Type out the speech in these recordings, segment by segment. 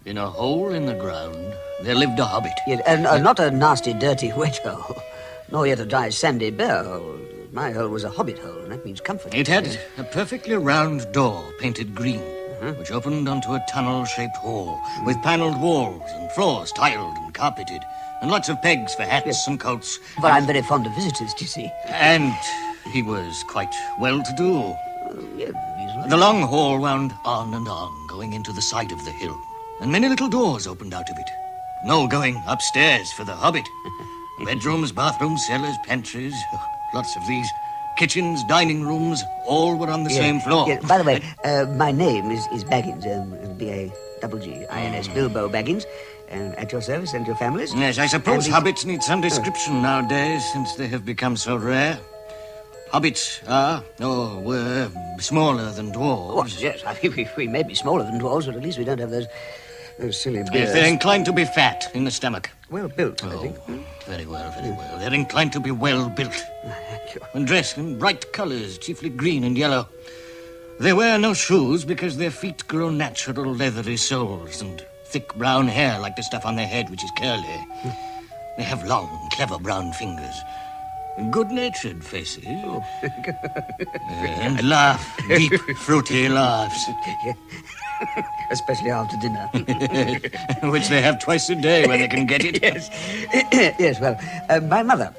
In a hole in the ground, there lived a hobbit. Not a nasty, dirty, wet hole, nor yet a dry, sandy, bare hole. My hole was a hobbit hole, and that means comfort. It had a perfectly round door painted green, which opened onto a tunnel-shaped hall with panelled walls and floors tiled and carpeted, and lots of pegs for hats and coats. But I'm very fond of visitors, do you see? And he was quite well-to-do. Reasonably. The long hall wound on and on, going into the side of the hill, and many little doors opened out of it. No going upstairs for the hobbit. Bedrooms, bathrooms, cellars, pantries, lots of these. Kitchens, dining rooms, all were on the same floor. Yeah. By the way, my name is Baggins, B-A-G-G-I-N-S, Bilbo Baggins, and at your service and your family's. Yes, I suppose hobbits need some description nowadays, since they have become so rare. Hobbits were smaller than dwarves. What? Yes, I mean, we may be smaller than dwarves, but at least we don't have those silly beards. Yes, they're inclined to be fat in the stomach. Well built, I think. Very well, very well. They're inclined to be well built. Thank you. And dressed in bright colours, chiefly green and yellow. They wear no shoes because their feet grow natural leathery soles and thick brown hair like the stuff on their head, which is curly. They have long, clever brown fingers. Good-natured faces. And laugh, deep, fruity laughs. Especially after dinner. Which they have twice a day when they can get it. Yes. Yes, well, my mother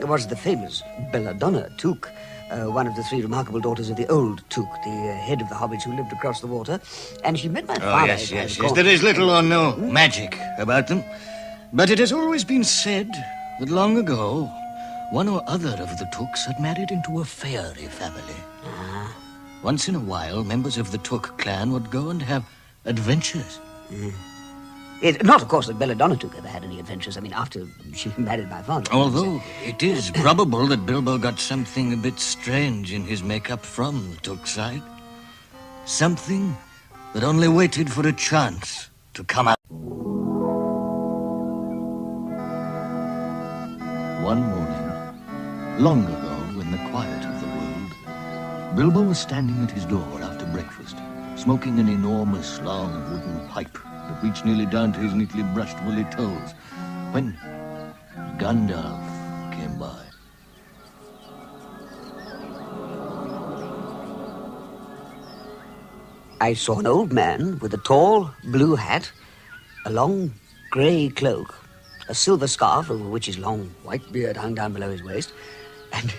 was the famous Belladonna Took, one of the three remarkable daughters of the old Took, the head of the hobbits who lived across the water. And she met my father. Yes. There is little or no magic about them. But it has always been said that long ago, one or other of the Tooks had married into a fairy family. Once in a while, members of the Took clan would go and have adventures. Not, of course, that Belladonna Took ever had any adventures. I mean, after she married my father. Although it is probable that Bilbo got something a bit strange in his makeup from the Took side. Something that only waited for a chance to come out. One morning, long ago, in the quiet of the world, Bilbo was standing at his door after breakfast, smoking an enormous, long wooden pipe that reached nearly down to his neatly brushed woolly toes, when Gandalf came by. I saw an old man with a tall blue hat, a long grey cloak, a silver scarf over which his long white beard hung down below his waist, and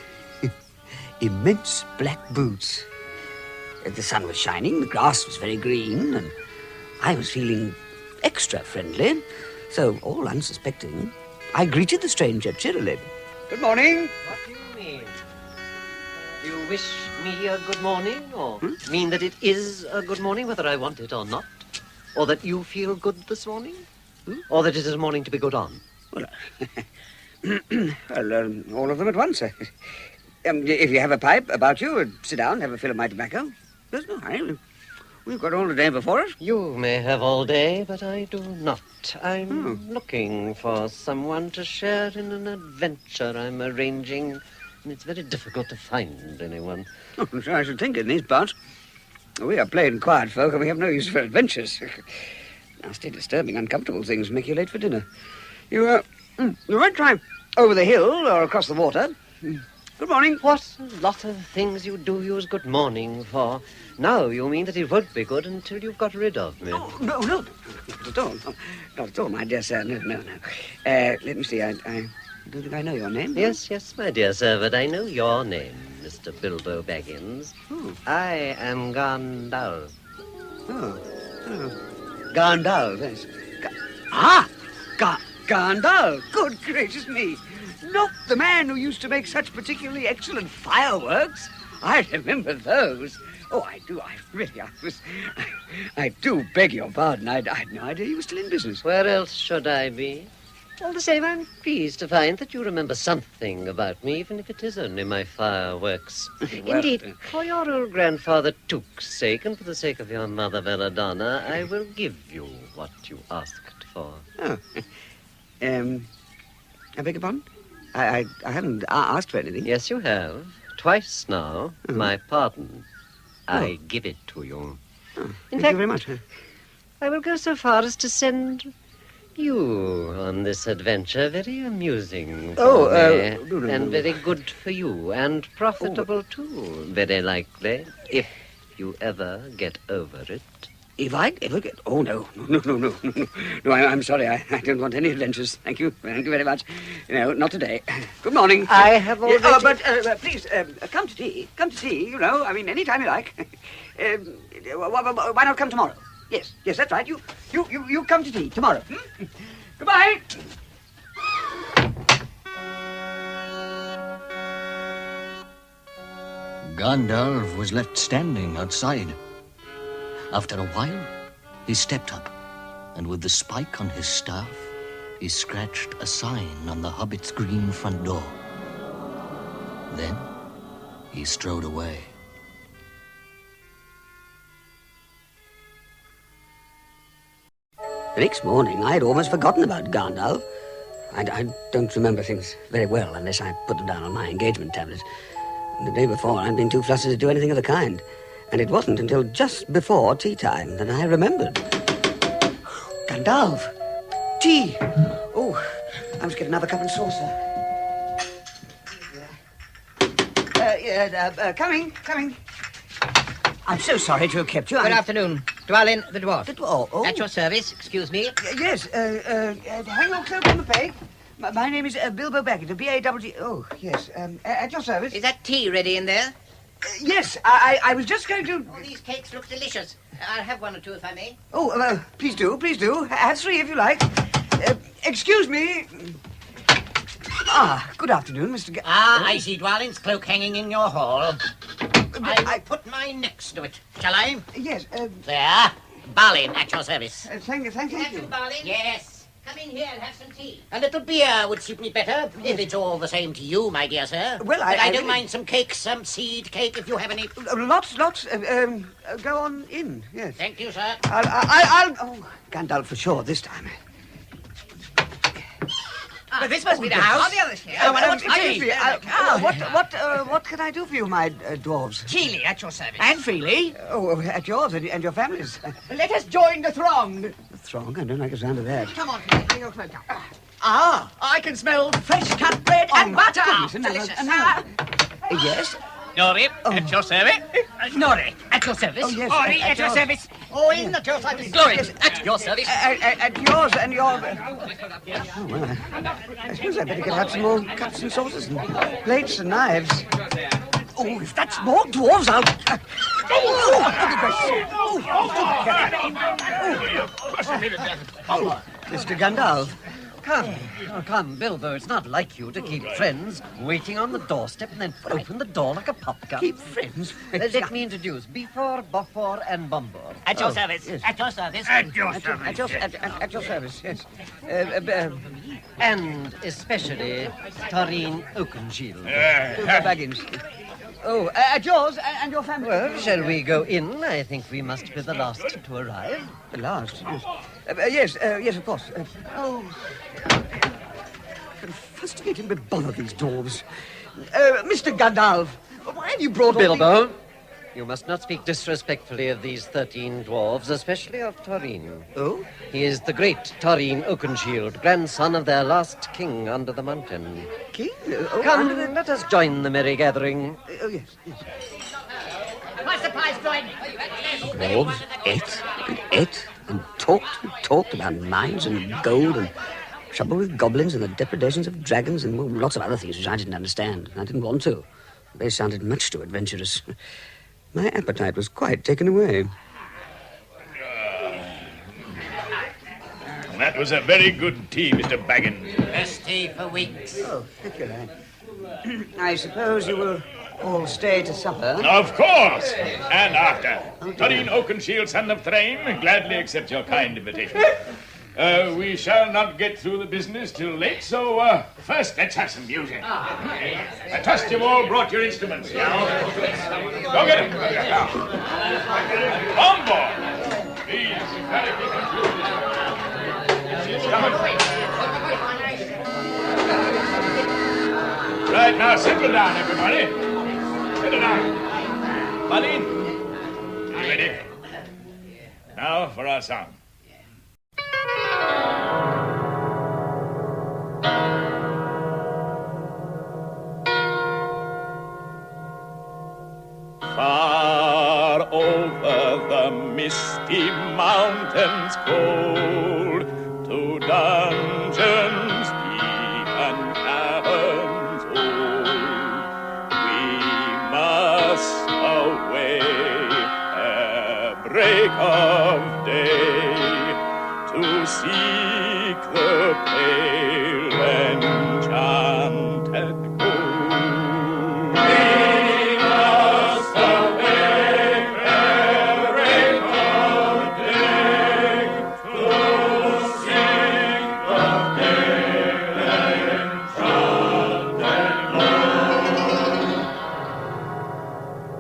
immense black boots. The sun was shining, the grass was very green, and I was feeling extra friendly. So, all unsuspecting, I greeted the stranger cheerily. Good morning. What do you mean? Do you wish me a good morning, or mean that it is a good morning, whether I want it or not? Or that you feel good this morning? Or that it is a morning to be good on? Well, all of them at once. If you have a pipe about you, sit down, have a fill of my tobacco. There's no hurry. We've got all the day before us. You may have all day, but I do not. I'm looking for someone to share in an adventure I'm arranging, and it's very difficult to find anyone. Oh, so I should think in these parts. We are plain, quiet folk, and we have no use for adventures. Nasty, disturbing, uncomfortable things make you late for dinner. You might try over the hill or across the water. Good morning. What a lot of things you do use good morning for. Now you mean that it won't be good until you've got rid of me. Oh, no, not at all. No, not at all, my dear sir. No. Let me see, I don't think I know your name. Yes, my dear sir, but I know your name, Mr. Bilbo Baggins. I am Gandalf. Gandalf, yes. Gandalf. Good gracious me. Not the man who used to make such particularly excellent fireworks. I remember those. Oh, I do. I do beg your pardon. I had no idea you were still in business. Where else should I be? All the same, I'm pleased to find that you remember something about me, even if it is only my fireworks. Indeed, for your old grandfather Took's sake, and for the sake of your mother Belladonna, I will give you what you asked for. Oh. I beg your pardon? I haven't asked for anything. Yes, you have. Twice now. My pardon. I give it to you. Thank you very much. I will go so far as to send you on this adventure. Very amusing for me, and very good for you, and profitable too, very likely, if you ever get over it. If I ever get... Oh, no. No, I'm sorry. I don't want any adventures. Thank you very much. No, not today. Good morning. I have already... but please, come to tea. Come to tea, I mean, any time you like. Why not come tomorrow? Yes, that's right. You come to tea tomorrow. Hmm? Goodbye. Gandalf was left standing outside. After a while, he stepped up, and with the spike on his staff, he scratched a sign on the Hobbit's green front door. Then, he strode away. The next morning, I had almost forgotten about Gandalf. I don't remember things very well unless I put them down on my engagement tablet. The day before, I'd been too flustered to do anything of the kind. And it wasn't until just before tea time that I remembered. Gandalf! Tea! Oh, I must get another cup and saucer. Coming. I'm so sorry to have kept you. Good afternoon. Dwalin the dwarf. The dwarf? Oh. At your service, excuse me. Yes, hang your cloak on the peg. My name is Bilbo Baggins, B-A-G-G... Oh, yes, at your service. Is that tea ready in there? Yes, I was just going to... Oh, these cakes look delicious. I'll have one or two if I may. Oh, please do. Have three if you like. Excuse me. Good afternoon, Mr. I see Dwalin's cloak hanging in your hall. I put mine next to it. Shall I? Yes, There. Balin, at your service. Thank you. Balin? Yes. Come in here and have some tea. A little beer would suit me better, if it's all the same to you, my dear sir. Well, but I don't mind some cake, some seed cake, if you have any. Lots. Go on in, yes. Thank you, sir. I'll... Oh, Gandalf for sure this time. But this must be the house. the others here. What can I do for you, my dwarves? Keely, at your service. And freely. Oh, at yours and your families. Let us join the throng. The throng? I don't like the sound of that. Come on, Keely, bring your cloak down. I can smell fresh cut bread and my butter. goodness, Delicious. Yes? Nori, at your service. Nori, at your service. Oh, yes. Ori, at your yours. service. Orin, at your service. Glorin, at your service. At yours and your... Oh, well, I suppose I'd better get out some more cups and saucers and plates and knives. Oh, if that's more dwarves, I'll... Mr. Gandalf. Come, Bilbo, it's not like you to keep friends waiting on the doorstep and then open the door like a popgun. Keep friends? Let me introduce Befor, Boffor, and Bombor. At your service. yes. At your service. At your service, yes. And especially Tarin Oakenshield. Baggins. Oh, at yours and your family. Well, shall we go in? I think we must be the last to arrive. The last, yes. Yes, of course. Frustrating with bother these dwarves. Mr. Gandalf, why have you brought all Bilbo, you must not speak disrespectfully of these 13 dwarves, especially of Tarin. Oh? He is the great Tarin Oakenshield, grandson of their last king under the mountain. King? Come, let us join the merry gathering. Oh, yes. My supplies join me. Dwarves ate and talked about mines and gold and trouble with goblins and the depredations of dragons and lots of other things which I didn't understand. I didn't want to. They sounded much too adventurous. My appetite was quite taken away. That was a very good tea, Mr. Baggins. Best tea for weeks. Oh, thank you, lad. I suppose you will all stay to supper. Of course. And after. Tarin Oakenshield, son of Thrain, gladly accept your kind invitation. We shall not get through the business till late, so first let's have some music. I trust you've all brought your instruments. Now. Go get them. On board. Please, she's coming. Right, now settle down, everybody. Settle down. Balin, you ready? Now for our song. told, to dungeons deep and caverns old. We must away ere break of day to seek the pale enchanted gold. We must away ere break of day to seek the pale enchanted gold.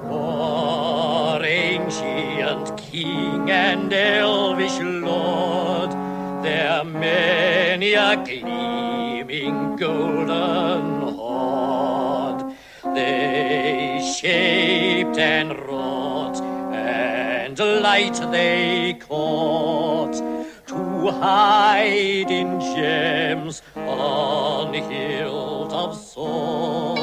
For ancient king and elvish lord, there many a gleaming golden hoard they shaped and wrought, and light they caught to hide in gems on hilt of sword.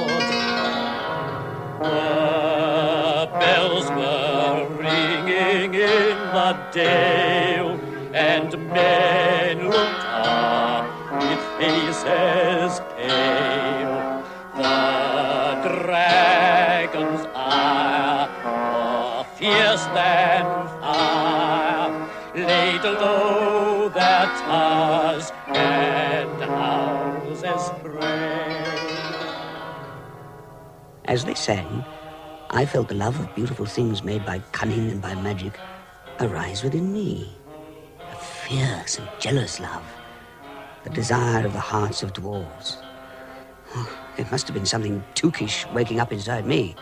The bells were ringing in the dale, and men looked up with faces pale. The dragon's ire, more fierce than fire, laid low their towers and houses frail. As they sang, I felt the love of beautiful things made by cunning and by magic arise within me. A fierce and jealous love, the desire of the hearts of dwarves. Oh, it must have been something tookish waking up inside me,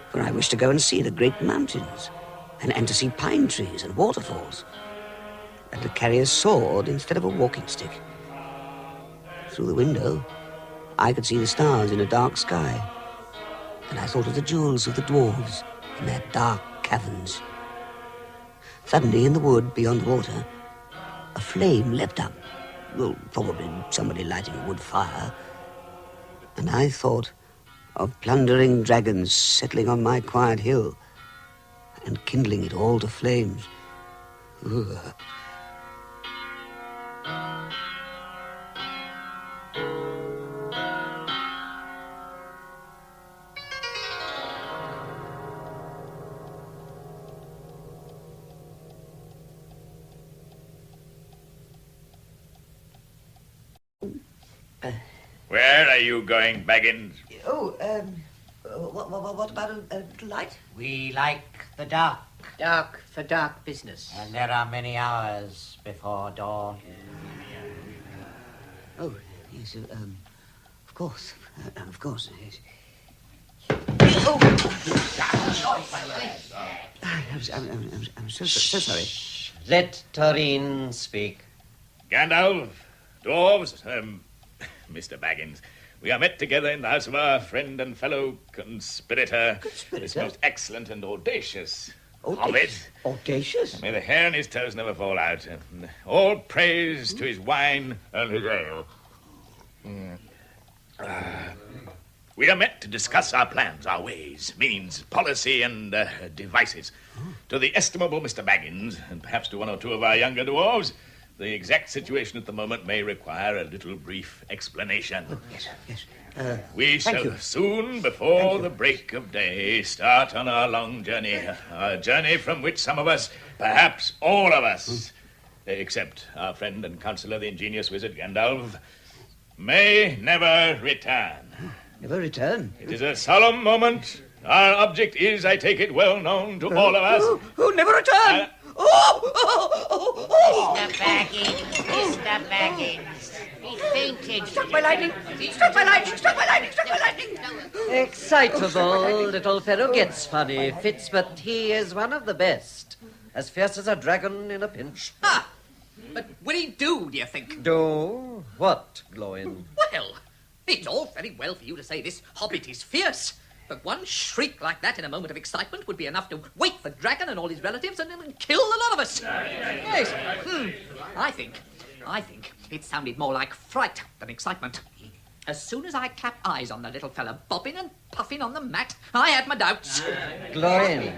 for I wished to go and see the great mountains, and to see pine trees and waterfalls, and to carry a sword instead of a walking stick. Through the window, I could see the stars in a dark sky, and I thought of the jewels of the dwarves in their dark caverns. Suddenly, in the wood beyond the water, a flame leapt up. Well, probably somebody lighting a wood fire. And I thought of plundering dragons settling on my quiet hill and kindling it all to flames. Ugh. Where are you going, Baggins? Oh, what about a light? We like the dark, Dark for dark business. and there are many hours before dawn. Oh, yes, of course. Of course, yes. I'm so sorry. Let Tareen speak. Gandalf, dwarves, Mr. Baggins, we are met together in the house of our friend and fellow conspirator, this most excellent and audacious Hobbit. Audacious? May the hair on his toes never fall out. All praise to his wine and his ale. We are met to discuss our plans, our ways, means, policy, and devices. To the estimable Mr. Baggins, and perhaps to one or two of our younger dwarves, the exact situation at the moment may require a little brief explanation. Yes. We shall soon, before the break of day, start on our long journey. A journey from which some of us, perhaps all of us, except our friend and counselor, the ingenious wizard Gandalf, may never return. Never return? It is a solemn moment. Our object is, I take it, well known to all of us. Who never return? Mr. Baggins. He fainted. Struck by lightning! Struck by lightning! Struck by lightning! Struck by lightning! Excitable little fellow gets funny fits, but he is one of the best. As fierce as a dragon in a pinch. Ah! But will he do you think? Do? What, Glowin? Well, it's all very well for you to say this Hobbit is fierce, but one shriek like that in a moment of excitement would be enough to wake the dragon and all his relatives and kill the lot of us. Yes. I think it sounded more like fright than excitement. As soon as I clapped eyes on the little fella bobbing and puffing on the mat, I had my doubts. Glowin,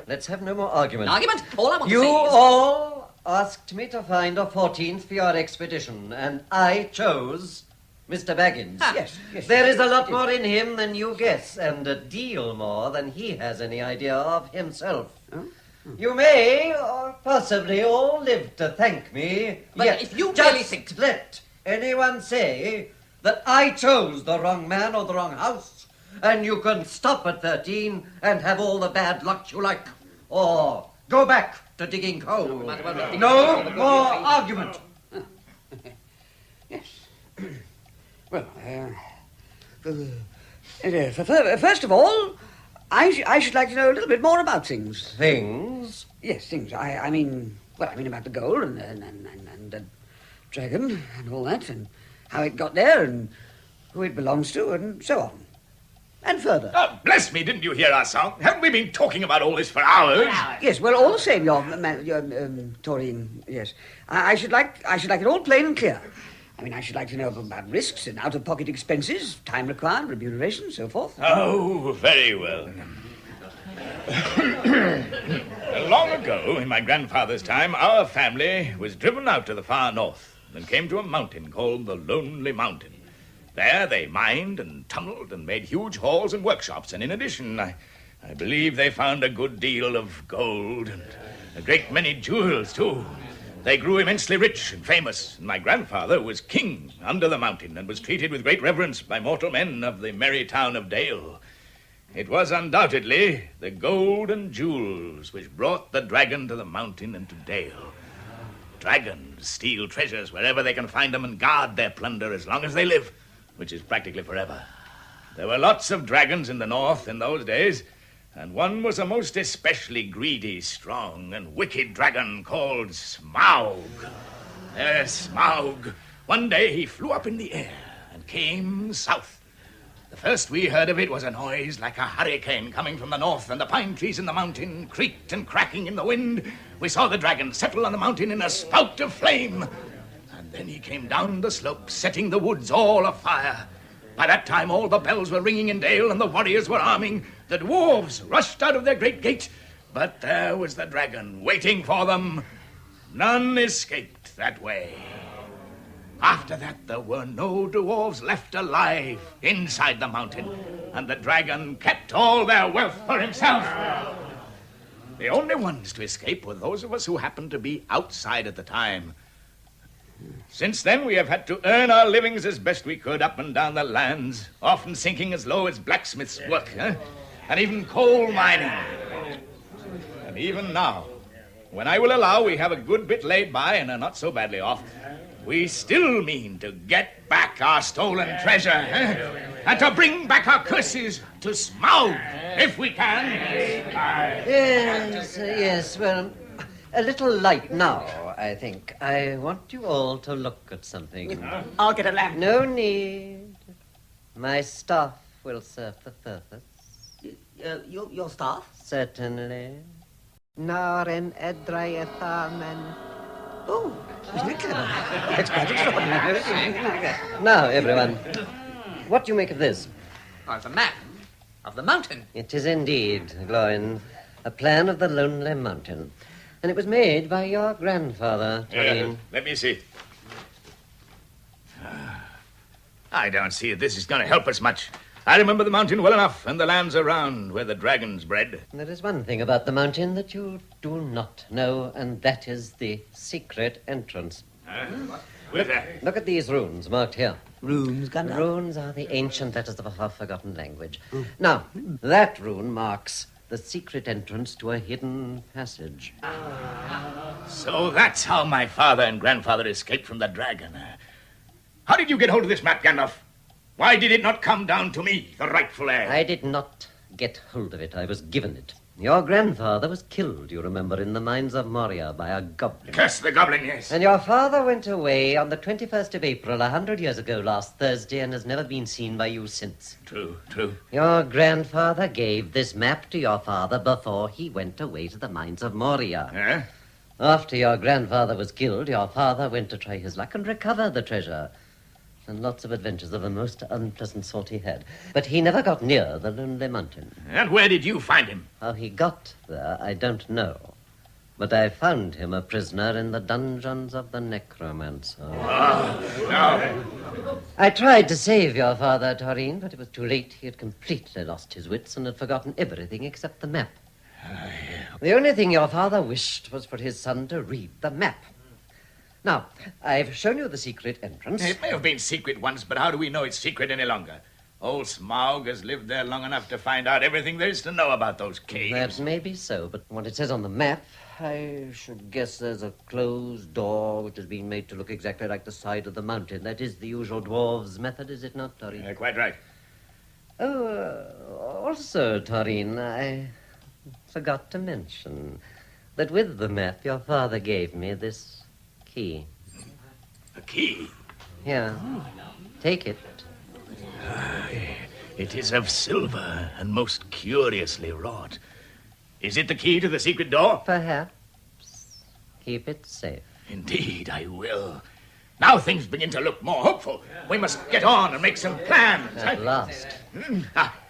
let's have no more argument. An argument? All I want You to say is... all asked me to find a 14th for your expedition, and I chose Mr. Baggins. Yes. There is a lot more in him than you guess, and a deal more than he has any idea of himself. You may, or possibly, all live to thank me. But yet if you just really think... let anyone say that I chose the wrong man or the wrong house, and you can stop at 13 and have all the bad luck you like. Or go back to digging coal. No more argument. Yes. Well, first of all, I should like to know a little bit more about things. Things? Yes, things. I mean about the gold and the dragon and all that, and how it got there, and who it belongs to, and so on. And further. Oh, bless me, didn't you hear our song? Haven't we been talking about all this for hours? Yes, well, all the same, your Taurine, yes. I should like it all plain and clear. I mean, I should like to know about risks and out-of-pocket expenses, time required, remuneration, so forth. Oh, very well. Long ago, in my grandfather's time, our family was driven out to the far north and came to a mountain called the Lonely Mountain. There they mined and tunneled and made huge halls and workshops, and in addition, I believe they found a good deal of gold and a great many jewels, too. They grew immensely rich and famous, and my grandfather was king under the mountain and was treated with great reverence by mortal men of the merry town of Dale. It was undoubtedly the gold and jewels which brought the dragon to the mountain and to Dale. Dragons steal treasures wherever they can find them and guard their plunder as long as they live, which is practically forever. There were lots of dragons in the north in those days, and one was a most especially greedy, strong, and wicked dragon called Smaug. Yes, Smaug. One day he flew up in the air and came south. The first we heard of it was a noise like a hurricane coming from the north, and the pine trees in the mountain creaked and cracking in the wind. We saw the dragon settle on the mountain in a spout of flame. And then he came down the slope, setting the woods all afire. By that time, all the bells were ringing in Dale, and the warriors were arming. The dwarves rushed out of their great gate, but there was the dragon waiting for them. None escaped that way. After that, there were no dwarves left alive inside the mountain, and the dragon kept all their wealth for himself. The only ones to escape were those of us who happened to be outside at the time. Since then, we have had to earn our livings as best we could up and down the lands, often sinking as low as blacksmith's work, and even coal mining. And even now, when I will allow we have a good bit laid by and are not so badly off, we still mean to get back our stolen treasure, and to bring back our curses to Smaug, if we can. Yes, well, a little light now, I think. I want you all to look at something. I'll get a lamp. No need. My staff will serve the purpose. Your staff? Certainly. Naren edrayathamen. Oh, isn't it clever? That's quite extraordinary. Now, everyone, what do you make of this? Oh, the map of the mountain. It is indeed, Gloin, a plan of the Lonely Mountain. And it was made by your grandfather, Taurine. Let me see. I don't see that this is going to help us much. I remember the mountain well enough, and the lands around where the dragons bred. There is one thing about the mountain that you do not know, and that is the secret entrance. Where's that? Look at these runes marked here. Runes, Gandalf? Runes are the ancient letters of a half-forgotten language. Now, that rune marks the secret entrance to a hidden passage. So that's how my father and grandfather escaped from the dragon. How did you get hold of this map, Gandalf? Why did it not come down to me, the rightful heir? I did not get hold of it. I was given it. Your grandfather was killed, you remember, in the mines of Moria by a goblin. Curse the goblin, yes. And your father went away on the 21st of April, 100 years ago last Thursday, and has never been seen by you since. True. Your grandfather gave this map to your father before he went away to the mines of Moria. Eh? After your grandfather was killed, your father went to try his luck and recover the treasure. And lots of adventures of the most unpleasant sort he had. But he never got near the Lonely Mountain. And where did you find him? How he got there, I don't know. But I found him a prisoner in the dungeons of the necromancer. No. I tried to save your father, Taurine, but it was too late. He had completely lost his wits and had forgotten everything except the map. The only thing your father wished was for his son to read the map. Now, I've shown you the secret entrance. It may have been secret once, but how do we know it's secret any longer? Old Smaug has lived there long enough to find out everything there is to know about those caves. That may be so, but what it says on the map, I should guess there's a closed door which has been made to look exactly like the side of the mountain. That is the usual dwarves' method, is it not, Taurine? Quite right. Also, Taurine, I forgot to mention that with the map your father gave me this key. A key? Here, take it. It is of silver and most curiously wrought. Is it the key to the secret door? Perhaps. Keep it safe. Indeed, I will. Now things begin to look more hopeful. We must get on and make some plans. At last.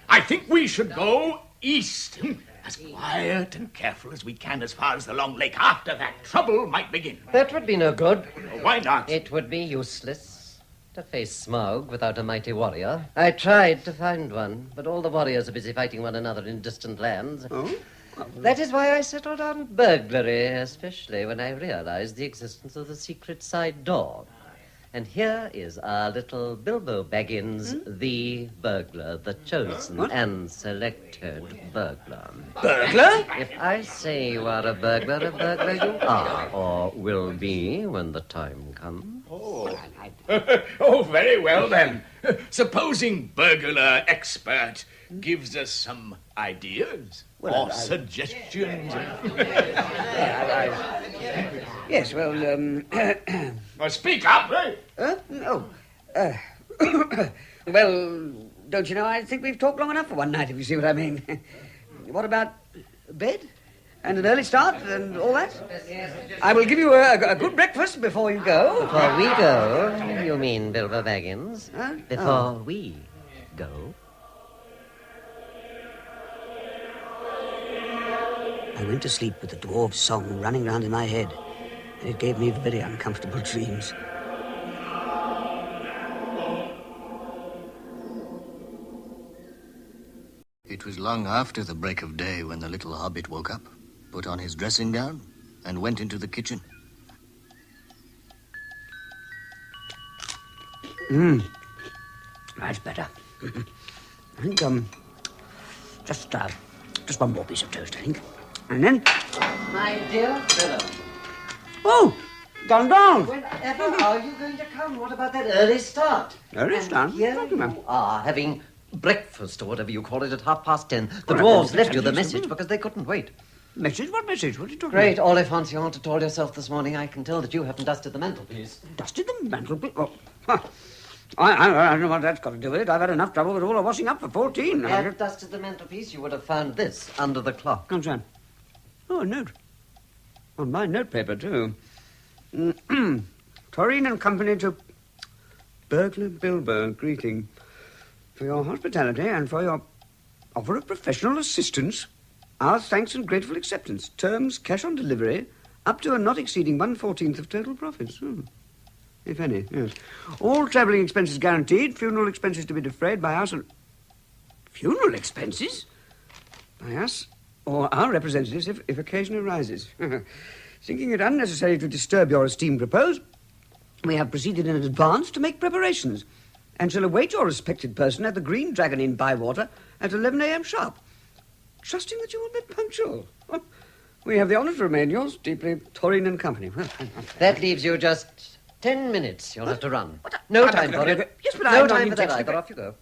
I think we should go east. As quiet and careful as we can as far as the Long Lake. After that, trouble might begin. That would be no good. Why not? It would be useless to face Smaug without a mighty warrior. I tried to find one, but all the warriors are busy fighting one another in distant lands. Oh? That is why I settled on burglary, especially when I realized the existence of the secret side door. And here is our little Bilbo Baggins, the burglar, the chosen and selected burglar. Burglar? If I say you are a burglar you are, or will be when the time comes. Oh, very well then. Supposing burglar expert gives us some ideas or suggestions. Yes, well, Well, speak up, eh? Well, don't you know, I think we've talked long enough for one night, if you see what I mean. What about bed? And an early start and all that? I will give you a good breakfast before you go. Before we go, you mean Bilbo Baggins? Huh? Before we go. I went to sleep with the dwarf's song running round in my head, and it gave me very uncomfortable dreams. It was long after the break of day when the little hobbit woke up, put on his dressing gown, and went into the kitchen. That's better. I think, just one more piece of toast, I think. And then... My dear fellow, Oh! Gone down! whenever are you going to come? What about that early start? Early start? And here What are you talking you about? are having breakfast or whatever you call it at 10:30. The Well, dwarves I- left you the message because they couldn't wait. Message? What message? What are you talking Great Oliphant, you ought to told yourself this morning. I can tell that you haven't dusted the mantelpiece. about? Dusted the mantelpiece? Oh, huh. I don't know what that's got to do with it. I've had enough trouble with all the washing up for 14. Had you dusted the mantelpiece, you would have found this under the clock. Comes on. Oh, a note. On my notepaper, too. Taurine and Company to Burglar Bilbo, greeting. For your hospitality and for your offer of professional assistance, our thanks and grateful acceptance. Terms, cash on delivery, up to and not exceeding 1/14 of total profits. If any, yes. All travelling expenses guaranteed, funeral expenses to be defrayed by us and... Funeral expenses? By us or our representatives if occasion arises. Thinking it unnecessary to disturb your esteemed repose, we have proceeded in advance to make preparations and shall await your respected person at the Green Dragon Inn, Bywater, at 11 a.m. sharp, trusting that you will be punctual. We have the honour to remain yours deeply, Taurine and Company. That leaves you just 10 minutes. You'll have to run. No time for it. Yes, but no I'm not time for that intentionally- either. Off you go.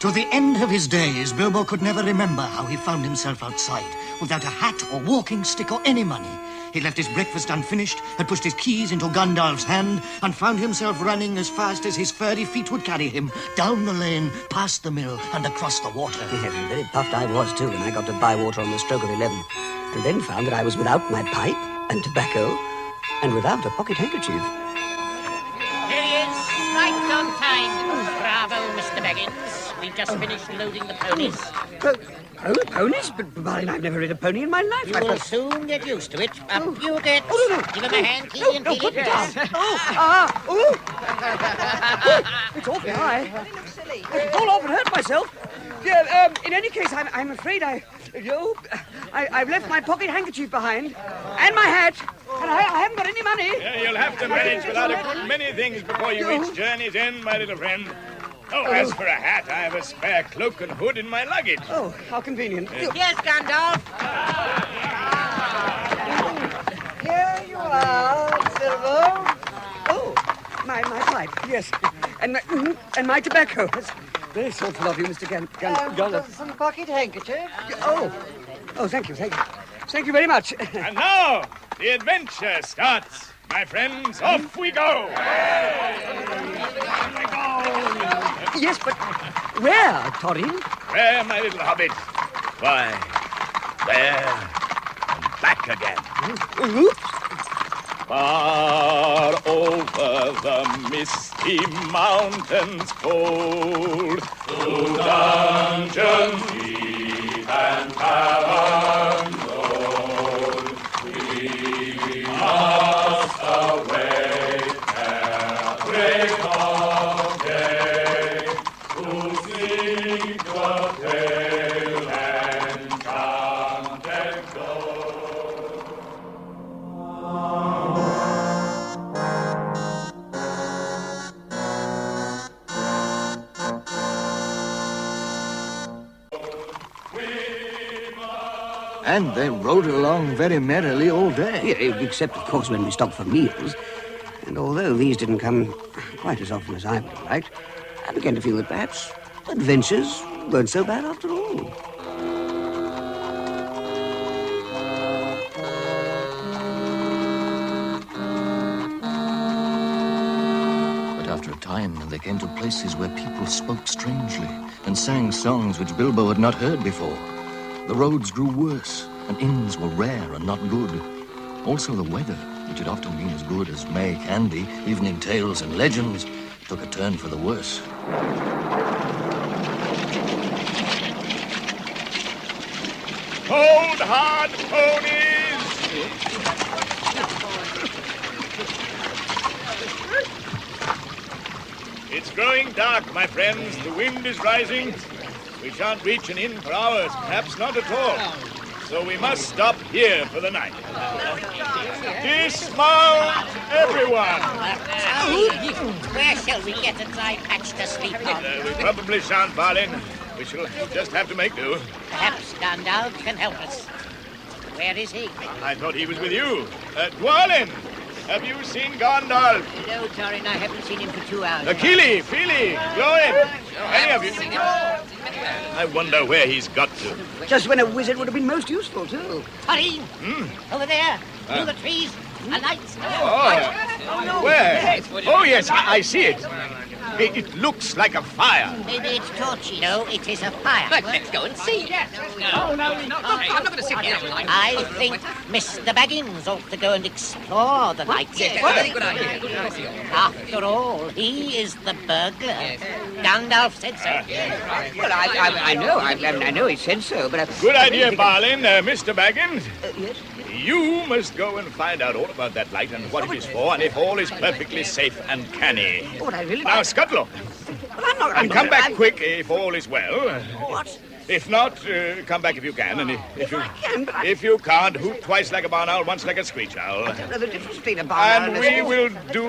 To the end of his days, Bilbo could never remember how he found himself outside, without a hat or walking stick or any money. He left his breakfast unfinished, had pushed his keys into Gandalf's hand, and found himself running as fast as his furry feet would carry him, down the lane, past the mill, and across the water. Yes, and very puffed I was, too, when I got to Bywater on the stroke of 11, and then found that I was without my pipe and tobacco, and without a pocket handkerchief. Here he is, right on time. Bravo, Mr. Baggins. We've just finished loading the ponies. Ponies? But, Balin, I've never ridden a pony in my life. You will soon get used to it. Up you get. Oh, no. Give him a hand, Keely, and No, feel put it. me down. It's awfully high. I fall off and hurt myself. Yeah, in any case, I'm afraid I've left my pocket handkerchief behind and my hat, and I haven't got any money. Yeah, you'll have to manage without a good many things before you reach journey's end, my little friend. Oh, as for a hat, I have a spare cloak and hood in my luggage. Oh, how convenient. Here's Gandalf. Here you are, Silver. Oh, my pipe, yes. And my tobacco. That's very thoughtful of you, Mr. Gandalf. Some pocket handkerchief. Oh, thank you. Thank you very much. And now, the adventure starts. My friends, off we go! Yes, but where, Torin? Where, my little hobbit? Why, there and back again. Far over the misty mountains cold, through dungeons deep and caverns old, we must await their break of day, to seek the pale enchanted gold. And they rode along very merrily all day. Yeah, except, of course, when we stopped for meals. And although these didn't come quite as often as I would have liked, I began to feel that perhaps adventures weren't so bad after all. But after a time, they came to places where people spoke strangely and sang songs which Bilbo had not heard before. The roads grew worse, and inns were rare and not good. Also the weather, which had often been as good as May candy, even in tales and legends, took a turn for the worse. Hold hard, ponies! It's growing dark, my friends. The wind is rising. We shan't reach an inn for hours, perhaps not at all. So we must stop here for the night. Dismount, everyone! Where shall we get a dry patch to sleep on? We probably shan't, Balin. We shall just have to make do. Perhaps Gandalf can help us. Where is he? I thought he was with you. Dwalin, have you seen Gandalf? No, Thorin, I haven't seen him for 2 hours. Keely, Feely, Glowin, any of you? I wonder where he's got to. Just when a wizard would have been most useful, too. Thorin! Over there, through the trees, a light. Where? Oh, yes, I see it. It looks like a fire. Maybe it's torches. No, it is a fire. But let's go and see. I'm not going to sit here all night. I think Mr. Baggins ought to go and explore the lights. Very good idea. After all, he is the burglar. Gandalf said so. Well, I know he said so, but... Good idea, Balin. Mr. Baggins. Yes? You must go and find out all about that light and what it is for, and if all is perfectly safe and canny. What I really... Now, scuttle up. And come back quick if all is well. What? If not, come back if you can, and if you can't, hoot twice like a barn owl, once like a screech owl. I don't know the difference between a barn owl And we will do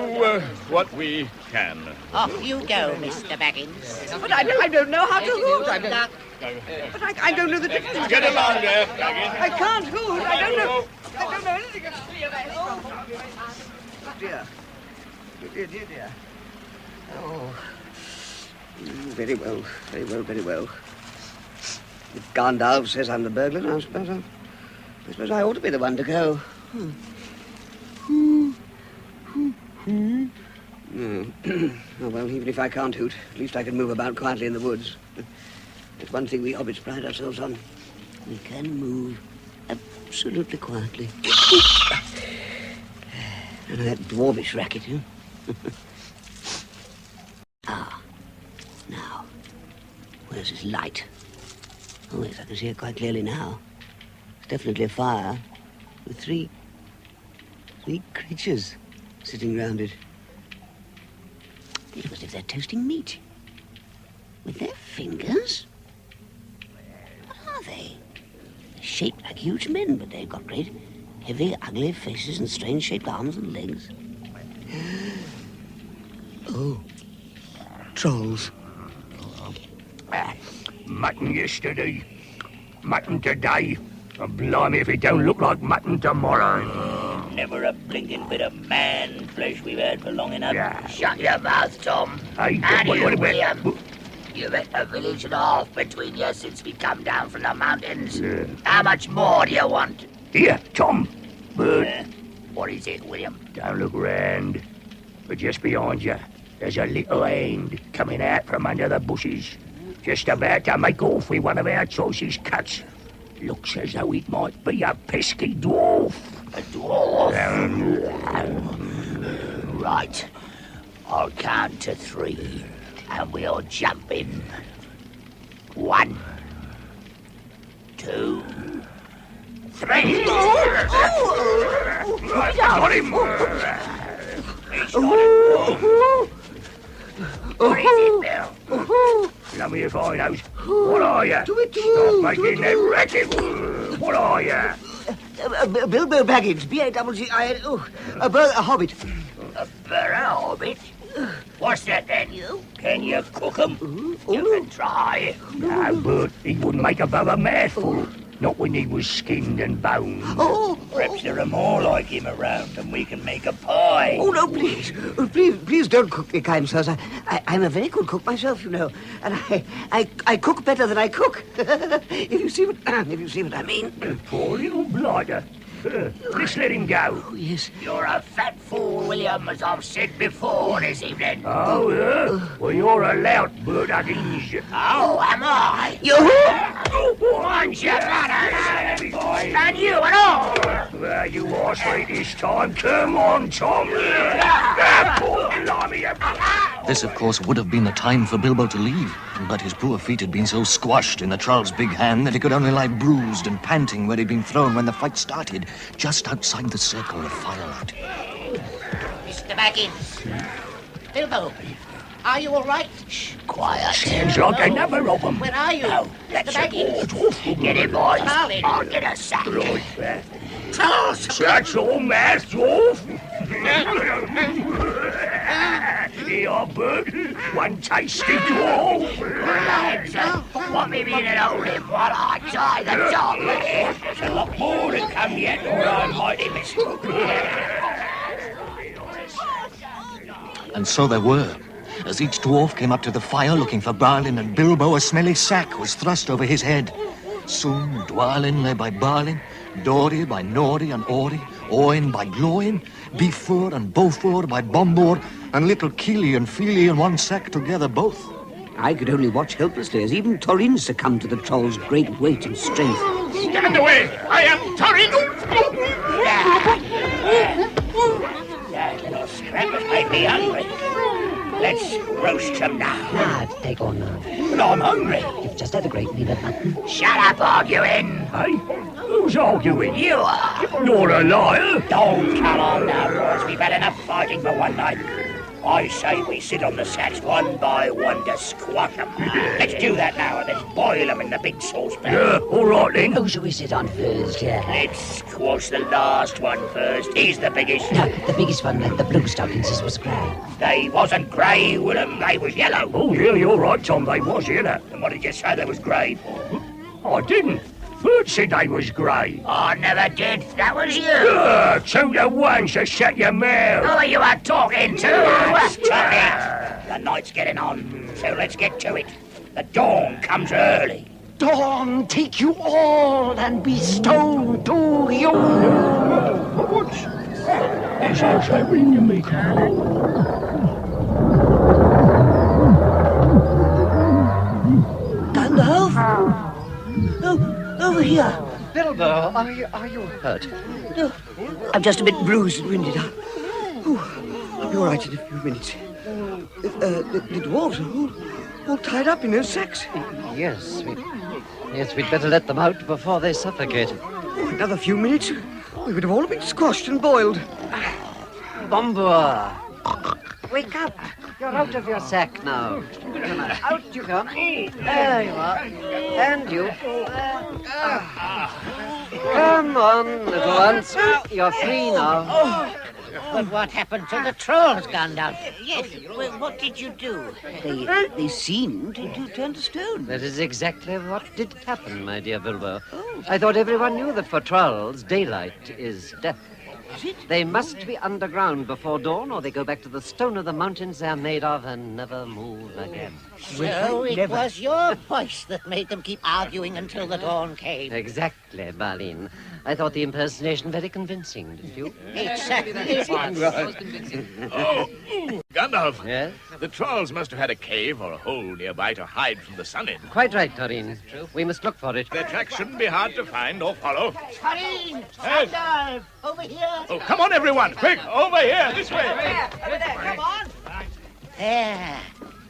what we can. Off you go, Mr. Baggins. But I don't know how to hoot. Good luck. But I don't know the difference. Get along there, Baggins. I can't hoot. I don't know anything of Oh, dear. Dear. Oh. Very well. If Gandalf says I'm the burglar, I suppose I ought to be the one to go. Oh, well, even if I can't hoot, at least I can move about quietly in the woods. It's one thing we hobbits pride ourselves on. We can move absolutely quietly. And that dwarvish racket, now. Yes, it's light. Oh, yes, I can see it quite clearly now. It's definitely a fire with three creatures sitting round it. It's as if they're toasting meat. With their fingers? What are they? They're shaped like huge men, but they've got great, heavy, ugly faces and strange-shaped arms and legs. Oh, trolls. Mutton yesterday, mutton today, and blimey if it don't look like mutton tomorrow. Never a blinking bit of man flesh we've had for long enough. Yeah. Shut your mouth, Tom. Hey, And you, what- William. You've had a village and a half between you since we come down from the mountains. How much more do you want? Here, Tom, bird, What is it, William? don't look round. But just behind you, there's a little hand coming out from under the bushes. Just about to make off with one of our choicest cuts. Looks as though it might be a pesky dwarf. A dwarf? Right. I'll count to 3, and we'll jump in. 1, 2, 3. Got him! What is it, Bill? Let me if I knows. What are you? Stop making that racket. What are you? Bilbo Baggins, B-A-G-G-I-N, a hobbit. A burrow hobbit? What's that then, you? Can you cook 'em? You can try. No, but he wouldn't make above a mouthful. Not when he was skinned and boned. Perhaps there are more like him around and we can make a pie. Oh, no, please. Please don't cook me, kind sirs. I'm a very good cook myself, you know. And I cook better than I cook. if you see what I mean. Poor little blighter. Let's let him go. Oh, yes. You're a fat fool, William, as I've said before this evening. Oh, yeah? Well, you're a lout, Bird Huggins. Oh, am I? You? Mind your manners. And you and all. Well, you are sweet this time. Come on, Tom. Poor blimey. This, of course, would have been the time for Bilbo to leave, but his poor feet had been so squashed in the troll's big hand that he could only lie bruised and panting where he'd been thrown when the fight started, just outside the circle of firelight. Mr. Baggins. Bilbo, are you all right? Shh, quiet. Sounds like another of them. Where are you? Oh, Mr. Baggins. Get him, boys. Darling. I'll get a sack. Charles. That's all, Mass Dwarf. Here, Bird. One tasty dwarf. Lads, want me in and hold him while I tie the dog. There's a lot more to come yet, or I might have missed. And so there were. As each dwarf came up to the fire looking for Barlin and Bilbo, a smelly sack was thrust over his head. Soon Dwalin lay by Barlin, Dori by Nori and Ori, Oin by Gloin, Bifur and Bofur by Bombor, and little Keely and Feely in one sack together both. I could only watch helplessly as even Torin succumbed to the troll's great weight and strength. Stand away! I am Torin! That little scrappers made me hungry. Let's roast him now. Take on now. But I'm hungry. You've just had a great meal of mutton. Shut up arguing. Hey, who's arguing? You are. You're a liar. Don't come on now, boys. We've had enough fighting for one night. I say we sit on the sacks one by one to squash them. Let's do that now and then boil them in the big saucepan. Yeah, all right then. Who shall we sit on first, yeah? Let's squash the last one first. He's the biggest. No, the biggest one, like the blue stockings, was grey. They wasn't grey, Willem. They was yellow. Oh, yeah, you're right, Tom. They was yellow. And what did you say they was grey? I didn't. Bird said they was grey. I never did. That was you. 2 to 1, so shut your mouth. Who are you talking to? Stop it. The night's getting on, so let's get to it. The dawn comes early. Dawn take you all and be stoned to you. This is happening to me. Gandalf? Over here. Bilbo, are you hurt? No, I'm just a bit bruised and winded. I'll be all right in a few minutes. The dwarves are all tied up in those sacks. Yes, we'd better let them out before they suffocate. Oh, another few minutes, we would have all been squashed and boiled. Bombour! Wake up! You're out of your sack now. Out you come. There you are. And you. Come on, little ones. You're free now. But what happened to the trolls, Gandalf? Yes, well, what did you do? They seemed to turn to stone. That is exactly what did happen, my dear Bilbo. I thought everyone knew that for trolls, daylight is death. They must be underground before dawn, or they go back to the stone of the mountains they're made of and never move again. So it was your voice that made them keep arguing until the dawn came. Exactly, Balin. I thought the impersonation very convincing, didn't you? It certainly was. Oh, Gandalf. Yes? The trolls must have had a cave or a hole nearby to hide from the sun in. Quite right, Thorin. We must look for it. Their tracks shouldn't be hard to find or follow. Hurry! Yes. Gandalf! Over here! Oh, come on, everyone. Quick, over here, this way. Over there, come on! There.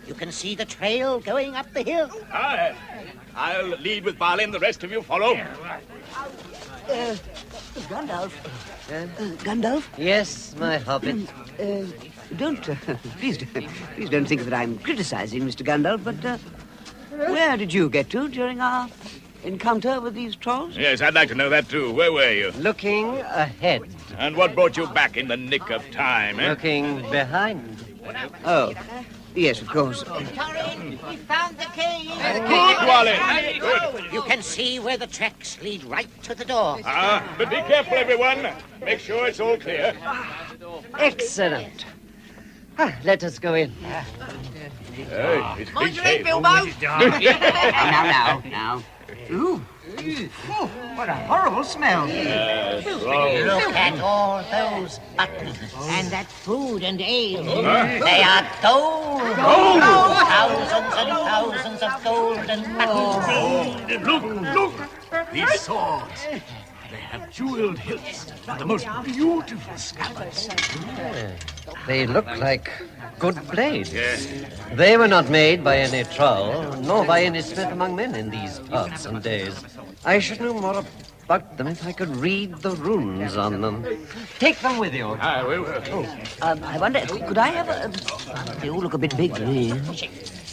You can see the trail going up the hill. I'll lead with Balin. The rest of you follow. Gandalf. Gandalf? Yes, my hobbit. Please don't think that I'm criticizing Mr. Gandalf, but where did you get to during our encounter with these trolls? Yes, I'd like to know that too. Where were you? Looking ahead. And what brought you back in the nick of time, eh? Looking behind. Oh, yes, of course. Thorin, we found the cave. Good, Wallen. Good. You can see where the tracks lead right to the door. But be careful, everyone. Make sure it's all clear. Excellent. Let us go in. It's big shape. Now. Ooh. What a horrible smell. Look at all those buttons and that food and ale. They are gold. Thousands and thousands of golden buttons. Look. These swords. They have jeweled hilts and the most beautiful scabbards. They look like good blades. Yes. They were not made by any troll, nor by any smith among men in these parts and days. I should know more about them if I could read the runes on them. Take them with you. I will. I wonder, could I have a... They all look a bit big to me.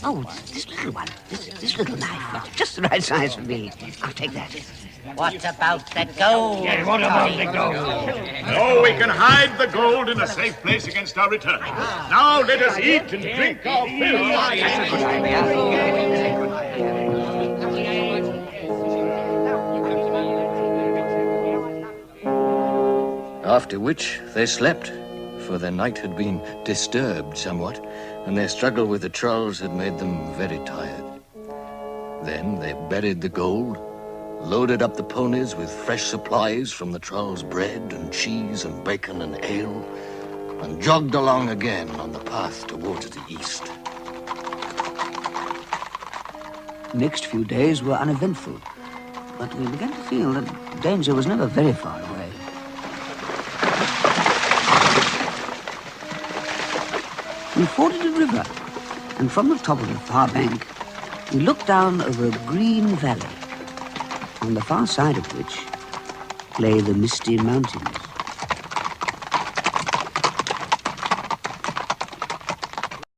Oh, this little one. This little knife. Just the right size for me. I'll take that. What about that gold? What about the gold? No, we can hide the gold in a safe place against our return. Now let us eat and drink our fill. After which they slept, for their night had been disturbed somewhat, and their struggle with the trolls had made them very tired. Then they buried the gold, loaded up the ponies with fresh supplies from the trolls' bread and cheese and bacon and ale, and jogged along again on the path towards the east. The next few days were uneventful, but we began to feel that danger was never very far away. We forded a river, and from the top of the far bank, we looked down over a green valley, on the far side of which lay the misty mountains.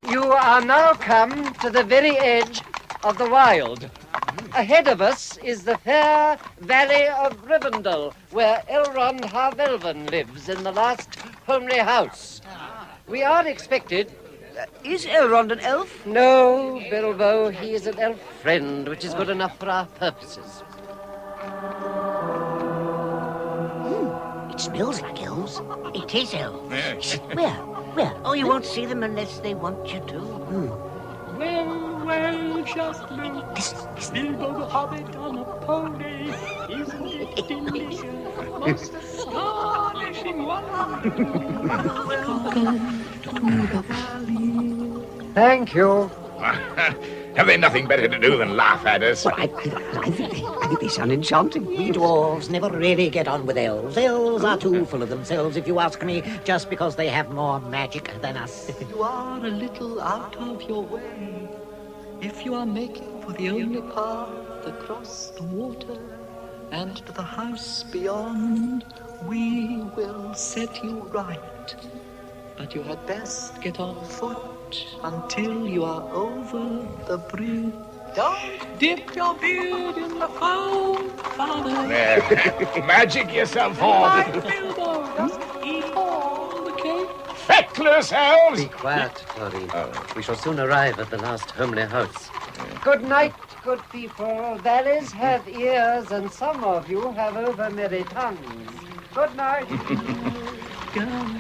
You are now come to the very edge of the wild. Ahead of us is the fair valley of Rivendell, where Elrond Harvelven lives in the last homely house. We are expected... Is Elrond an elf? No, Bilbo, he is an elf friend, which is good enough for our purposes. It smells like elves. It is elves. Yes. Where? Oh, you won't see them unless they want you to. Well, just look. Bilbo the Hobbit on a pony. Isn't it delicious? Most astonishing Thank you. Have they nothing better to do than laugh at us? Well, I think they sound enchanting. We dwarves never really get on with elves. Elves are too full of themselves, if you ask me, just because they have more magic than us. You are a little out of your way. If you are making for the only path across the water and to the house beyond, we will set you right. But you had best get on foot until you are over the bridge. Don't dip your beard in the foam, Father. Magic yourself off. Bilbo doesn't eat all the cake. Feckless elves! Be quiet, Torin. We shall soon arrive at the last homely house. Good night, good people. Valleys have ears, and some of you have over-merry tongues. Good night. Good night.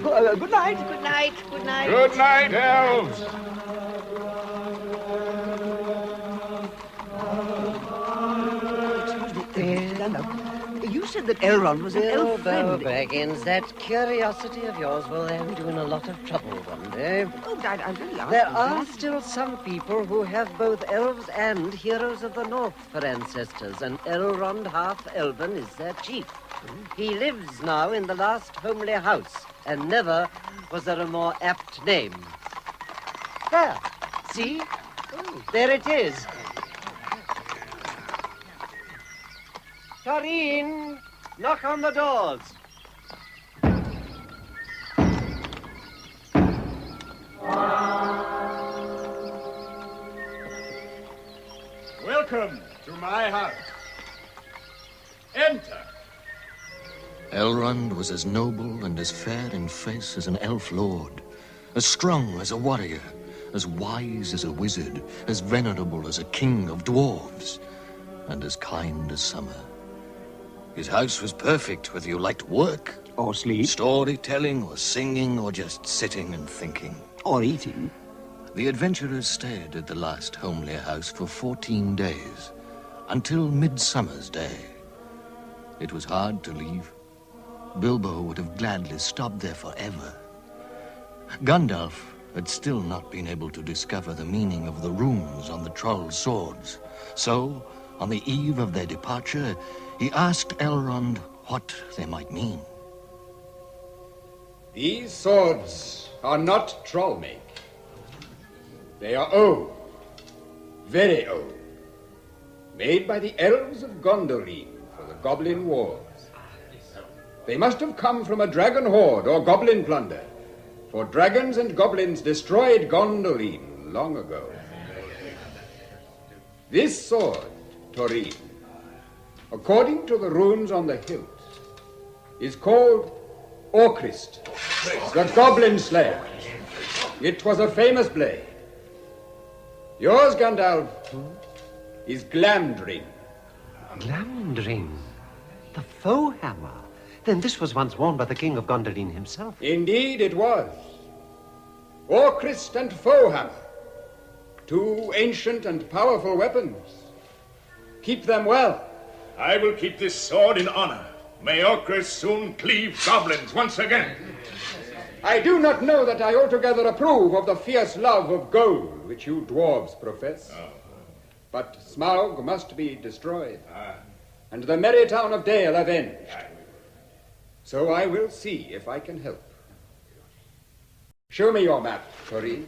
Good night. Good night. Good night. Good night, elves. You said that Elrond was an elf Bilbo friend. Baggins, that curiosity of yours will land you in a lot of trouble one day. Oh, I really asked There you are that. still some people who have both elves and heroes of the North for ancestors, and Elrond half-elven is their chief. He lives now in the last homely house, and never was there a more apt name. There, see? There it is. Torin, knock on the doors. Welcome to my house. Enter. Elrond was as noble and as fair in face as an elf lord, as strong as a warrior, as wise as a wizard, as venerable as a king of dwarves, and as kind as summer. His house was perfect, whether you liked work, Or sleep. storytelling, or singing, or just sitting and thinking. Or eating. The adventurers stayed at the last homely house for 14 days, until Midsummer's Day. It was hard to leave. Bilbo would have gladly stopped there forever. Gandalf had still not been able to discover the meaning of the runes on the trolls' swords. So, on the eve of their departure, he asked Elrond what they might mean. These swords are not troll-make. They are old, very old, made by the elves of Gondolin for the Goblin Wars. They must have come from a dragon horde or goblin plunder, for dragons and goblins destroyed Gondolin long ago. This sword, Torin, according to the runes on the hilt, is called Orcrist, the Goblin Slayer. It was a famous blade. Yours, Gandalf, is Glamdring. Glamdring, the foe hammer. Then this was once worn by the King of Gondolin himself. Indeed it was. Orcrist and Foehammer, two ancient and powerful weapons. Keep them well. I will keep this sword in honor. May Orcrist soon cleave goblins once again. I do not know that I altogether approve of the fierce love of gold which you dwarves profess. But Smaug must be destroyed, and the merry town of Dale avenged. So I will see if I can help. Show me your map, Thorin.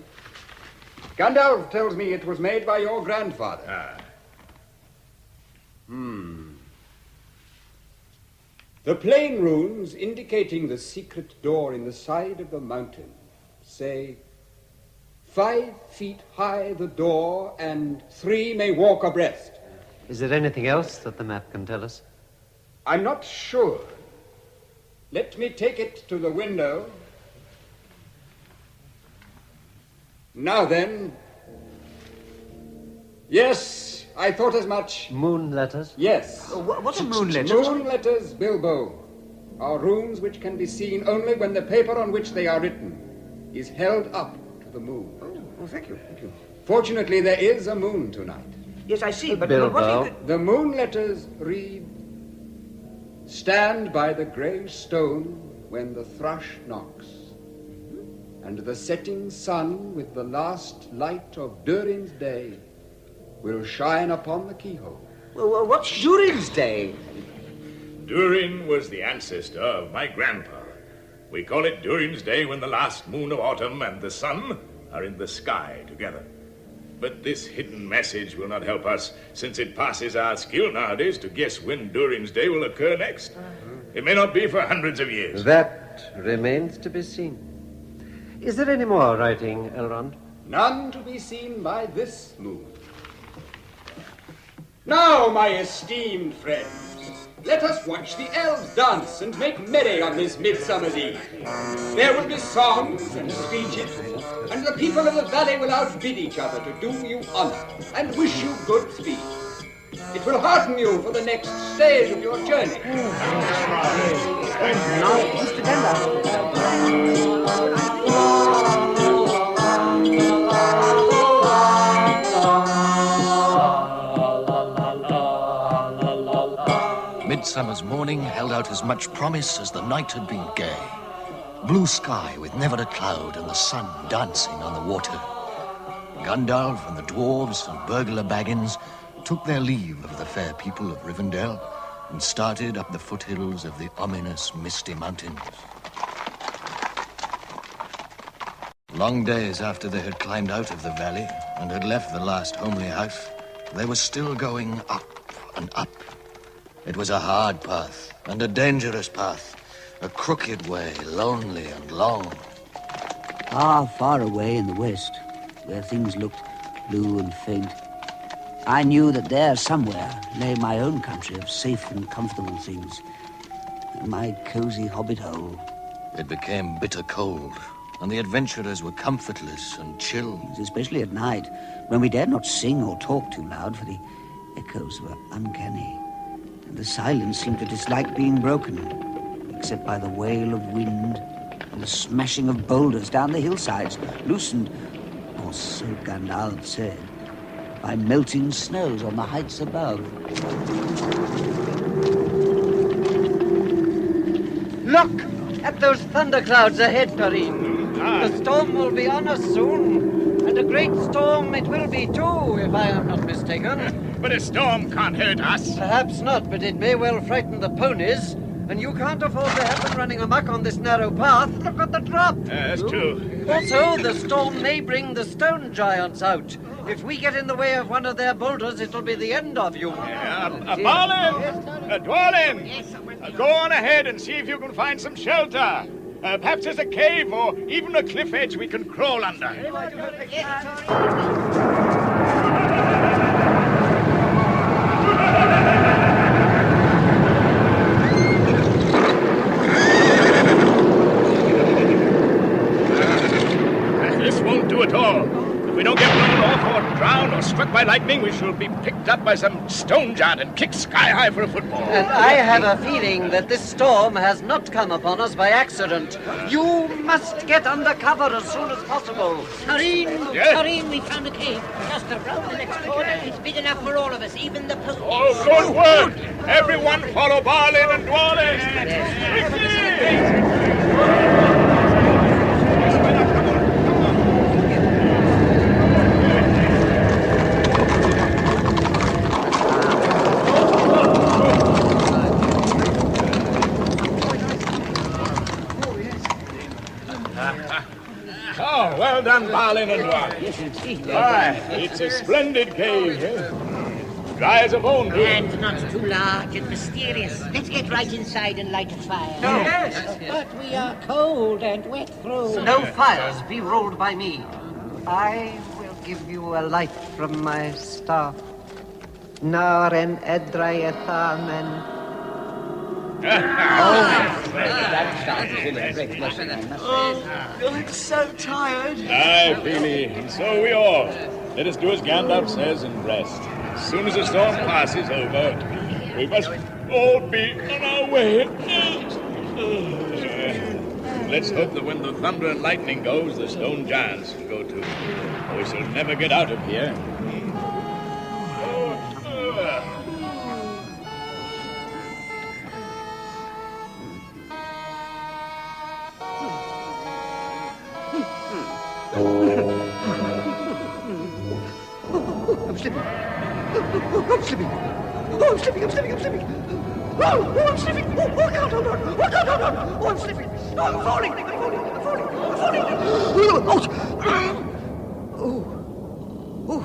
Gandalf tells me it was made by your grandfather. The plain runes indicating the secret door in the side of the mountain say, 5 feet high the door, and 3 may walk abreast. Is there anything else that the map can tell us? I'm not sure. Let me take it to the window. Now then. Yes, I thought as much. Moon letters? Yes. What are moon letters? Moon letters, Bilbo, are runes which can be seen only when the paper on which they are written is held up to the moon. Oh, thank you. Fortunately, there is a moon tonight. Yes, I see, but Bilbo. what is it? The moon letters read, stand by the grey stone when the thrush knocks, and the setting sun with the last light of Durin's day will shine upon the keyhole. Well, what's Durin's day? Durin was the ancestor of my grandpa. We call it Durin's Day when the last moon of autumn and the sun are in the sky together. But this hidden message will not help us, since it passes our skill nowadays to guess when Durin's Day will occur next. It may not be for hundreds of years. That remains to be seen. Is there any more writing, Elrond? None to be seen by this moon. Now, my esteemed friends, let us watch the elves dance and make merry on this midsummer's eve. There will be songs and speeches, and the people of the valley will outbid each other to do you honor and wish you good speed. It will hearten you for the next stage of your journey. Midsummer's morning held out as much promise as the night had been gay. Blue sky with never a cloud and the sun dancing on the water. Gandalf and the dwarves and burglar Baggins took their leave of the fair people of Rivendell and started up the foothills of the ominous Misty Mountains. Long days after they had climbed out of the valley and had left the last homely house, they were still going up and up. It was a hard path and a dangerous path, a crooked way, lonely and long. Far, far away in the west, where things looked blue and faint, I knew that there somewhere lay my own country of safe and comfortable things, my cozy hobbit hole. It became bitter cold, and the adventurers were comfortless and chill. Especially at night, when we dared not sing or talk too loud, for the echoes were uncanny, and the silence seemed to dislike being broken, except by the wail of wind and the smashing of boulders down the hillsides, loosened, or so Gandalf said, by melting snows on the heights above. Look at those thunderclouds ahead, Tarin. The storm will be on us soon, and a great storm it will be too, if I am not mistaken. But a storm can't hurt us. Perhaps not, but it may well frighten the ponies, and you can't afford to have them running amok on this narrow path. Look at the drop. That's true. Also, the storm may bring the stone giants out. If we get in the way of one of their boulders, it'll be the end of you. Balin! Dwalin! Go on ahead and see if you can find some shelter. Perhaps there's a cave or even a cliff edge we can crawl under. This won't do at all. If we don't get blown off or drowned or struck by lightning, we shall be picked up by some stone giant and kicked sky high for a football. And I have a feeling that this storm has not come upon us by accident. You must get under cover as soon as possible. Tarin, Yes? Tarin, we found a cave just around the next corner. It's big enough for all of us, even the ponies. Oh, good work! Everyone follow Balin and Dwalin! Oh, well done, Balin and Dwalin. Yes, indeed. Aye, it's a splendid cave, eh? Dry as a bone, too. And not too large and mysterious. Let's get right inside and light a fire. Yes. But we are cold and wet through. No fires be rolled by me. I will give you a light from my staff. Nar en edraethamen. I'm so tired. Aye, Feely, and so we all. Let us do as Gandalf says and rest. As soon as the storm passes over, we must all be on our way. Let's hope that when the thunder and lightning goes, the stone giants will go too. We shall never get out of here. I'm slipping. I'm slipping. Oh, I'm slipping. Oh, I'm slipping. Oh, God, hold on. Oh, God, hold on. Oh, I'm slipping. Oh, I'm falling. I'm falling. Oh,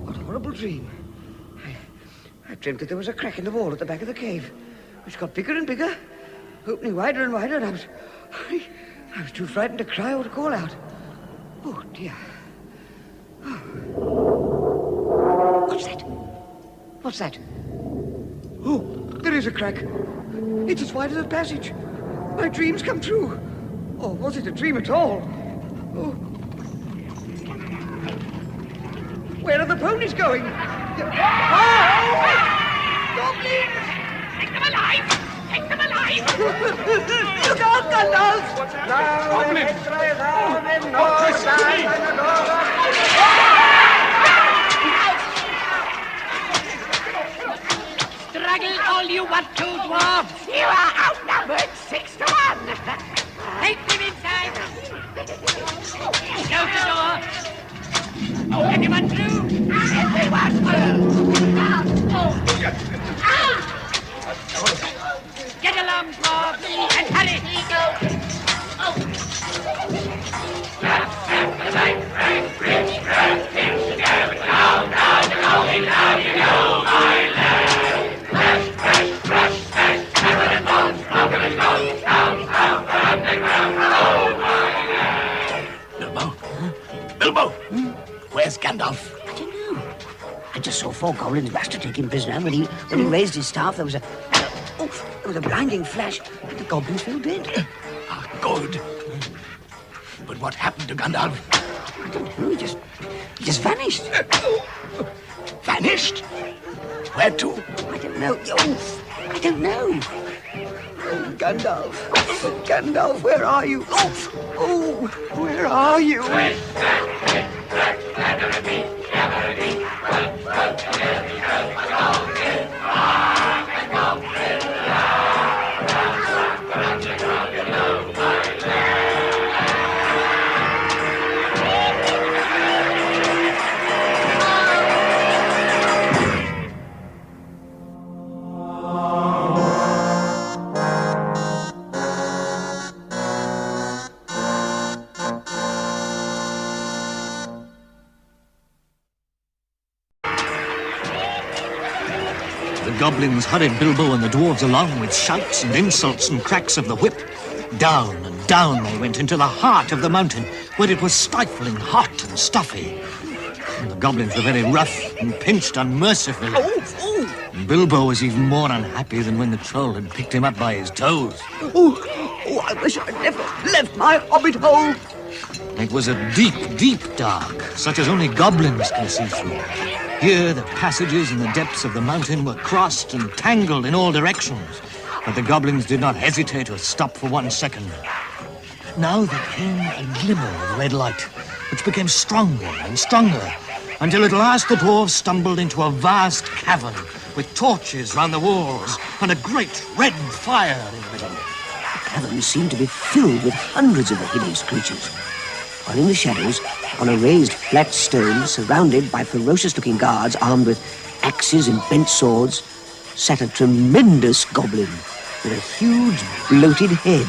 what a horrible dream. I dreamt that there was a crack in the wall at the back of the cave, which got bigger and bigger, opening wider and wider, and I was too frightened to cry or to call out. Oh, dear. Oh. What's that? What's that? Oh, there is a crack. It's as wide as a passage. My dreams come true. Or was it a dream at all? Oh. Where are the ponies going? Oh! Goblins! Take them alive! Take them alive! Look out, Gandalf! Goblins! Struggle all you want to, dwarves! You are outnumbered 6 to 1! Take them inside! Close the door! Anyone through? Everyone through! Get along, dwarves, and hurry! Bilbo! Where's Gandalf? I don't know. I just saw 4 goblins rush to take him prisoner. When he raised his staff, there was a blinding flash, and the goblins fell dead. Ah, good. But what happened to Gandalf? I don't know. He just vanished. Vanished? Where to? I don't know. Oh, I don't know. Oh, Gandalf. Gandalf, where are you? Oh, where are you? The goblins hurried Bilbo and the dwarves along with shouts and insults and cracks of the whip. Down and down they went into the heart of the mountain, where it was stifling hot and stuffy. And the goblins were very rough and pinched unmercifully. Bilbo was even more unhappy than when the troll had picked him up by his toes. Oh, I wish I'd never left my hobbit hole. It was a deep, deep dark, such as only goblins can see through. Here, the passages in the depths of the mountain were crossed and tangled in all directions, but the goblins did not hesitate or stop for 1 second. Now there came a glimmer of red light, which became stronger and stronger, until at last the dwarves stumbled into a vast cavern with torches round the walls and a great red fire in the middle. The cavern seemed to be filled with hundreds of the hideous creatures, while in the shadows, on a raised flat stone, surrounded by ferocious-looking guards armed with axes and bent swords, sat a tremendous goblin with a huge, bloated head.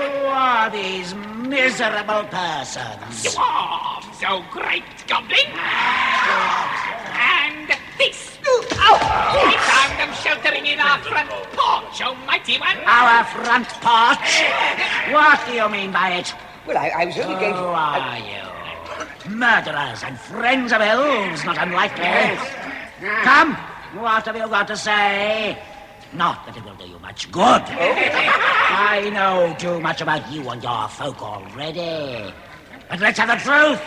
Who are these miserable persons? You are so great, goblin! And this! We found them sheltering in our front porch, oh mighty one! Our front porch? What do you mean by it? Well, I was only going to... Who are you? Murderers and friends of elves, not unlikely. Come, what have you got to say? Not that it will do you much good. I know too much about you and your folk already. But let's have the truth,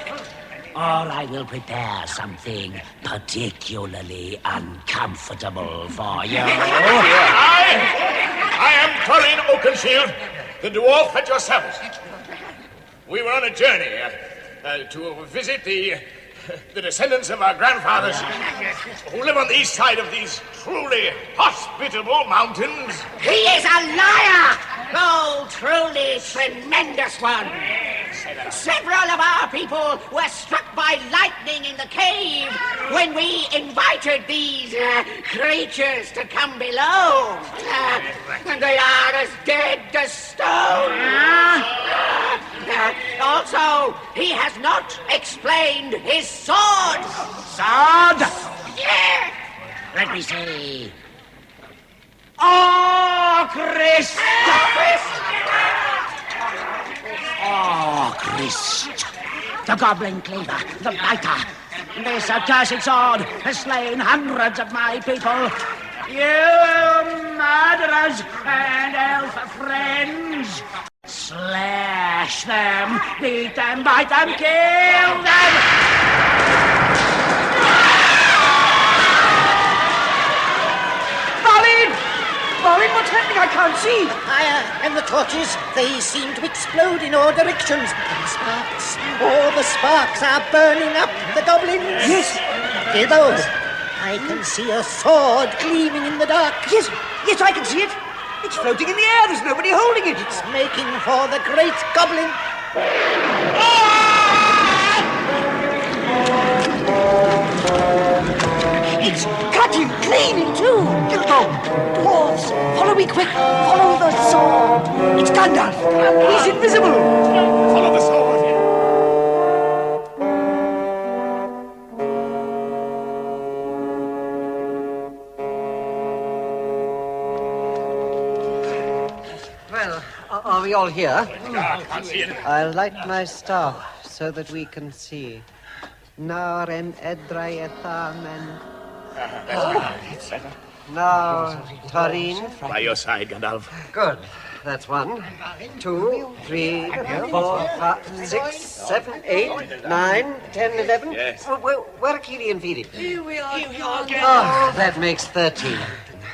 or I will prepare something particularly uncomfortable for you. I am Thorin Oakenshield, the dwarf at your service. We were on a journey to visit the descendants of our grandfathers who live on the east side of these truly hospitable mountains. He is a liar! Oh, truly tremendous one. Several of our people were struck by lightning in the cave when we invited these creatures to come below. And they are as dead as stone. Also, he has not explained his sword. Sword? Yeah. Let me see. Oh, Christ! Oh, Christ! The goblin cleaver, the biter. This accursed sword has slain hundreds of my people. You murderers and elf friends! Slash them, beat them, bite them, kill them! Marlin, what's happening? I can't see. Higher, and the torches, they seem to explode in all directions. And sparks, all the sparks are burning up the goblins. Yes. Hear those? I can see a sword gleaming in the dark. Yes, I can see it. It's floating in the air. There's nobody holding it. It's making for the great goblin. It's cutting clean in two. Bilbo, dwarves, follow me quick. Follow the sword. It's Gandalf. He's invisible. Follow the sword. Well, are we all here? I can't see it. I'll light my staff so that we can see. Now rem edrai ethamen. Now, Tarin. By your side, Gandalf. Good. That's 1, 2, 3, 4, 5, 6, 7, 8, 9, 10, 11. Yes. Where are Keely and Feely? Here we are. Oh, that makes 13.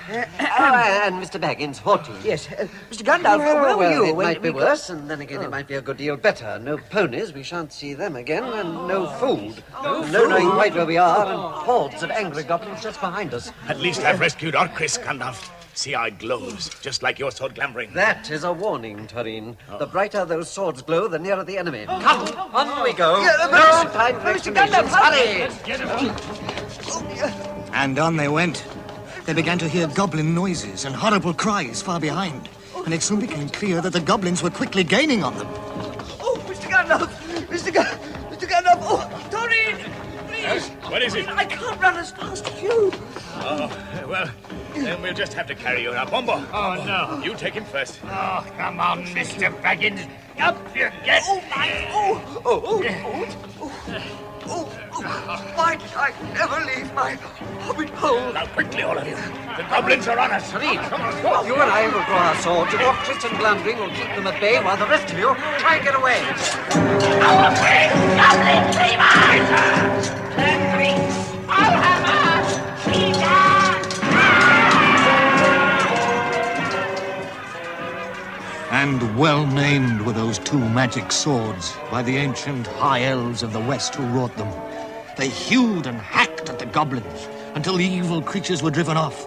And Mr. Baggins, 14. Yes. Mr. Gandalf, where were you? It might be worse, and then again it might be a good deal better. No ponies, we shan't see them again, and no food. No knowing quite where we are, and hordes of angry goblins just behind us. At least I've rescued Orcris, Gandalf. See how it glows, just like your sword glamoring. That is a warning, Turin. The brighter those swords glow, the nearer the enemy. Come, on we go. No time for explanations. Hurry! And on they went. They began to hear goblin noises and horrible cries far behind. And it soon became clear that the goblins were quickly gaining on them. Oh, Mr. Gandalf! Mr. Gandalf! Oh, Tarin! Please! Yes? What is it? I can't run as fast as you. Oh, well, then we'll just have to carry you now. Bombo. Oh, no. You take him first. Oh, come on, Mr. Baggins. Up you get. Oh, my! Why did I never leave my hobbit hole? Now, quickly, all of you. The goblins are on us. Turin, you and I will draw our swords, and Orcris and Glamdring will keep them at bay while the rest of you try and get away. Our friend, goblin dreamers! Turn 3, Alhammer, Peter! And well named were those 2 magic swords by the ancient high elves of the West who wrought them. They hewed and hacked at the goblins until the evil creatures were driven off,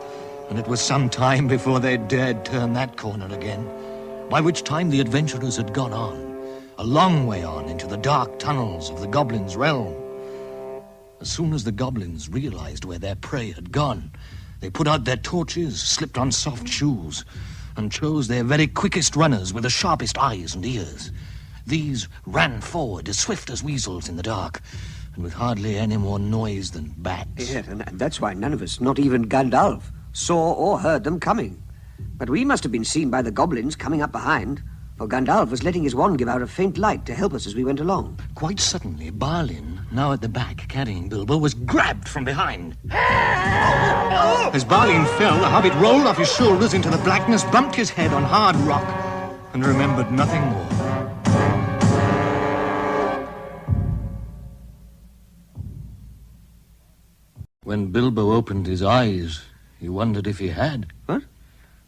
and it was some time before they dared turn that corner again, by which time the adventurers had gone on, a long way on into the dark tunnels of the goblins' realm. As soon as the goblins realized where their prey had gone, they put out their torches, slipped on soft shoes, and chose their very quickest runners with the sharpest eyes and ears. These ran forward as swift as weasels in the dark, and with hardly any more noise than bats. Yeah, and that's why none of us, not even Gandalf, saw or heard them coming. But we must have been seen by the goblins coming up behind, for Gandalf was letting his wand give out a faint light to help us as we went along. Quite suddenly, Balin, now at the back carrying Bilbo, was grabbed from behind. As Balin fell, the hobbit rolled off his shoulders into the blackness, bumped his head on hard rock, and remembered nothing more. When Bilbo opened his eyes, he wondered if he had. What?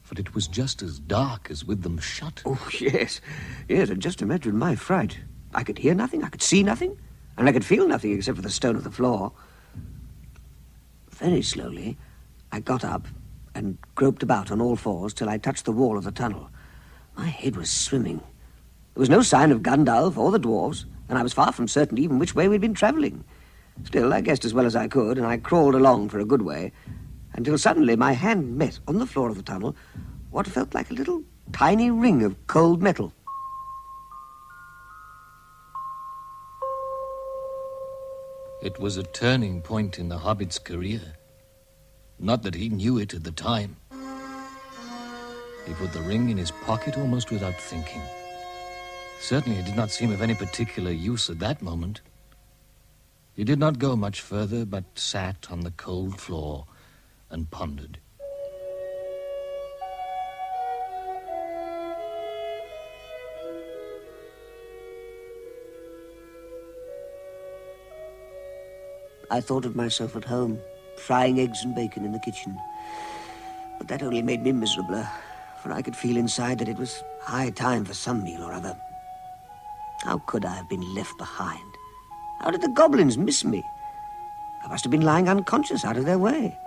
For it was just as dark as with them shut. Oh, yes. Yes, and just imagine my fright. I could hear nothing, I could see nothing, and I could feel nothing except for the stone of the floor. Very slowly, I got up and groped about on all fours till I touched the wall of the tunnel. My head was swimming. There was no sign of Gandalf or the dwarves, and I was far from certain even which way we'd been travelling. Still, I guessed as well as I could, and I crawled along for a good way, until suddenly my hand met, on the floor of the tunnel, what felt like a little tiny ring of cold metal. It was a turning point in the Hobbit's career. Not that he knew it at the time. He put the ring in his pocket almost without thinking. Certainly it did not seem of any particular use at that moment. He did not go much further, but sat on the cold floor and pondered. I thought of myself at home, frying eggs and bacon in the kitchen. But that only made me miserabler, for I could feel inside that it was high time for some meal or other. How could I have been left behind? How did the goblins miss me? I must have been lying unconscious out of their way.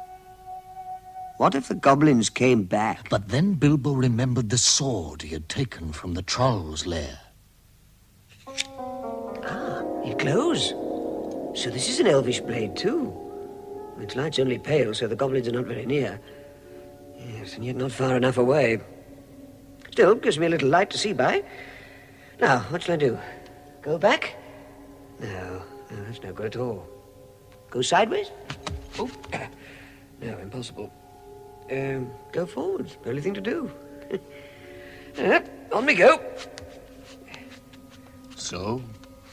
What if the goblins came back? But then Bilbo remembered the sword he had taken from the troll's lair. Ah, it glows. So this is an elvish blade, too. Its light's only pale, so the goblins are not very near. Yes, and yet not far enough away. Still, gives me a little light to see by. Now, what shall I do? Go back? No, that's no good at all. Go sideways? Oh, no, impossible. Go forwards. The only thing to do. On we go. So,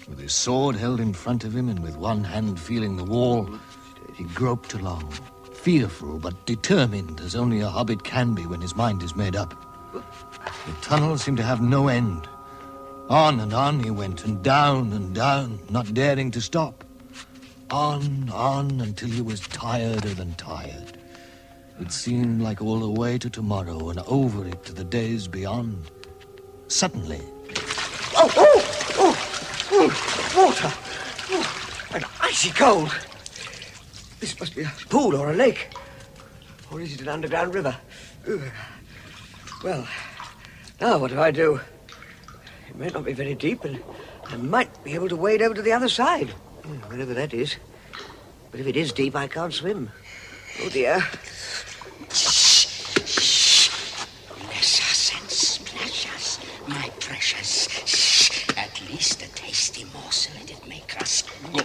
with his sword held in front of him and with one hand feeling the wall, he groped along, fearful but determined as only a hobbit can be when his mind is made up. The tunnel seemed to have no end. On he went, and down, not daring to stop. On, until he was tireder than tired. It seemed like all the way to tomorrow and over it to the days beyond. Suddenly... Water! And icy cold! This must be a pool or a lake. Or is it an underground river? Well, now what do I do? It may not be very deep, and I might be able to wade over to the other side. Wherever that is. But if it is deep, I can't swim. Oh, dear. Bless us and splash us, my precious. Shh. At least a tasty morsel it'd make us. Who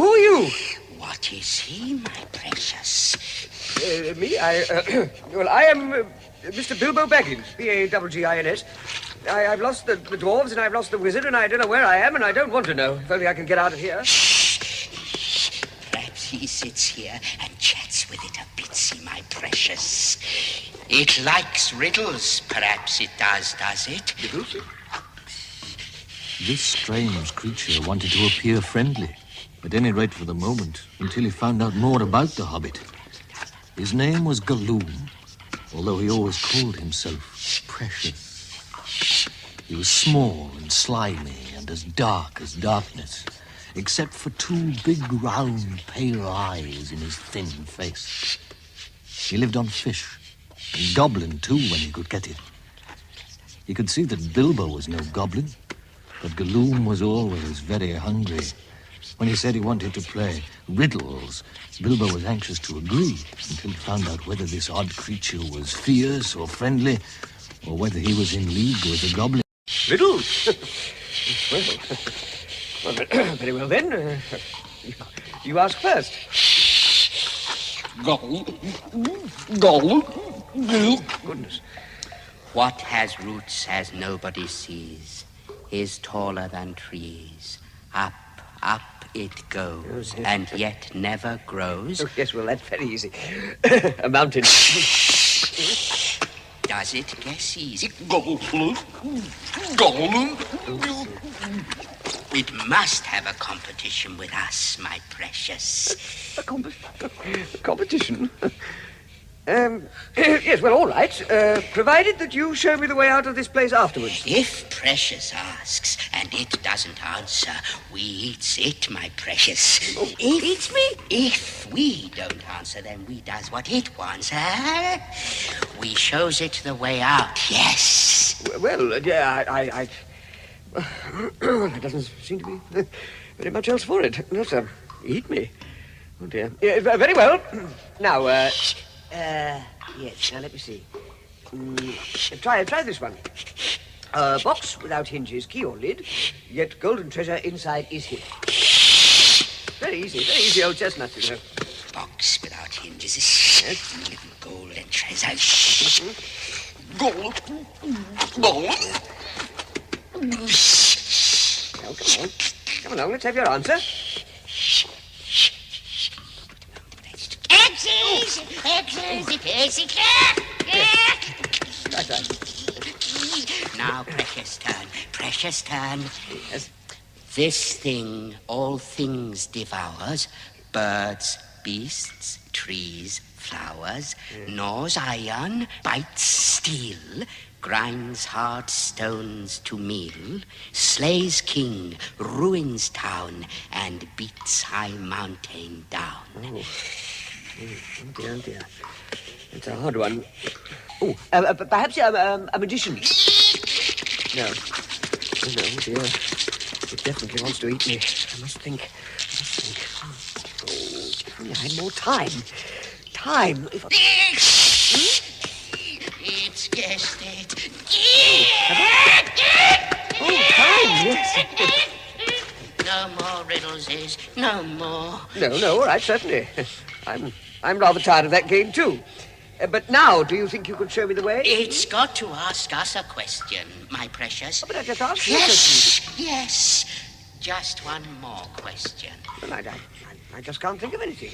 are you? What is he, my precious? Me? Well, I am Mr. Bilbo Baggins, B-A-G-G-I-N-S. I've lost the dwarves, and I've lost the wizard, and I don't know where I am, and I don't want to know. If only I can get out of here. Shh. Perhaps he sits here and chats with it a bitsy, my precious. It likes riddles. Perhaps it does it? Riddles? This strange creature wanted to appear friendly, at any rate for the moment, until he found out more about the Hobbit. His name was Galoom, although he always called himself Precious. He was small and slimy and as dark as darkness, except for two big, round, pale eyes in his thin face. He lived on fish, and goblin, too, when he could get it. He could see that Bilbo was no goblin, but Galoom was always very hungry. When he said he wanted to play riddles, Bilbo was anxious to agree until he found out whether this odd creature was fierce or friendly, or whether he was in league with the goblin. Riddles? well, very well then. You ask first. Goodness. What has roots as nobody sees, is taller than trees. Up it goes, and yet never grows. Oh, yes, well, that's very easy. A mountain. Does it guess easy? It must have a competition with us, my precious. A competition? Yes, well, all right. Provided that you show me the way out of this place afterwards. If Precious asks and it doesn't answer, we eats it, my precious. Oh, eats me? If we don't answer, then we does what it wants, huh? We shows it the way out, yes. Well, yeah, I there doesn't seem to be very much else for it. No, sir. Eat me. Oh, dear. Very well. Now, yes, now let me see. Try this one. A box without hinges, key or lid, yet golden treasure inside is hid. Very easy, old chestnut, you know. Box without hinges is little golden treasure. Gold. Now, come along, let's have your answer. Exes, Right. Now, precious turn. Yes. This thing all things devours, birds, beasts, trees, flowers, gnaws iron, bites steel, grinds hard stones to meal, slays king, ruins town, and beats high mountain down. Oh dear. It's a hard one. Oh, perhaps a magician. No, dear. It definitely wants to eat me. I must think. Oh, if only I had more time. If I... It's guessed it. Time, yes. No more riddles, no more. No, all right, certainly. I'm rather tired of that game, too. But now, do you think you could show me the way? It's got to ask us a question, my precious. But I just asked you a question. Yes. Just one more question. Well, I just can't think of anything.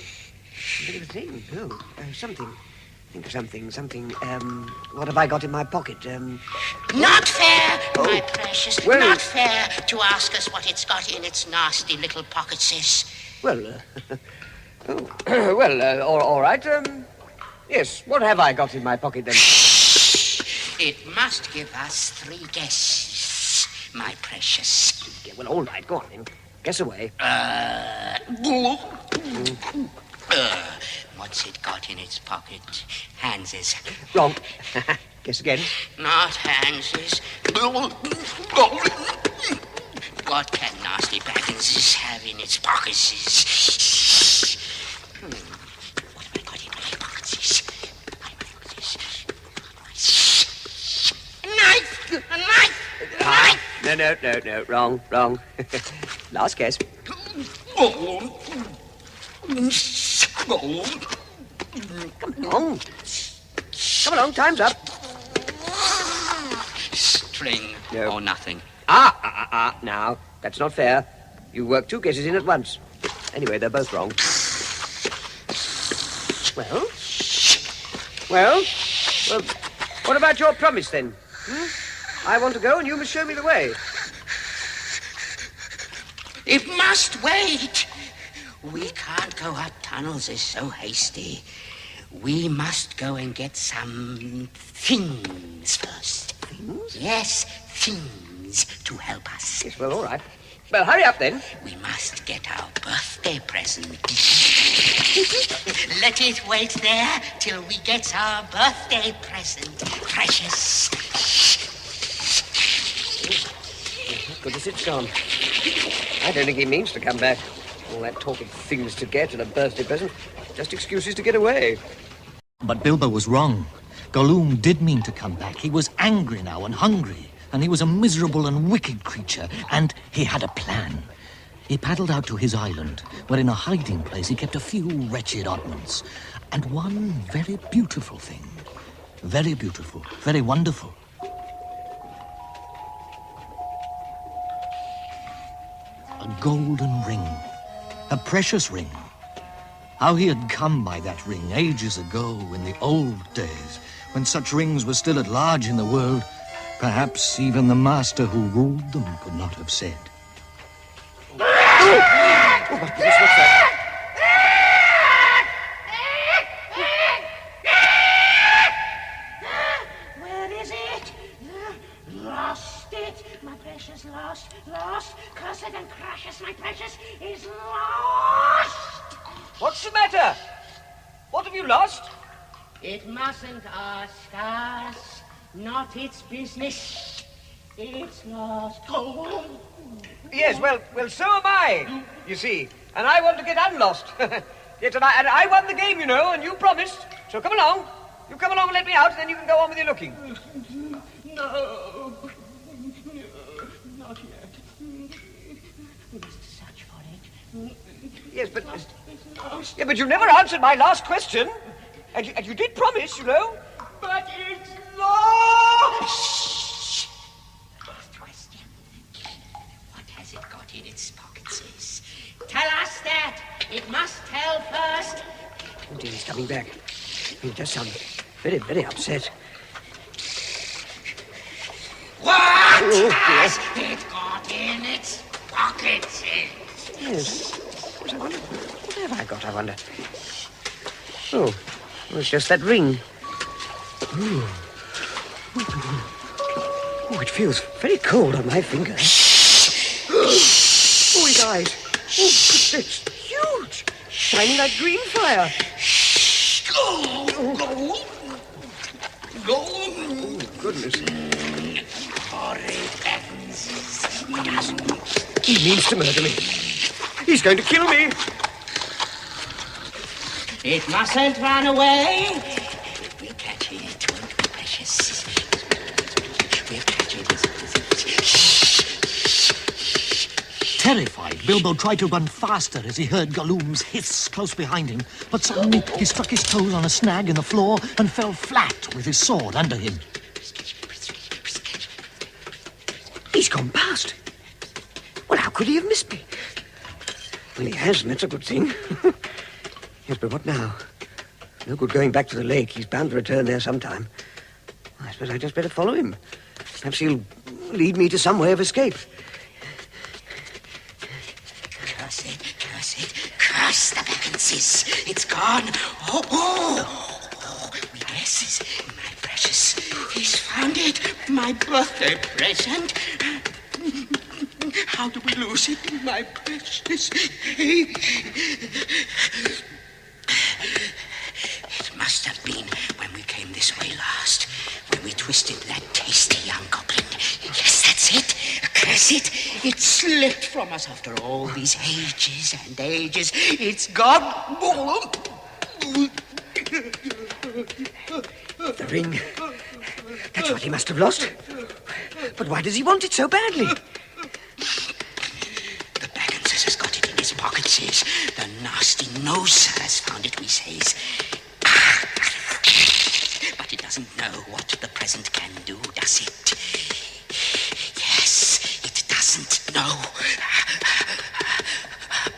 No, something. Think of something. What have I got in my pocket? Not fair, my precious. Well, not fair to ask us what it's got in its nasty little pocket, sis. Well, all right. Yes, what have I got in my pocket, then? It must give us 3 guesses, my precious. Yeah, well, all right, go on, then. Guess away. What's it got in its pocket? Handses. Wrong. Guess again. Not handses. What can nasty Bagginses have in its pockets? What have I got in my pockets? A knife! No, wrong. Last guess. Come along, time's up. String or nothing. Now, that's not fair. You worked 2 guesses in at once. Anyway, they're both wrong. Well, what about your promise, then? I want to go, and you must show me the way. It must wait. We can't go up tunnels as so hasty. We must go and get some things first. Things? Yes, things to help us. Yes, well, all right. Well, hurry up, then. We must get our birthday present. Let it wait there till we get our birthday present, precious. Goodness, it's gone. I don't think he means to come back. All that talk of things to get and a birthday present, just excuses to get away. But Bilbo was wrong. Gollum did mean to come back. He was angry now and hungry, and he was a miserable and wicked creature, and he had a plan. He paddled out to his island, where in a hiding place he kept a few wretched oddments, and one very beautiful thing. Very beautiful, very wonderful. A golden ring. A precious ring. How he had come by that ring ages ago, in the old days, when such rings were still at large in the world, perhaps even the master who ruled them could not have said. Oh, my goodness, what's that? Where is it? Lost it. My precious, lost. Cursed and precious, my precious, is lost. What's the matter? What have you lost? It mustn't ask us. not its business. It's lost. Oh. Yes, well, so am I, you see. And I want to get unlost. Yes, and I won the game, you know, and you promised. So come along. You come along and let me out, and then you can go on with your looking. No, not yet. We must search for it. Yes, but... Yeah, but you never answered my last question. And you did promise, you know. But it's lost! Last question. What has it got in its pockets? Tell us that. It must tell first. Oh, dear, he's coming back. He does sound very, very upset. What has it got in its pockets? Yes. What have I got, I wonder? Oh, it's just that ring. Oh, it feels very cold on my finger. Oh, his eyes. Oh, it's huge. Shining like green fire. Oh, goodness. He means to murder me. He's going to kill me. It mustn't run away. If we catch it, it won't be precious. We'll catch it. Terrified, Bilbo tried to run faster as he heard Gollum's hiss close behind him. But suddenly he struck his toes on a snag in the floor and fell flat with his sword under him. He's gone past. Well, how could he have missed me? Well, he has, and that's a good thing. Yes, but what now? No good going back to the lake. He's bound to return there sometime. I suppose I just better follow him. Perhaps he'll lead me to some way of escape. Curse it, curse it, curse the vacancies. It's gone. Oh, yes, my precious. He's found it. My birthday present. How do we lose it, my precious? It must have been when we came this way last, when we twisted that tasty young goblin. Yes, that's it. Curse it. It slipped from us after all these ages and ages. It's gone. The ring. That's what he must have lost. But why does he want it so badly? The Bagginses has got it in his pockets. The nasty noser has found it, we says. But it doesn't know what the present can do, does it? Yes, it doesn't know.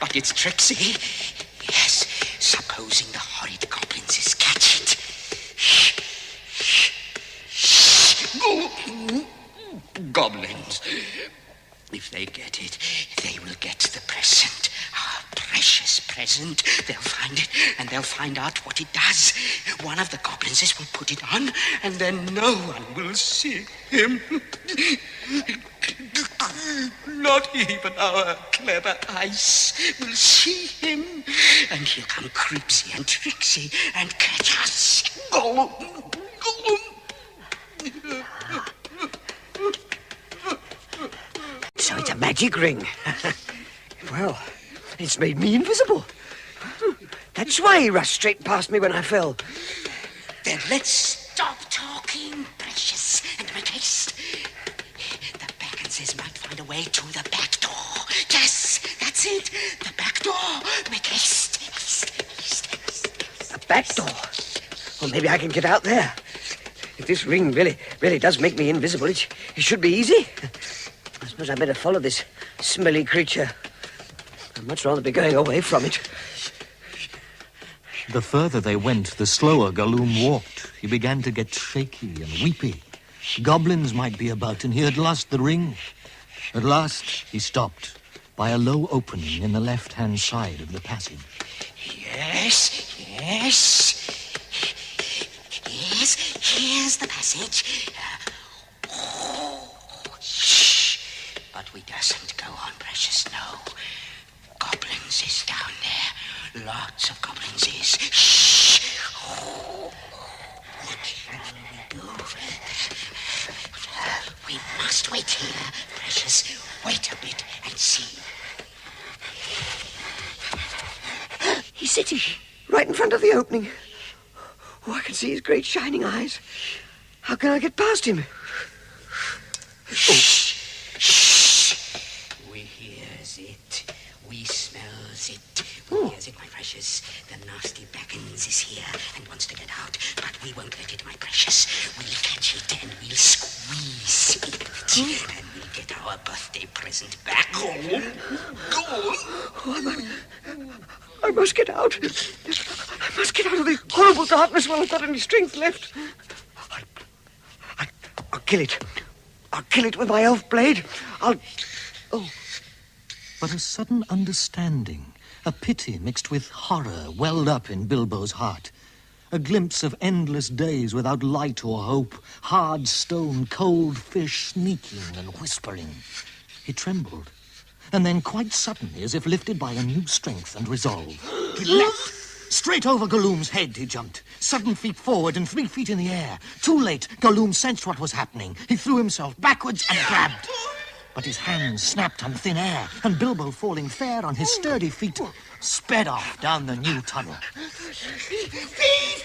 But it's tricksy. Yes, supposing the horrid goblins catch it. Goblins. If they get it, they will get the present. Our precious present. They'll find it, and they'll find out what it does. One of the goblins will put it on, and then no one will see him. Not even our clever Ice will see him. And he'll come creepsy and tricksy and catch us. Gollum! Gollum! So it's a magic ring. Well, it's made me invisible. That's why he rushed straight past me when I fell. Then let's stop talking, precious, and make haste. The Bagginses might find a way to the back door. Yes, that's it. The back door. Make haste. Haste, haste, haste. A back door? Well, maybe I can get out there. If this ring really does make me invisible, it should be easy. I suppose I'd better follow this smelly creature. I'd much rather be going away from it. The further they went, the slower Gollum walked. He began to get shaky and weepy. Goblins might be about, and he had lost the ring. At last, he stopped by a low opening in the left-hand side of the passage. Yes, yes. Yes, here's the passage. Shh. But we mustn't go on, precious, no. Goblins is down there. Lots of goblins is. Shh. What can we do. We must wait here, precious. Wait a bit and see. He's sitting right in front of the opening. Oh, I can see his great shining eyes. How can I get past him? We hears it. We smells it. We hears it, my precious. The nasty beckons is here and wants to get out. But we won't let it, my precious. We'll catch it and we'll squeeze it. And we'll get our birthday present back. I must get out. I must get out of this horrible darkness while I've got any strength left. I'll kill it. I'll kill it with my elf blade. But a sudden understanding, a pity mixed with horror welled up in Bilbo's heart. A glimpse of endless days without light or hope, hard stone, cold fish sneaking and whispering. He trembled, and then quite suddenly, as if lifted by a new strength and resolve, he leapt. Straight over Gollum's head he jumped, 7 feet forward and 3 feet in the air. Too late, Gollum sensed what was happening. He threw himself backwards and grabbed. But his hands snapped on thin air, and Bilbo, falling fair on his sturdy feet, sped off down the new tunnel. Thief!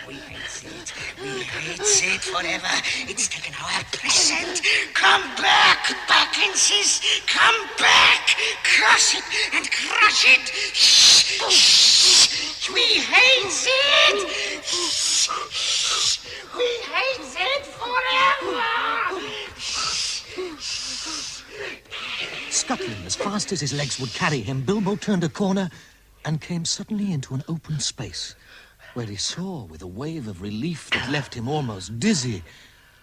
We hates it. We hates it forever. It's taken our present. Come back, Beckenses. Come back. Crush it and crush it. Shh, shh. We hates it. Shh, shh. We hates it forever. Scuttling as fast as his legs would carry him, Bilbo turned a corner and came suddenly into an open space, where he saw, with a wave of relief that left him almost dizzy,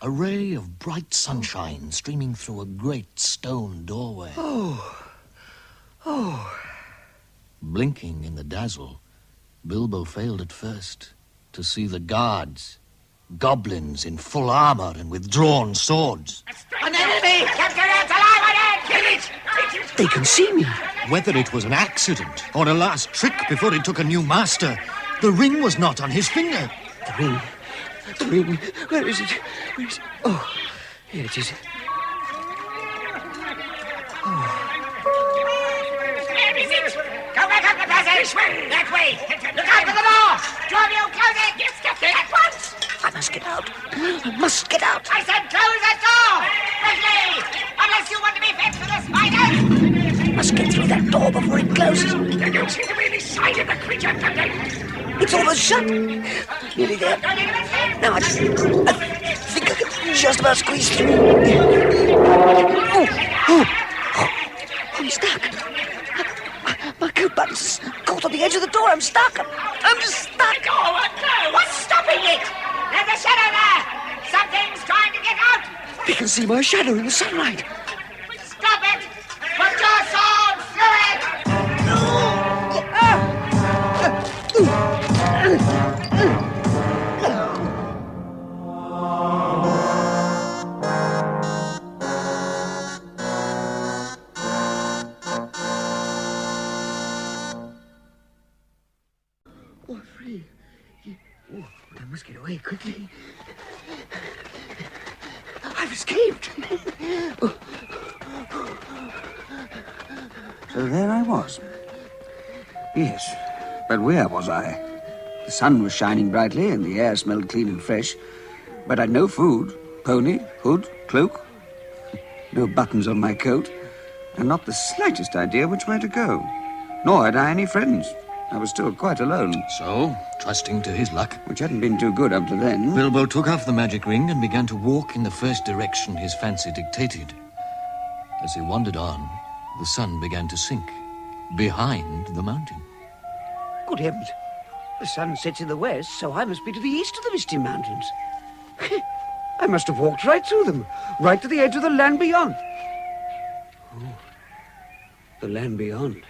a ray of bright sunshine streaming through a great stone doorway. Blinking in the dazzle, Bilbo failed at first to see the guards, goblins in full armor and with drawn swords. An enemy! Capture it alive again! Kill it! They can see me. Whether it was an accident or a last trick before he took a new master, the ring was not on his finger. The ring. The ring. Where is it? Where is it? Oh, here it is. Where is it? Go back up the passage! That way! Look out for the door! Two of you, close it! Yes, Captain, at once! I must get out. I must get out. I said close that door! Quickly! Unless you want to be fed for the spiders! I must get through that door before it closes. There don't seem to be any sign of the creature, Captain! It's almost shut. Nearly there. Now I think I can just about squeeze through. I'm stuck. My coat button's caught on the edge of the door. I'm stuck. I'm just stuck. Oh, no! What's stopping it? There's a shadow there! Something's trying to get out! We can see my shadow in the sunlight. Stop it! Put your sword through it! Oh, free. Oh, but I must get away quickly. I've escaped. So there I was. Yes, but where was I? The sun was shining brightly and the air smelled clean and fresh, but I'd no food, pony, hood, cloak, no buttons on my coat, and not the slightest idea which way to go. Nor had I any friends. I was still quite alone. So, trusting to his luck, which hadn't been too good up to then, Bilbo took off the magic ring and began to walk in the first direction his fancy dictated. As he wandered on, the sun began to sink behind the mountain. Good heavens. The sun sets in the west, so I must be to the east of the Misty Mountains. I must have walked right through them, right to the edge of the land beyond. Oh, the land beyond.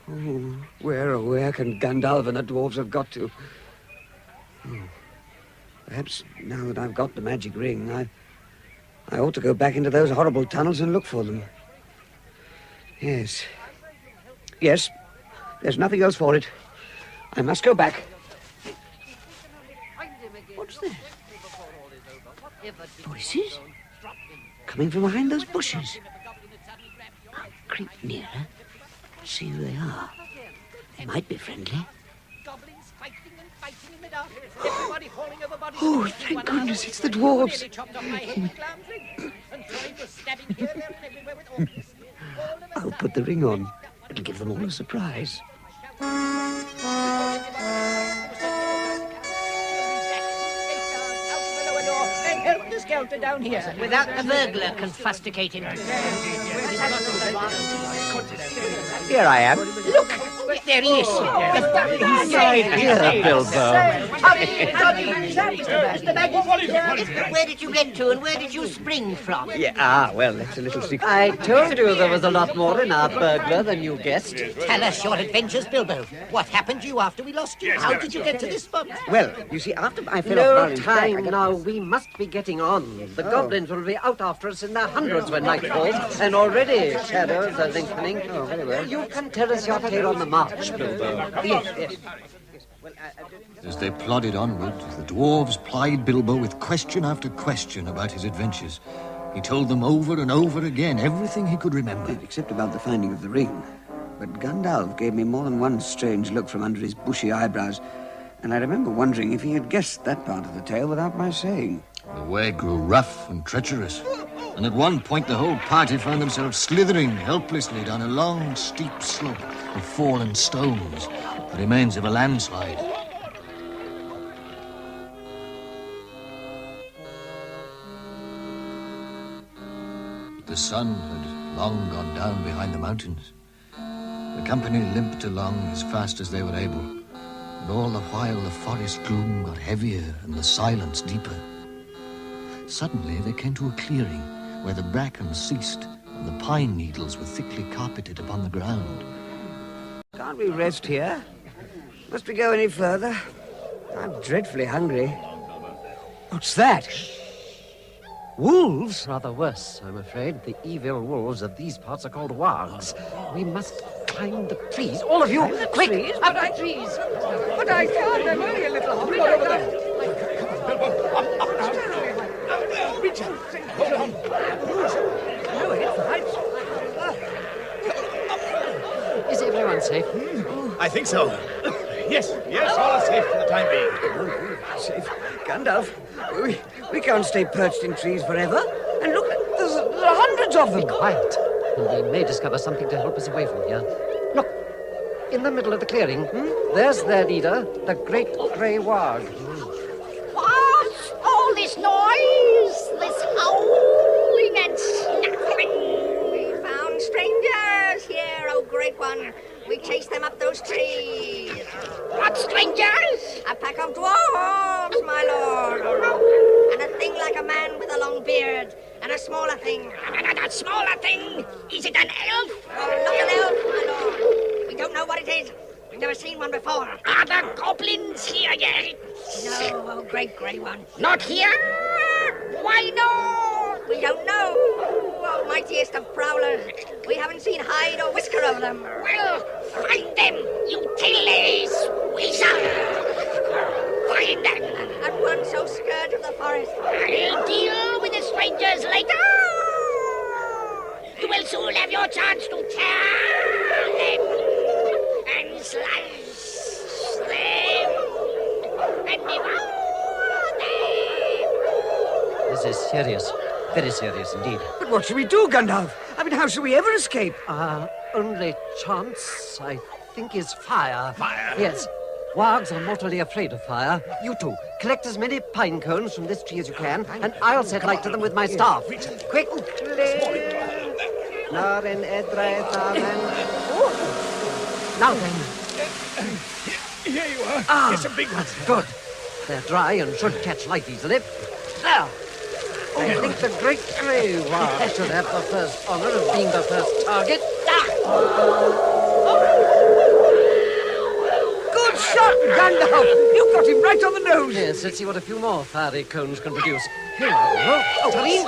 Oh, where can Gandalf and the dwarves have got to? Oh, perhaps now that I've got the magic ring, I ought to go back into those horrible tunnels and look for them. Yes. Yes, there's nothing else for it. I must go back. What's that? Voices? Coming from behind those bushes. I'll creep nearer, see who they are. They might be friendly. Oh, thank goodness, it's the dwarves. I'll put the ring on. It'll give them all a surprise. Helter down here. Without the burglar confusticating. Here I am. Look, there he is. Dear Bilbo. Where did you get to and where did you spring from? Well, that's a little secret. I told you there was a lot more in our burglar than you guessed. Tell us your adventures, Bilbo. What happened to you after we lost you? How did you get to this spot? Well, you see, after I fell off No Balin's back, time now. We must be getting on. The goblins will be out after us in their hundreds when night falls, and already shadows are lengthening. Oh, very well. You can tell us your tale on the march, Bilbo. Yes. As they plodded onward, the dwarves plied Bilbo with question after question about his adventures. He told them over and over again everything he could remember. Except about the finding of the ring. But Gandalf gave me more than one strange look from under his bushy eyebrows, and I remember wondering if he had guessed that part of the tale without my saying. The way grew rough and treacherous, and at one point the whole party found themselves slithering helplessly down a long, steep slope of fallen stones, the remains of a landslide. The sun had long gone down behind the mountains. The company limped along as fast as they were able, and all the while the forest gloom got heavier and the silence deeper. Suddenly they came to a clearing where the bracken ceased and the pine needles were thickly carpeted upon the ground. Can't we rest here? Must we go any further? I'm dreadfully hungry. What's that? Wolves? Rather worse, I'm afraid. The evil wolves of these parts are called wargs. We must climb the trees. All of you, quick! Trees? Up the trees! But I can't. I'm only a little hungry. Is everyone safe? I think so. Yes, all are safe for the time being. Safe. Gandalf, we can't stay perched in trees forever. And look, there are hundreds of them. Be quiet, and we may discover something to help us away from here. Look, in the middle of the clearing, there's their leader, the great grey warg. What's all this noise? This howling and snuffling? We found strangers here, oh great one. We chased them up those trees. What strangers? A pack of dwarves, my lord. And a thing like a man with a long beard. And a smaller thing. A smaller thing? Is it an elf? Oh, not an elf, my lord. We don't know what it is. We've never seen one before. Are the goblins here yet? No, oh great grey one. Not here? Why not? We don't know. Oh, mightiest of prowlers. We haven't seen hide or whisker of them. Well, find them, you tailless wizard. Find them. And one so scared of the forest. I'll deal with the strangers later. You will soon have your chance to tear them and slice them and devour them. This is serious. Very serious indeed. But what shall we do, Gandalf? I mean, how shall we ever escape? Our only chance, I think, is fire. Fire? Yes. Wargs are mortally afraid of fire. You two, collect as many pine cones from this tree as you can, and I'll set light to them with my staff. Quick! Now then. Here you are. It's a big one. Good. They're dry and should catch light easily. There! I think the great grey warg should have the first honor of being the first target. Good shot, Gandalf! You got him right on the nose. Yes, let's see what a few more fiery cones can produce. Here you are. Tareen.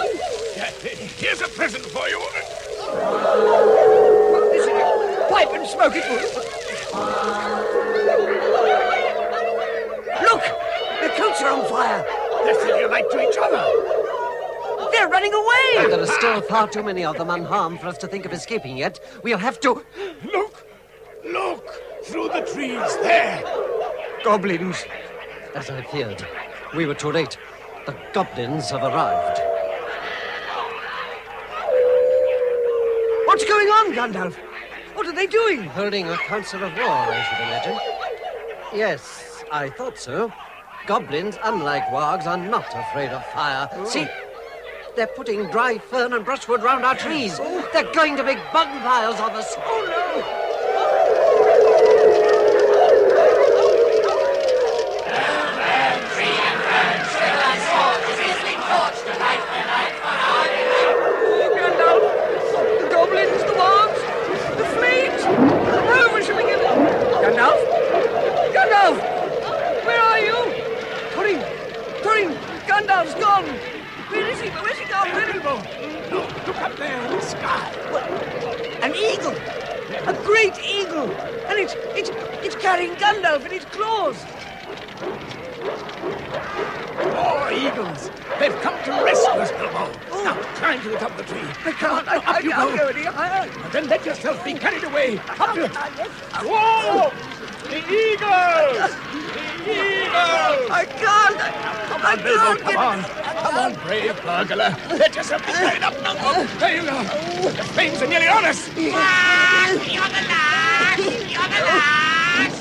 Here's a present for you. What is it? Pipe and smoke it. Look! They're close boats are on fire. They're setting light to each other. They're running away. There are still far too many of them unharmed for us to think of escaping yet. We'll have to... Look! Through the trees, there! Goblins. As I feared, we were too late. The goblins have arrived. What's going on, Gandalf? What are they doing? Holding a council of war, I should imagine. Yes, I thought so. Goblins, unlike wargs, are not afraid of fire. Oh. See, they're putting dry fern and brushwood round our trees. They're going to make bonfires of us. Oh, no! Gandalf! Where are you? Thorin! Gandalf's gone! Where is he? Where's he gone? Bilbo! Look up there in the sky! What? An eagle! A great eagle! And it's carrying Gandalf in its claws! More eagles! They've come to rescue us, Bilbo! Now, climb to the top of the tree. I can't. I Up you can't go. go any higher. Then let yourself be carried away. Up you... Whoa! The eagles! The eagles! I can't. Come on, Bilbo, come on. Come on, brave burglar. Let yourself be carried up. There you go. The flames are nearly on us. You're the last! You're the last!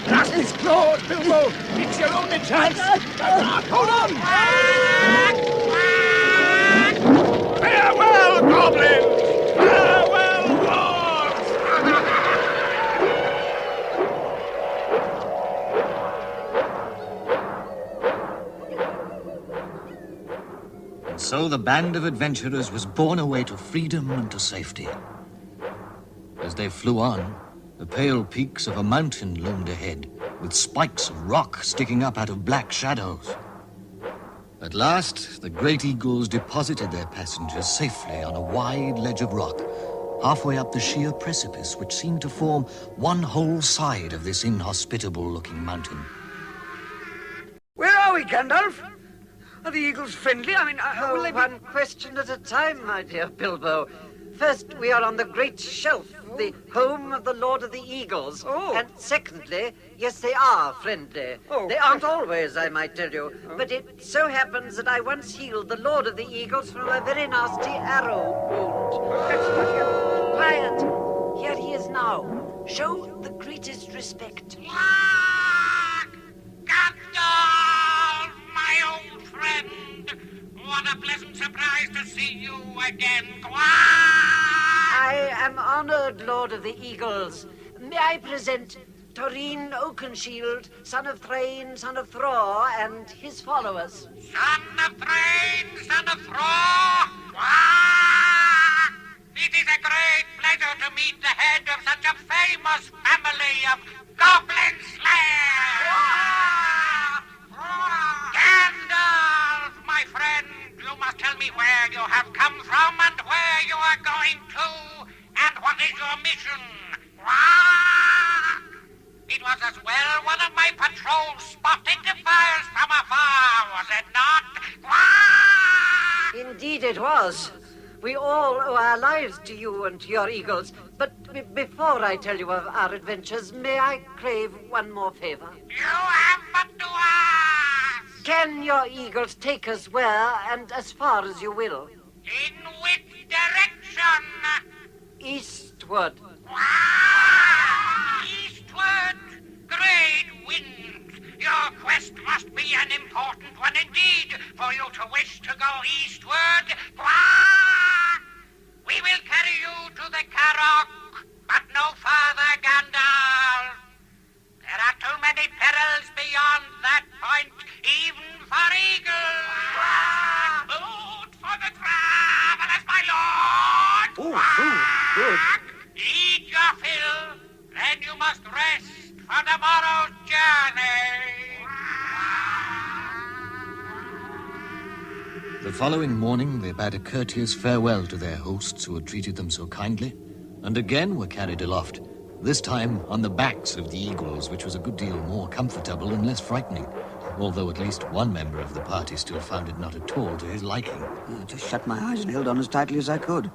Grasp his claws, Bilbo. It's your only chance. Hold on. Farewell, goblins! Farewell, wargs! And so the band of adventurers was borne away to freedom and to safety. As they flew on, the pale peaks of a mountain loomed ahead, with spikes of rock sticking up out of black shadows. At last, the great eagles deposited their passengers safely on a wide ledge of rock, halfway up the sheer precipice which seemed to form one whole side of this inhospitable-looking mountain. Where are we, Gandalf? Are the eagles friendly? I mean, will they be... One question at a time, my dear Bilbo. First, we are on the Great Shelf, the home of the Lord of the Eagles. Oh. And secondly, yes, they are friendly. Oh. They aren't always, I might tell you. But it so happens that I once healed the Lord of the Eagles from a very nasty arrow wound. Quiet. Here he is now. Show the greatest respect. Gandalf, my old friend. What a pleasant surprise to see you again. I am honored, Lord of the Eagles. May I present Thorin Oakenshield, son of Thrain, son of Thror, and his followers. Son of Thrain, son of Thror. Quack! It is a great pleasure to meet the head of such a famous family of goblin slayers. Gandalf, my friend, you must tell me where you have come from and where you are going to, and what is your mission. Quack! It was as well one of my patrols spotted the fires from afar, was it not? Quack! Indeed it was. We all owe our lives to you and to your eagles. But before I tell you of our adventures, may I crave one more favor? You have but to ask. Can your eagles take us where and as far as you will? In which direction? Eastward. Eastward, great wind. Your quest must be an important one indeed, for you to wish to go eastward. We will carry you to the Karok, but no further, Gandalf. There are too many perils beyond that point, even for eagles. Food for the travelers, my lord. Good. Eat your fill, then you must rest for tomorrow's journey. The following morning, they bade a courteous farewell to their hosts who had treated them so kindly, and again were carried aloft, this time on the backs of the eagles, which was a good deal more comfortable and less frightening. although at least one member of the party still found it not at all to his liking. I just shut my eyes and held on as tightly as I could.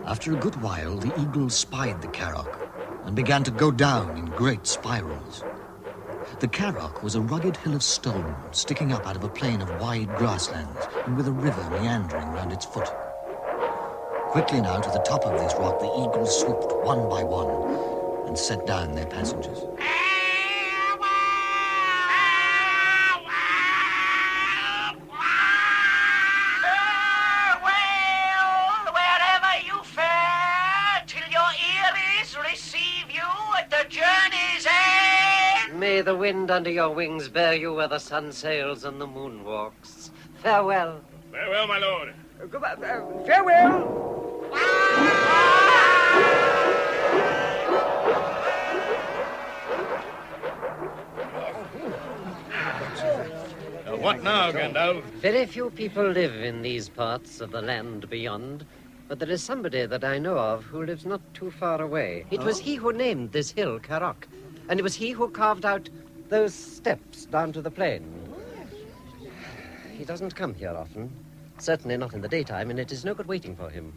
After a good while, the eagle spied the Carrock and began to go down in great spirals. The Carrock was a rugged hill of stone sticking up out of a plain of wide grasslands and with a river meandering round its foot. Quickly now, to the top of this rock, the eagle swooped one by one and set down their passengers. Well, wherever you fare, till your ears receive you at the journey's end. May the wind under your wings bear you where the sun sails and the moon walks. Farewell. Farewell, my lord. Farewell! What now, Gandalf? Very few people live in these parts of the land beyond, but there is somebody that I know of who lives not too far away. It was he who named this hill Carrock, and it was he who carved out those steps down to the plain. He doesn't come here often, certainly not in the daytime, and it is no good waiting for him.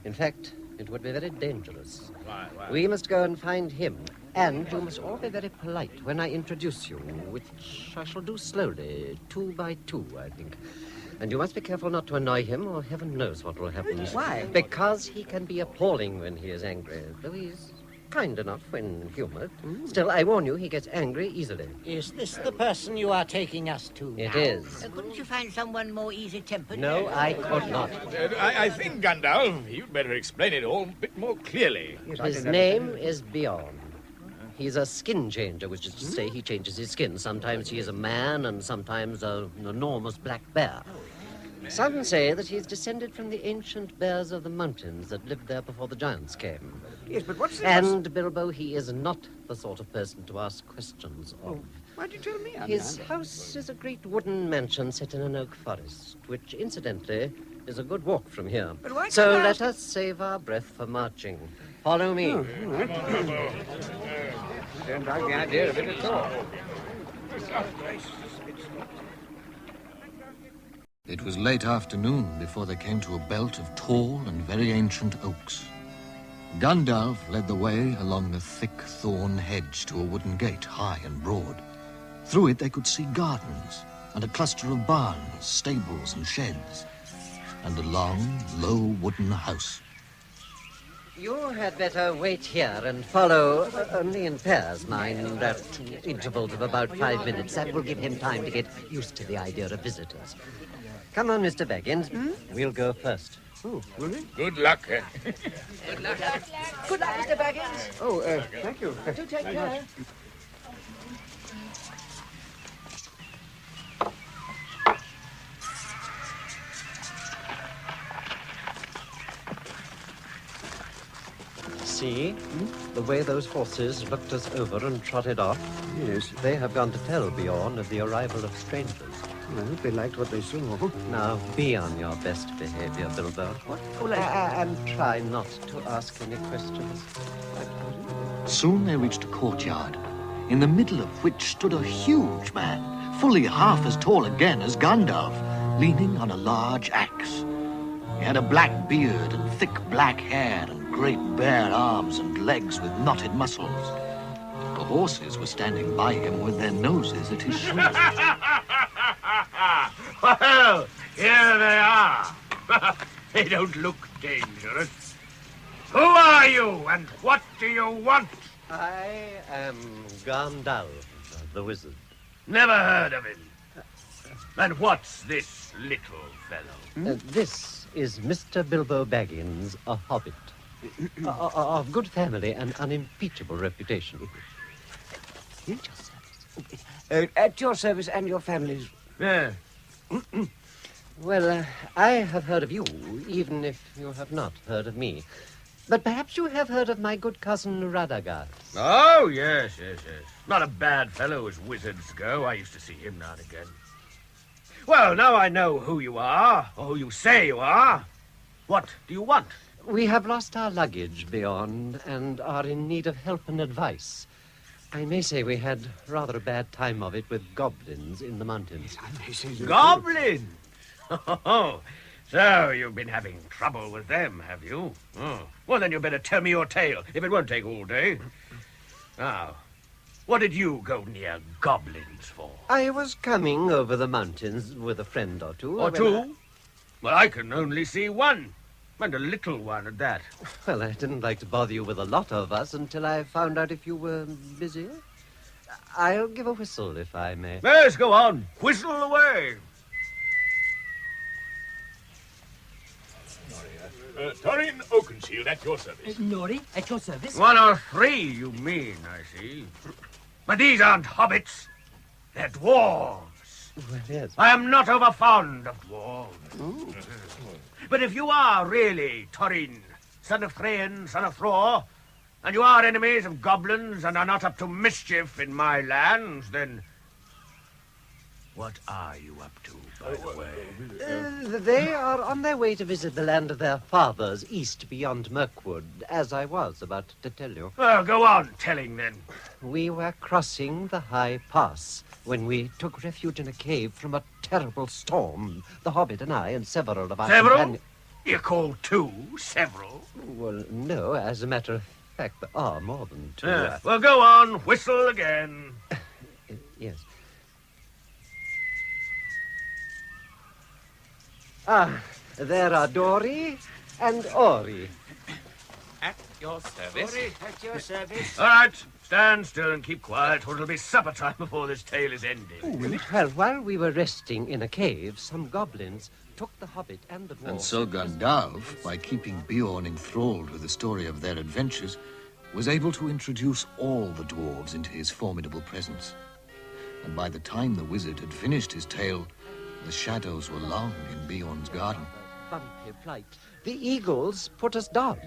In fact, it would be very dangerous. Why? We must go and find him. And you must all be very polite when I introduce you, which I shall do slowly, 2 by 2, I think. And you must be careful not to annoy him, or heaven knows what will happen. Why? Because he can be appalling when he is angry, though he's kind enough when humored. Still, I warn you, he gets angry easily. Is this the person you are taking us to It now? is. Couldn't you find someone more easy-tempered? No, I could not. I think, Gandalf, you'd better explain it all a bit more clearly. His name is Bjorn. He's a skin changer, which is to say he changes his skin. Sometimes he is a man and sometimes an enormous black bear. Some say that he's descended from the ancient bears of the mountains that lived there before the giants came. Yes, but what's the... And, Bilbo, he is not the sort of person to ask questions of. Why'd you tell me? His house is a great wooden mansion set in an oak forest, which, incidentally, is a good walk from here. But why So can't I- let us save our breath for marching. Follow me. Don't like the idea of it at all. It was late afternoon before they came to a belt of tall and very ancient oaks. Gandalf led the way along the thick thorn hedge to a wooden gate, high and broad. Through it they could see gardens and a cluster of barns, stables and sheds, and a long, low wooden house. You had better wait here and follow, only in pairs, mind, at intervals of about 5 minutes. That will give him time to get used to the idea of visitors. Come on, Mr. Baggins. We'll go first. Oh, will we? Good luck. Good luck. Good luck, Mr. Baggins. Oh, thank you. Do take care. See? The way those horses looked us over and trotted off. Yes. They have gone to tell Bjorn of the arrival of strangers. I hope they liked what they saw. Now, be on your best behavior, Bilbo. What? And try not to ask any questions. Soon they reached a courtyard, in the middle of which stood a huge man, fully half as tall again as Gandalf, leaning on a large axe. He had a black beard and thick black hair and great bare arms and legs with knotted muscles. The horses were standing by him with their noses at his shoulders. Well, here they are. They don't look dangerous. Who are you and what do you want? I am Gandalf, the wizard. Never heard of him. And what's this little fellow? This is Mr. Bilbo Baggins, a hobbit. Of good family and unimpeachable reputation. At your service and your family's. Yeah. Well, I have heard of you, even if you have not heard of me. But perhaps you have heard of my good cousin Radagast. Oh, yes. Not a bad fellow as wizards go. I used to see him now and again. Well, now I know who you are, or who you say you are. What do you want? We have lost our luggage, Bjorn, and are in need of help and advice. I may say we had rather a bad time of it with goblins in the mountains. Goblins? Oh, so you've been having trouble with them, have you? Oh. Well, then you better tell me your tale, if it won't take all day. Now, what did you go near goblins for? I was coming over the mountains with a friend or two. Or two? Well, I can only see one, and a little one at that. Well, I didn't like to bother you with a lot of us until I found out if you were busy. I'll give a whistle, if I may. Yes, go on. Whistle away. Torin Oakenshield, at your service. Nori, at your service. 1 or 3, you mean, I see. But these aren't hobbits. They're dwarves. Well, yes. I am not over fond of dwarves. But if you are really Torin, son of Thrain, son of Thror, and you are enemies of goblins and are not up to mischief in my lands, then what are you up to, by the way? They are on their way to visit the land of their fathers, east beyond Mirkwood, as I was about to tell you. Well, go on telling, then. We were crossing the high pass when we took refuge in a cave from a terrible storm. The Hobbit and I and several of our Several? You call 2 several? Well, no, as a matter of fact, there are more than 2. Well, go on. Whistle again. Yes. Ah, there are Dory and Ori. At your service. Ori, At your service. All right. Stand still and keep quiet, or it'll be supper time before this tale is ended. Well, while we were resting in a cave, some goblins took the Hobbit and the dwarf. And so Gandalf, by keeping Beorn enthralled with the story of their adventures, was able to introduce all the dwarves into his formidable presence. And by the time the wizard had finished his tale, the shadows were long in Beorn's garden. Bumpy flight. The eagles put us down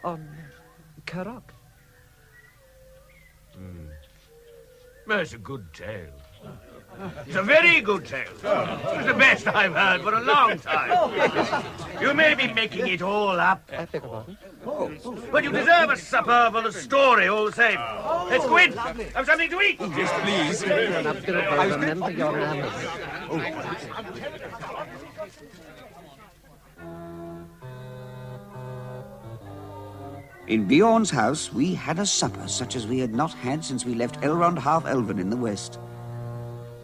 on Karok. That's a good tale. It's a very good tale. It's the best I've heard for a long time. You may be making it all up. I beg your pardon? But you deserve a supper for the story all the same. Let's go in. Have something to eat. Yes, please. Remember your manners. In Beorn's house, we had a supper such as we had not had since we left Elrond half-elven in the west.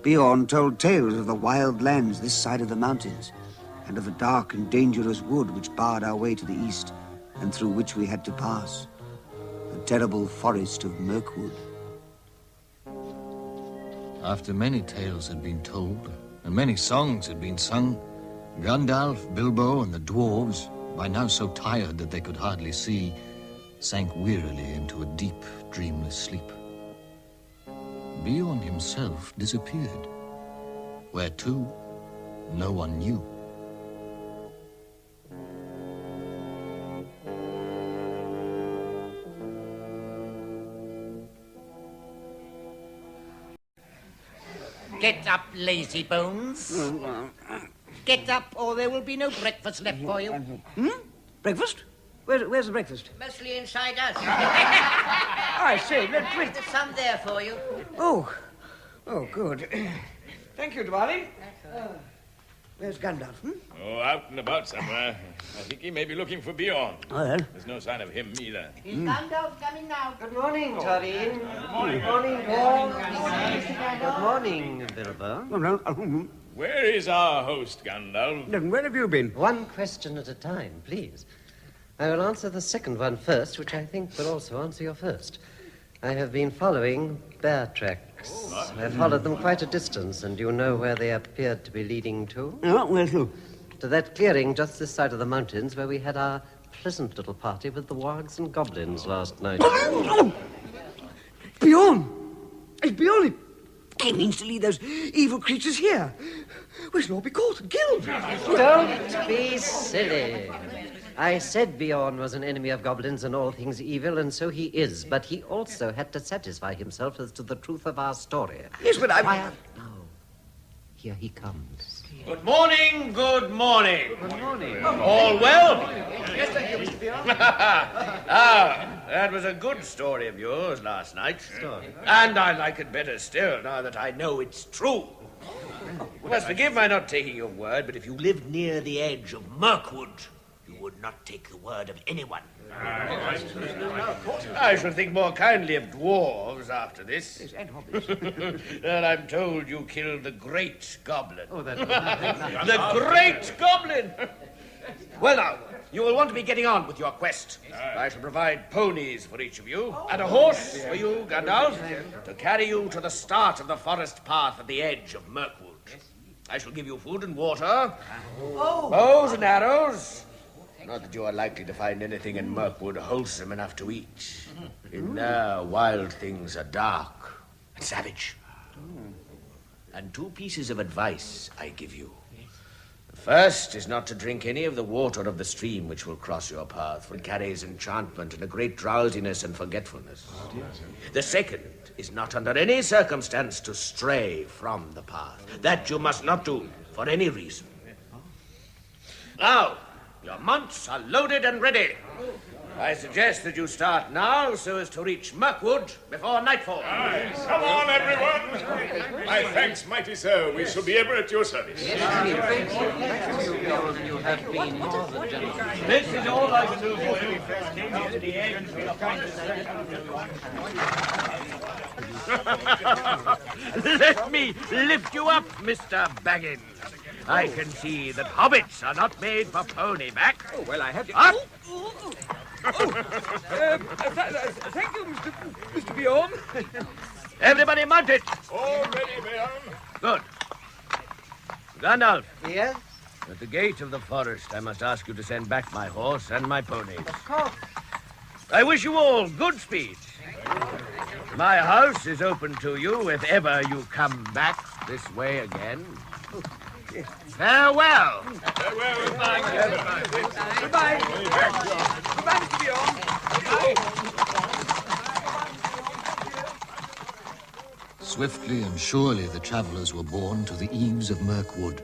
Beorn told tales of the wild lands this side of the mountains, and of the dark and dangerous wood which barred our way to the east, and through which we had to pass. The terrible forest of Mirkwood. After many tales had been told, and many songs had been sung, Gandalf, Bilbo, and the dwarves, by now so tired that they could hardly see, sank wearily into a deep, dreamless sleep. Beorn himself disappeared. Where to, no one knew. Get up, lazy bones. Get up, or there will be no breakfast left for you. Breakfast? Where's the breakfast? Mostly inside us. I say, let's wait. There's some there for you. Oh, good. Thank you, Dwali. Where's Gandalf? Oh, out and about somewhere. I think he may be looking for Beorn. Oh, well. There's no sign of him either. Is Gandalf coming now? Good morning, Torin. Good morning. Good morning, dwarf. Good morning, Bilbo. Where is our host, Gandalf? Where have you been? One question at a time, please. I will answer the second one first, which I think will also answer your first. I have been following bear tracks. I've followed them quite a distance, and you know where they appeared to be leading to? Oh, where to? To that clearing just this side of the mountains where we had our pleasant little party with the wargs and goblins last night. Beorn! It's Beorn! He means to lead those evil creatures here. We shall all be caught and killed. Don't be silly. I said Beorn was an enemy of goblins and all things evil, and so he is. But he also had to satisfy himself as to the truth of our story. Yes, but I... Quiet now. Here he comes. Good morning, good morning. Good morning. All well? Yes, thank you, Mr. Beorn. That was a good story of yours last night. And I like it better still now that I know it's true. You must forgive my not taking your word, but if you lived near the edge of Mirkwood, you would not take the word of anyone. I shall think more kindly of dwarves after this. Yes, and hobbits. And I'm told you killed the great goblin. Oh, that's the great goblin! Well, now, you will want to be getting on with your quest. I shall provide ponies for each of you, and a horse for you, Gandalf, to carry you to the start of the forest path at the edge of Mirkwood. I shall give you food and water, bows and arrows. Not that you are likely to find anything in Mirkwood wholesome enough to eat. In there, wild things are dark and savage. And 2 pieces of advice I give you. The first is not to drink any of the water of the stream which will cross your path, for it carries enchantment and a great drowsiness and forgetfulness. The second is not under any circumstance to stray from the path. That you must not do for any reason. Now, your mounts are loaded and ready. I suggest that you start now so as to reach Mirkwood before nightfall. Aye. Come on, everyone. My thanks, mighty sir. We shall be ever at your service. You have been more than generous. This is all I can do for you. Came here to the end for your Let me lift you up, Mr. Baggins. I can see that hobbits are not made for pony back. Oh, well, I have... Up! Thank you, Mr. Bjorn. Everybody mounted. All ready, Bjorn. Good. Gandalf. Yes? At the gate of the forest, I must ask you to send back my horse and my ponies. Of course. I wish you all good speed. My house is open to you if ever you come back this way again. Farewell. Farewell. Goodbye. Goodbye, Mr. Bjorn. Swiftly and surely the travellers were borne to the eaves of Mirkwood,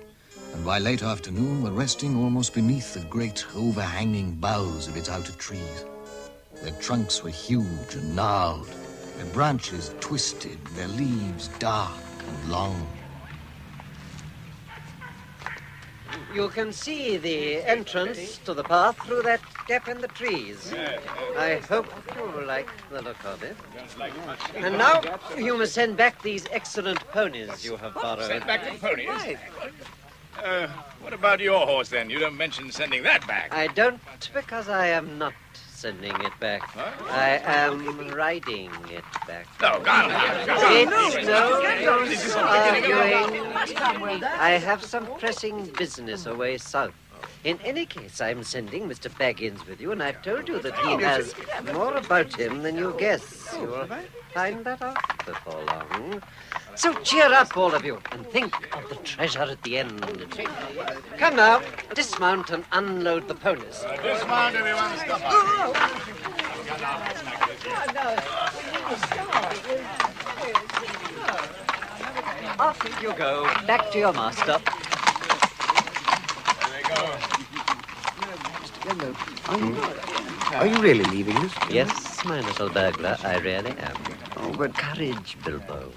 and by late afternoon were resting almost beneath the great overhanging boughs of its outer trees. Their trunks were huge and gnarled, their branches twisted, their leaves dark and long. You can see the entrance to the path through that gap in the trees. I hope you like the look of it. And now you must send back these excellent ponies you have borrowed. Send back the ponies? What about your horse, then? You don't mention sending that back. I don't, because I am not sending it back. Huh? I am riding it back. No, It's no use arguing. I have some pressing business away south. In any case, I'm sending Mr. Baggins with you, and I've told you that he has more about him than you guess. You'll find that out before long. So cheer up, all of you, and think of the treasure at the end. Come now, dismount and unload the ponies. Dismount, everyone. Stop. Off you go, back to your master. Are you really leaving us? Yes, my little burglar, I really am. Oh, but courage, Bilbo.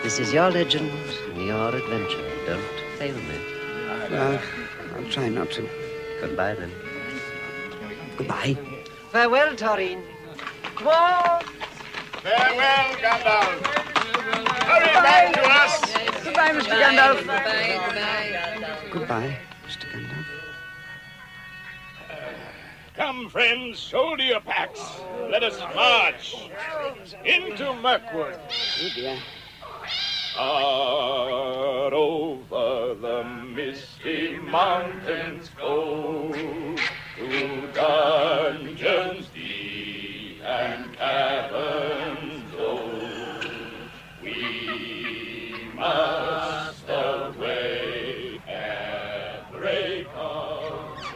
This is your legend and your adventure. Don't fail me. I'll try not to. Goodbye, then. Goodbye. Farewell, Taurine. Whoa! Farewell, Gandalf. Hurry back to us. Goodbye, Mr. Gandalf. Goodbye. Goodbye, Mr. Gandalf. Come, friends, shoulder your packs. Let us march into Mirkwood. Oh, dear. Far over the misty mountains go, to dungeons deep and caverns low. We must away and break our way.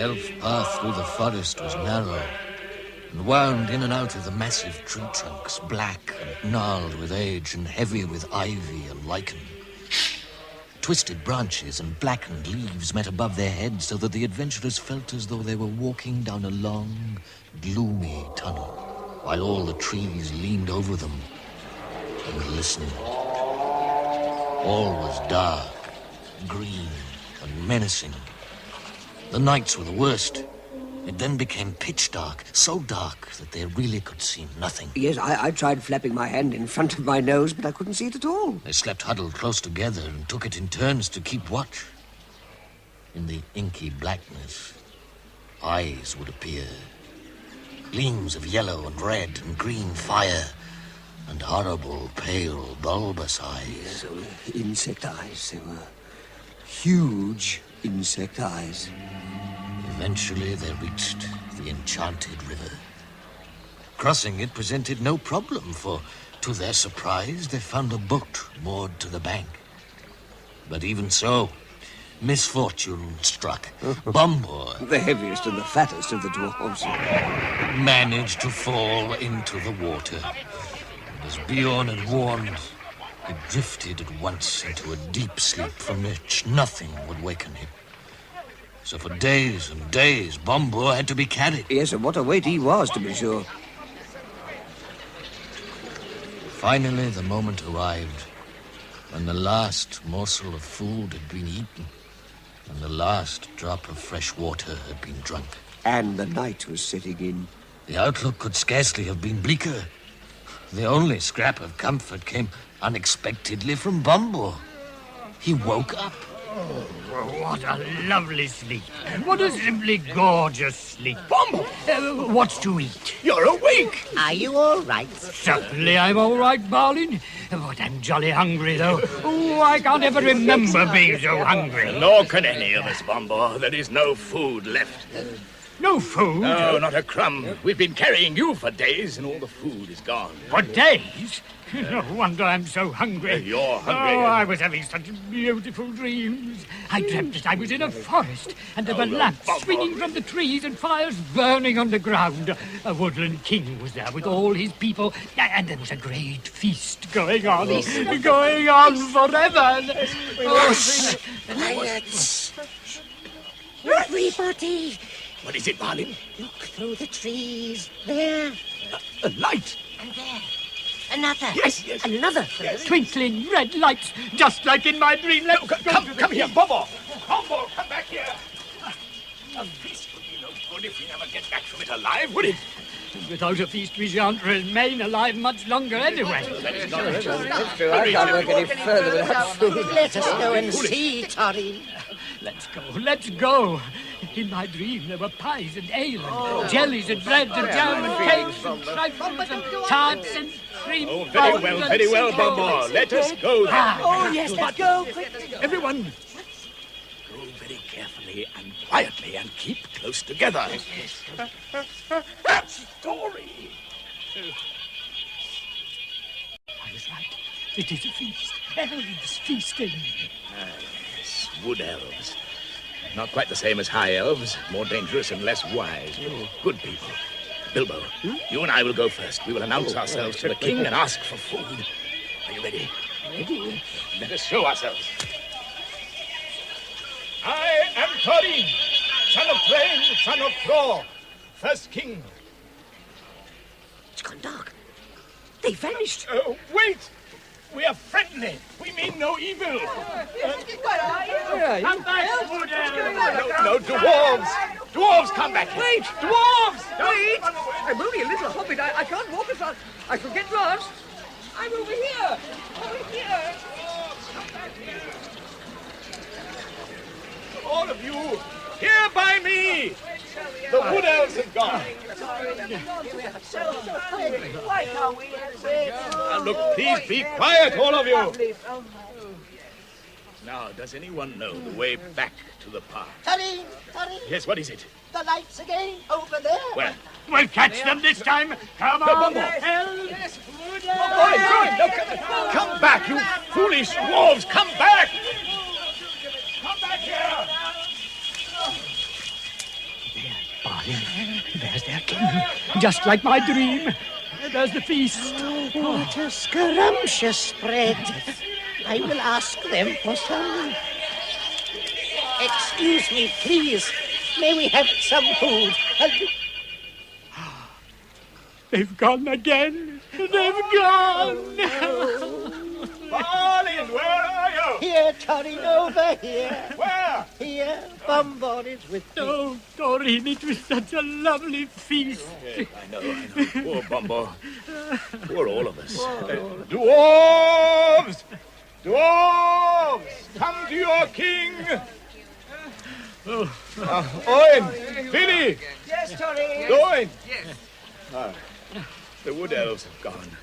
elf path through the forest was narrow and wound in and out of the massive tree trunks, black and gnarled with age and heavy with ivy and lichen. Twisted branches and blackened leaves met above their heads so that the adventurers felt as though they were walking down a long, gloomy tunnel, while all the trees leaned over them and listened. All was dark, green, and menacing. The nights were the worst. It then became pitch dark, so dark that they really could see nothing. Yes, I tried flapping my hand in front of my nose, but I couldn't see it at all. They slept huddled close together and took it in turns to keep watch. In the inky blackness, eyes would appear. Gleams of yellow and red and green fire, and horrible, pale, bulbous eyes. Yes, insect eyes. They were huge insect eyes. Eventually, they reached the enchanted river. Crossing it presented no problem, for, to their surprise, they found a boat moored to the bank. But even so, misfortune struck. Bumbo, the heaviest and the fattest of the dwarves, managed to fall into the water. And as Bjorn had warned, he drifted at once into a deep sleep from which nothing would waken him. So for days and days, Bumbo had to be carried. Yes, and what a weight he was, to be sure. Finally, the moment arrived when the last morsel of food had been eaten and the last drop of fresh water had been drunk. And the night was setting in. The outlook could scarcely have been bleaker. The only scrap of comfort came unexpectedly from Bumbo. He woke up. Oh, what a lovely sleep. What a simply gorgeous sleep. Bumbo! What's to eat? You're awake. Are you all right? Certainly I'm all right, darling. But I'm jolly hungry, though. Oh, I can't ever remember being so hungry. Nor can any of us, Bumbo. There is no food left. No food? No, not a crumb. We've been carrying you for days, and all the food is gone. For days? No wonder I'm so hungry. You're hungry. Oh, I was having such beautiful dreams. I dreamt that I was in a forest, and there were lamps swinging from the trees and fires burning underground. A woodland king was there with all his people, and there was a great feast going on. Going on forever. Quiet. Everybody. What is it, darling? Look through the trees. There. A light. And there. Another. Yes. Another. Yes. Twinkling red lights, just like in my dream. Come here, Bumbo. Bumbo, come back here. A feast would be no good if we never get back from it alive, would it? Without a feast, we shan't remain alive much longer anyway. That's true. I can't work any further without food. Let us go and see, Torry. Let's go. In my dream, there were pies and ale and jellies and bread and jam and cakes and trifles and tarts and cream. Oh, very well, Bumbo. Let us go then. Oh, yes, let's go. Quickly. Everyone, go very carefully and quietly and keep close together. Story. I was right. It is a feast. Elves feasting. Yes, wood elves. Not quite the same as high elves, more dangerous and less wise. Good people. Bilbo, you and I will go first. We will announce ourselves to the king and ask for food. Are you ready? Ready. Let us show ourselves. I am Thorin, son of Thrain, son of Thor, first king. It's gone dark. They vanished. Wait! We are friendly. We mean no evil. Come back, wood elves. No, dwarves. Dwarves, come back here. Wait! Dwarves! Wait! I'm only a little hobbit. I can't walk as fast. I shall get lost. I'm over here. Over here. All of you, here by me. The wood elves have gone. Why can't we Now look, please be quiet, all of you. Now, does anyone know the way back to the park? Torry! Yes, what is it? The lights again, over there. Where? We'll catch them this time. Come on, elves. Come back, you foolish dwarves! Come back! Come back here! There's their king, just like my dream. There's the feast. What a scrumptious spread. I will ask them for some. Excuse me, please. May we have some food? They've gone again. They've gone. Marlin, where are you? Here, Torin, over here. Where? Here, Bombon is with me. Oh, Doreen, it was such a lovely feast. I know. Poor Bumbo. Poor all of us. Dwarves! Dwarves! Come to your king! Owen! Finny! Yes, Torin. Owen! Ah, the wood elves have gone.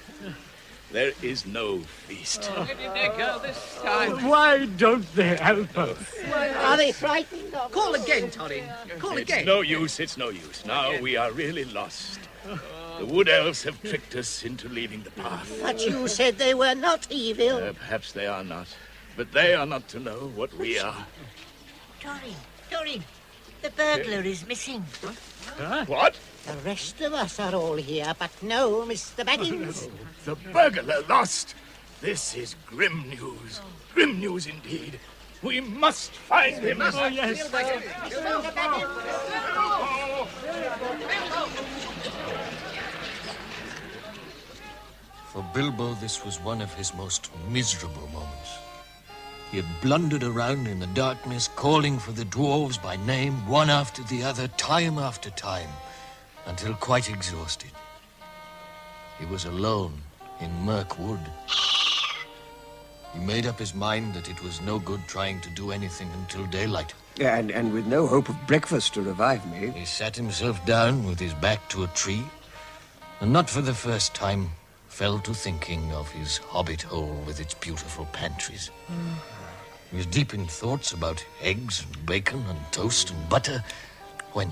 There is no feast. Where did they go this time? Why don't they help us? Are they frightened of Call again, Torin. Call It's again. no use, it's no use. Now we are really lost. The wood elves have tricked us into leaving the path. But you said they were not evil. Perhaps they are not, but they are not to know what we are. Torin, the burglar is missing. What? The rest of us are all here, but no Mr. Baggins. The burglar lost. This is grim news. Grim news indeed. We must find him. Oh, yes. For Bilbo, this was one of his most miserable moments. He had blundered around in the darkness, calling for the dwarves by name, one after the other, time after time, until quite exhausted. He was alone in Mirkwood. He made up his mind that it was no good trying to do anything until daylight. And with no hope of breakfast to revive me. He sat himself down with his back to a tree, and not for the first time fell to thinking of his hobbit hole with its beautiful pantries. He was deep in thoughts about eggs and bacon and toast and butter when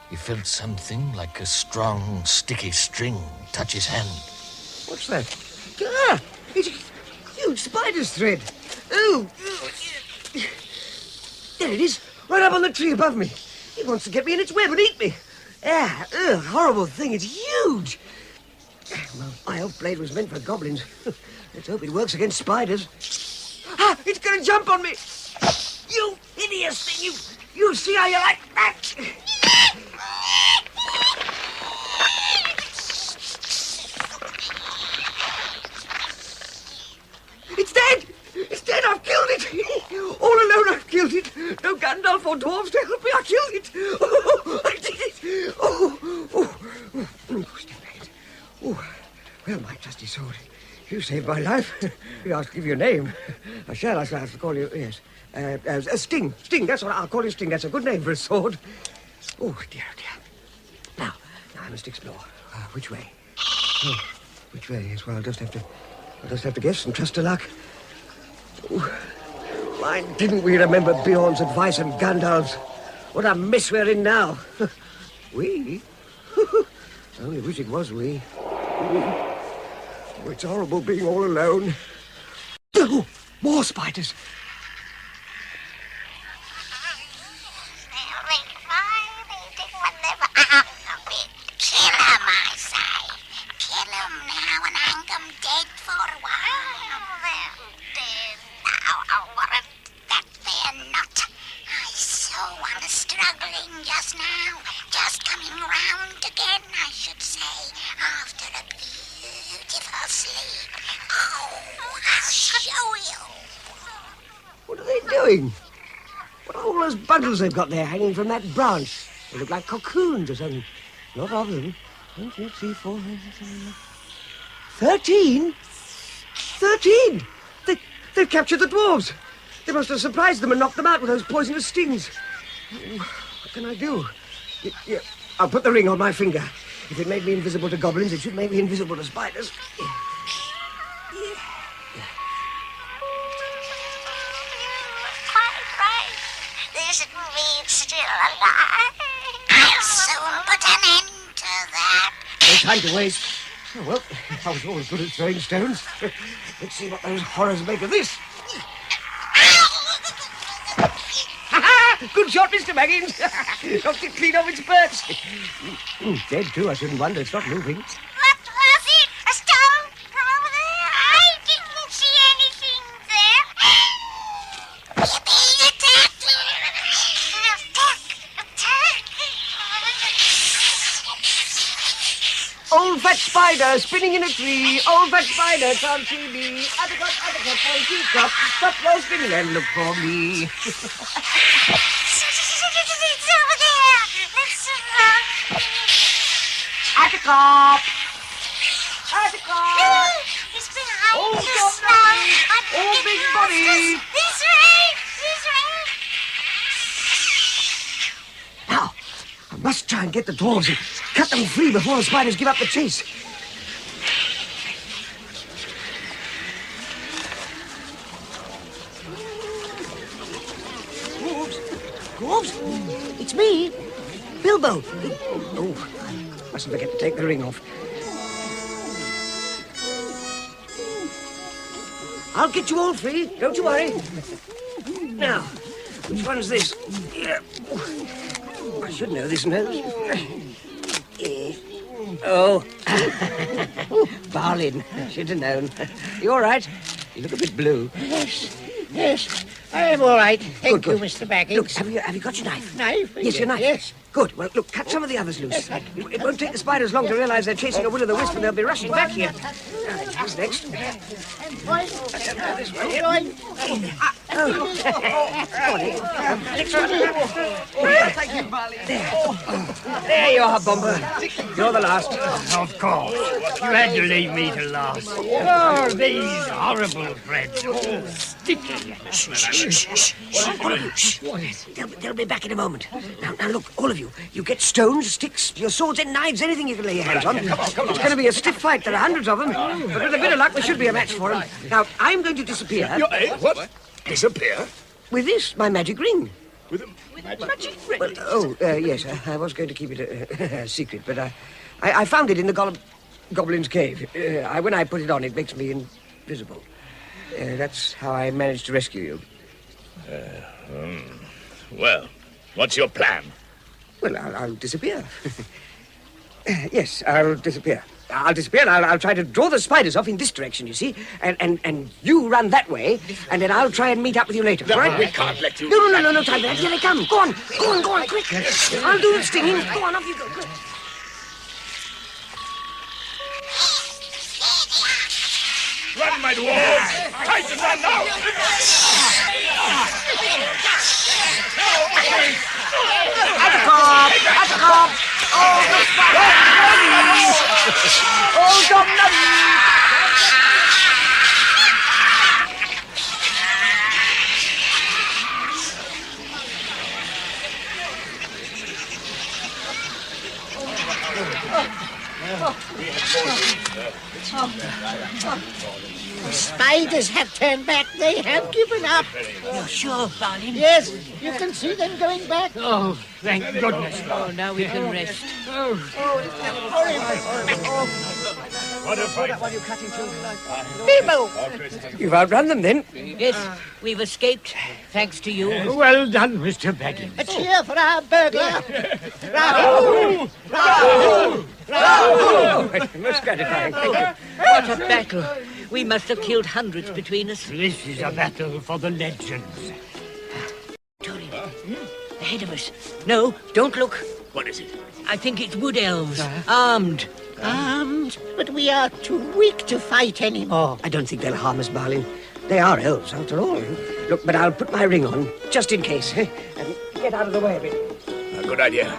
he felt something like a strong, sticky string touch his hand. What's that? Ah! It's a huge spider's thread. Oh! There it is, right up on the tree above me. It wants to get me in its web and eat me. Horrible thing. It's huge. Well, my elf blade was meant for goblins. Let's hope it works against spiders. Ah! It's going to jump on me. You hideous thing. You see how you like that? It's dead! It's dead! I've killed it! All alone I've killed it! No Gandalf or dwarves to help me! I killed it! Oh, I did it! Oh, well, my trusty sword, you saved my life. I'll give you a name. I shall have to call you, yes. Sting. Sting, that's what I'll call you, Sting. That's a good name for a sword. Oh, dear. Now I must explore. Which way? Oh, which way? Yes, well, I'll just have to guess and trust to luck. Oh, why didn't we remember Bjorn's advice and Gandalf's? What a mess we're in now. We? I only wish it was we. Oh, it's horrible being all alone. Oh, more spiders. Kill him, I say. Kill him now and hang him dead for a while. They're dead now. I warrant that they're not. I saw one struggling just now, just coming round again, I should say, after a beautiful sleep. Oh, I'll show you. What are they doing? What are all those bundles they've got there hanging from that branch? They look like cocoons or something. Not of them. 1, 2, 3, 4, 13? 13! They've captured the dwarves. They must have surprised them and knocked them out with those poisonous stings. What can I do? Yeah, I'll put the ring on my finger. If it made me invisible to goblins, it should make me invisible to spiders. Quite right. This meat's still alive. I'll soon put an end to that. No time to waste. Oh, well, I was always good at throwing stones. Let's see what those horrors make of this. Ha-ha! Good shot, Mr. Baggins. Knocked it clean off its perch. Dead, too, I shouldn't wonder. It's not moving. What was it? A stone from over there? I didn't see anything there. Yippee, attack! Attack! Old fat spider spinning in a tree. Old fat spider can't see me. Uppercut, point you stop. Stop your spinning and look for me. It's over there. Let's Atticop! Atticop! It's behind Oh, us stop now. now. Oh, big body. This way. This way. Now, I must try and get the dwarves and cut them free before the spiders give up the chase. Dwarves? It's me, Bilbo. Oh, mustn't forget to take the ring off. I'll get you all free, don't you worry. Now, which one's this? Here. I should know this nose. Oh. Barlin, should have known. You all right? You look a bit blue. Yes, I am all right. Thank Good, you, good. Mr. Baggins. Look, have you got your knife? Knife? Yes, your knife. Yes. Good. Well, look, cut some of the others loose. It won't take the spiders long to realize they're chasing a will-o'-the-wisp and they'll be rushing back here. Who's next? This way. Thank you, Barley. There you are, Bomber. You're the last. Of course. You had to leave me to last. Oh, these horrible threads. All sticky. Shh. All of you, shh. They'll be back in a moment. Now, look, all of you. You get stones, sticks, your swords and knives, anything you can lay your hands on. It's going to be a stiff fight. There are hundreds of them. But with a bit of luck, we should be a match for them. Now, I'm going to disappear. What? Disappear? With this, my magic ring. With a magic ring? Well, yes, I was going to keep it a secret, but I found it in the Goblin's cave. When I put it on, it makes me invisible. That's how I managed to rescue you. Well, what's your plan? Well, I'll disappear. Yes, I'll disappear. I'll disappear and I'll try to draw the spiders off in this direction, you see, and you run that way, and then I'll try and meet up with you later, all right? We can't let you... No time for that. Here they come. Go on, quick. I'll do the stinging. Go on, off you go, quick. Run, my dwarves! Tighten run now! Atticop! Oh, the spiders! Oh, Domnum! The spiders have turned back. They have given up. You're sure, Barley? Yes, you can see them going back. Oh, thank goodness. Oh, now we can rest. What a fight! Bilbo! You've outrun them, then? Yes, we've escaped, thanks to you. Well done, Mr. Baggins. A cheer for our burglar. Most gratifying. What a battle. We must have killed hundreds between us. This is a battle for the legends. Tony, ahead of us. No, don't look. What is it? I think it's wood elves, armed. Armed, but we are too weak to fight anymore. I don't think they'll harm us, Barlin. They are elves, after all. Look, but I'll put my ring on, just in case, and get out of the way a bit. A good idea.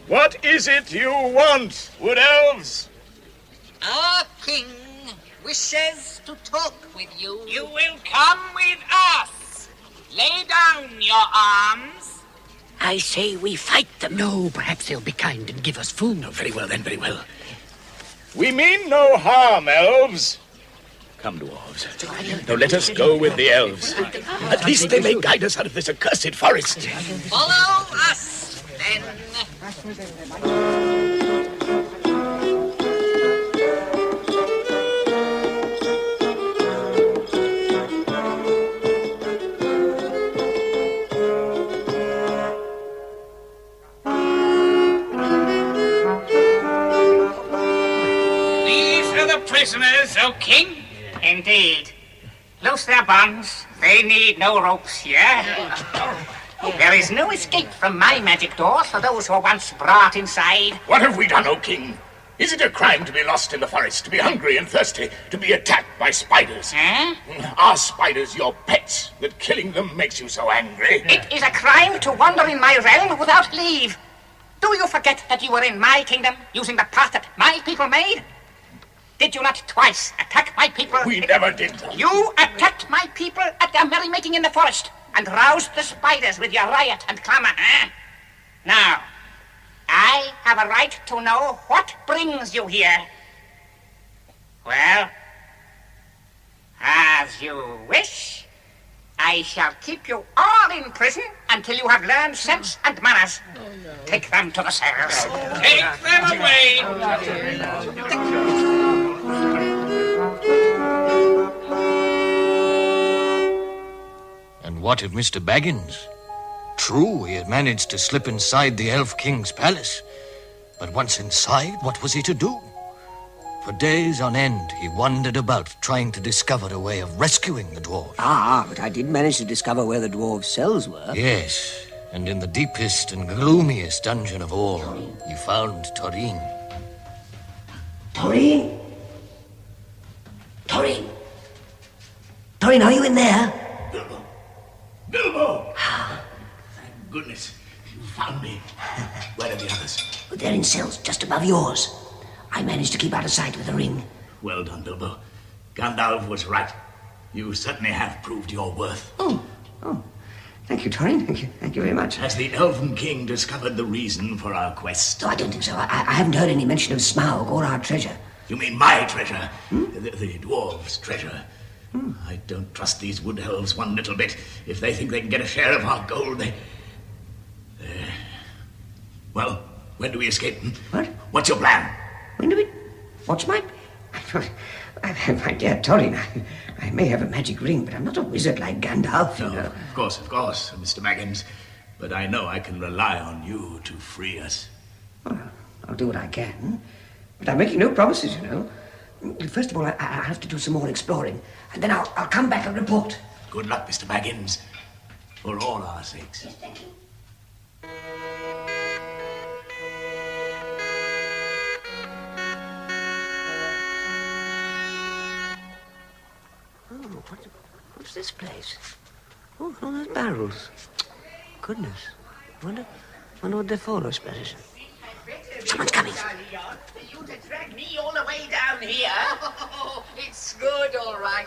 What is it you want, wood elves? Our king wishes to talk with you. You will come with us. Lay down your arms. I say we fight them. No, perhaps they'll be kind and give us food. Oh, very well, then, very well. We mean no harm, elves. Come, dwarves. Now let us go with the elves. At least they may guide us out of this accursed forest. Follow us, then. These are the prisoners, O King. Indeed. Loose their bonds. They need no ropes here. There is no escape from my magic doors for those who were once brought inside. What have we done, O King? Is it a crime to be lost in the forest, to be hungry and thirsty, to be attacked by spiders? Are spiders your pets, that killing them makes you so angry? It is a crime to wander in my realm without leave. Do you forget that you were in my kingdom, using the path that my people made? Did you not twice attack my people? We never did. You attacked my people at their merrymaking in the forest and roused the spiders with your riot and clamor. Now, I have a right to know what brings you here. Well, as you wish. I shall keep you all in prison until you have learned sense and manners. Take them to the cells. Take them away. And what of Mr. Baggins? True, he had managed to slip inside the Elf King's palace. But once inside, what was he to do? For days on end, he wandered about, trying to discover a way of rescuing the dwarves. But I did manage to discover where the dwarves' cells were. Yes, and in the deepest and gloomiest dungeon of all, he found Taurine. Taurine? Taurine? Taurine, are you in there? Bilbo! Bilbo! Thank goodness you found me. Where are the others? They're in cells just above yours. I managed to keep out of sight with the ring. Well done, Bilbo. Gandalf was right. You certainly have proved your worth. Oh. Thank you, Taurine. Thank you very much. Has the Elven King discovered the reason for our quest? Oh, I don't think so. I haven't heard any mention of Smaug or our treasure. You mean my treasure? The dwarves' treasure. I don't trust these wood elves one little bit. If they think they can get a share of our gold, they... Well, when do we escape? What? What's your plan? When do we... What's my... My dear Taurine, I may have a magic ring, but I'm not a wizard like Gandalf, you know. Of course, Mr. Baggins. But I know I can rely on you to free us. Well, I'll do what I can. But I'm making no promises, you know. First of all, I have to do some more exploring. And then I'll come back and report. Good luck, Mr. Baggins. For all our sakes. Yes, thank you. What's this place? Oh, all those barrels. Goodness. Wonder what they're for, those places. Someone's coming. You to drag me all the way down here? Oh, it's good, all right.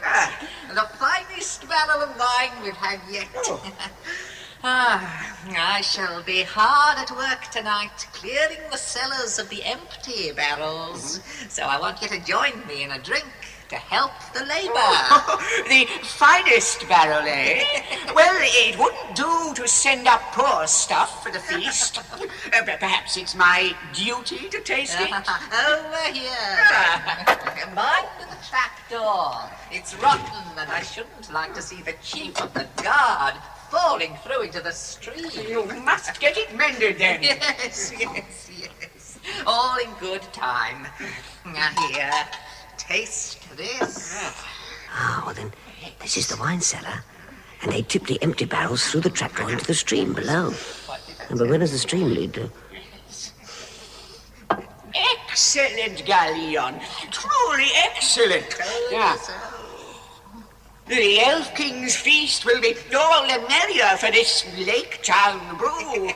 The finest barrel of wine we've had yet. I shall be hard at work tonight, clearing the cellars of the empty barrels. So I want you to join me in a drink to help the labor. The finest barrel, eh? Well, it wouldn't do to send up poor stuff for the feast. Perhaps it's my duty to taste it. Over here. Mind the trapdoor. It's rotten, and I shouldn't like to see the chief of the guard falling through into the stream. You must get it mended, then. Yes. All in good time. Now, here, taste this. Well then, this is the wine cellar. And they tip the empty barrels through the trapdoor into the stream below. But where does the stream lead to? Excellent, Galleon. Truly excellent. Yeah. The Elf King's feast will be all the merrier for this Lake Town brew.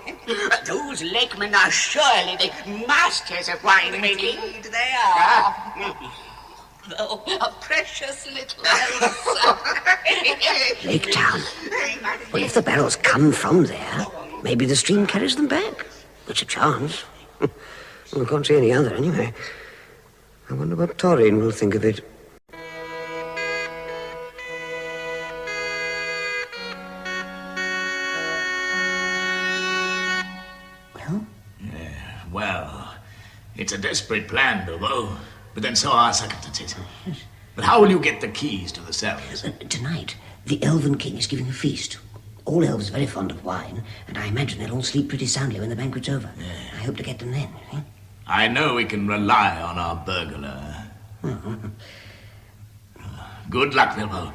Those lakemen are surely the masters of winemaking. Indeed they are. Oh, a precious little elf. Lake Town. Well, if the barrels come from there, maybe the stream carries them back. It's a chance. Well, I can't see any other, anyway. I wonder what Taurine will think of it. Well, it's a desperate plan, Bilbo. But then so are circumstances. But how will you get the keys to the cells? Tonight, the Elven King is giving a feast. All elves are very fond of wine, and I imagine they'll all sleep pretty soundly when the banquet's over. I hope to get them then. I know we can rely on our burglar. Good luck, Bilbo.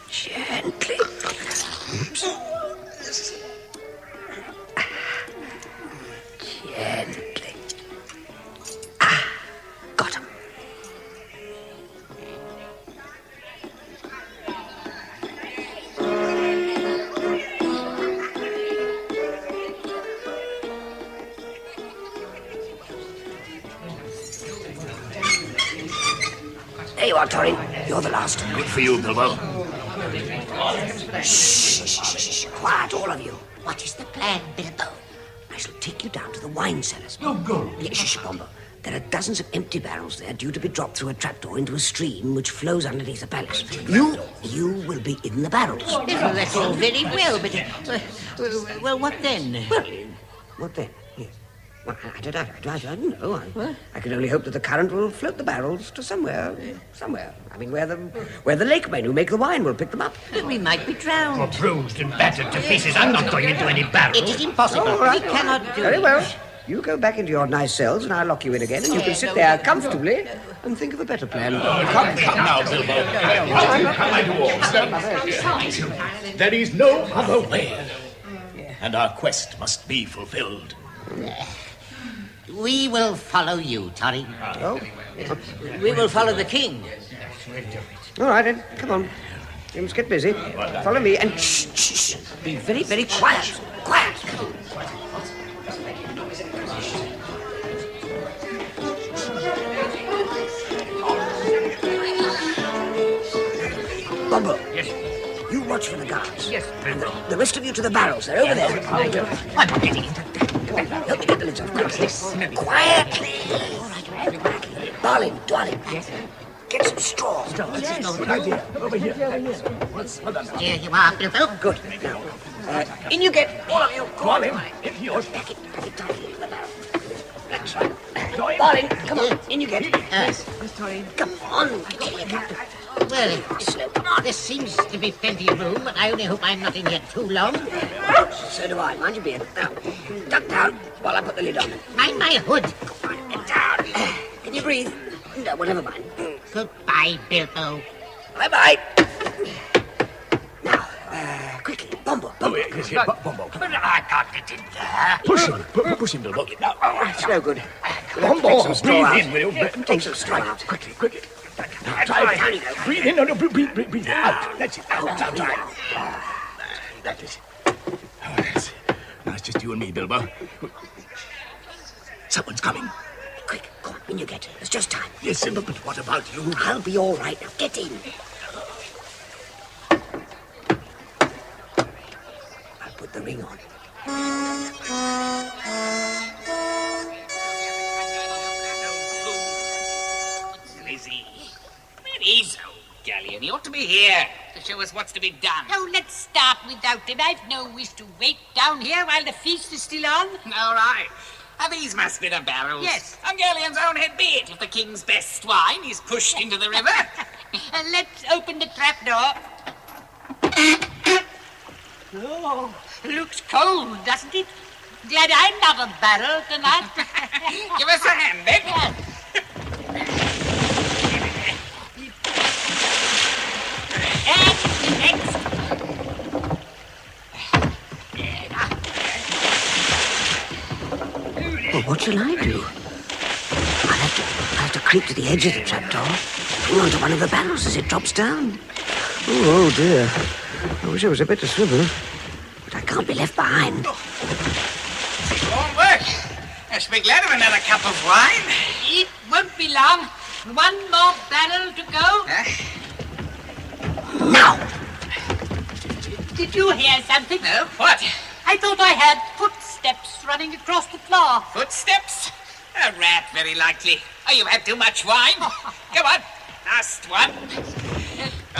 Gently. Oops. Gently. Got him. There you are, Torrin. You're the last. Good for you, Bilbo. Shh. Quiet, all of you. What is the plan, Bilbo? I shall take you down to the wine cellars. Oh, go. Yes, shh, Bombo. There are dozens of empty barrels there due to be dropped through a trapdoor into a stream which flows underneath the palace. You will be in the barrels. Well, that's all very well, but... well, what then? Well, what then? Yes. Well, I don't know. I can only hope that the current will float the barrels to somewhere. I mean, where the lake men who make the wine will pick them up. But we might be drowned. Or bruised and battered to pieces. I'm not going into any barrels. It is impossible. All right. We cannot do Very it. well. You go back into your nice cells and I'll lock you in again and you can sit there comfortably and think of a better plan. Come now, Bilbo. My dwarves. There is no other way. And our quest must be fulfilled. We will follow you, Torrin. Oh? We will follow the king. All right, then. Come on. You must get busy. Follow me and shh. Be very, very quiet. Quiet. Bombo. Yes. You watch for the guards. Yes. And the rest of you to the barrels. They're over there. I'm not getting into Come on, help me get the lids off. Quietly. Darling. Yes. Get some straw. Over here. Here you are, Bilbo. Good. Now, in you get, all of you. Go on in. It's yours. Back it tightly into the barrel. That's right. Darling, come on, in you get. Yes. Come on. Well, there seems to be plenty of room, but I only hope I'm not in here too long. So do I. Mind your beard. Now, duck down while I put the lid on. Mind my hood. Get down. Can you breathe? No, well, never mind. Goodbye, Bilbo. Bye-bye. Now, quickly, Bombo. Bombo. But I can't get in there. Push him, Bilbo. It's no good. Bombo, breathe in, will you? Take some straw out. Quickly. Now, try it. Breathe in. No, breathe out. That's it. Out. That is it. Yes. Now it's just you and me, Bilbo. Someone's coming. Quick, go on, in you get. There's just time. Yes, Simba, but what about you? I'll be all right. Now, get in. I'll put the ring on. Lizzie. Where is old Galleon? He ought to be here to show us what's to be done. Oh, let's start without him. I've no wish to wait down here while the feast is still on. All right. These must be the barrels. Yes. On Galleon's own head be it. If the king's best wine is pushed into the river. Let's open the trapdoor. Oh, looks cold, doesn't it? Glad I'm not a barrel tonight. Give us a hand, then. And next. Well, what shall I do? I'll have to creep to the edge of the trapdoor, hang on to one of the barrels as it drops down. Oh, dear. I wish I was a better swimmer, but I can't be left behind. Won't work. I should be glad of another cup of wine. It won't be long. One more barrel to go. Now! Did you hear something? No, what? I thought I heard footsteps running across the floor. Footsteps? A rat, very likely. Oh, you've had too much wine. Come on, last one.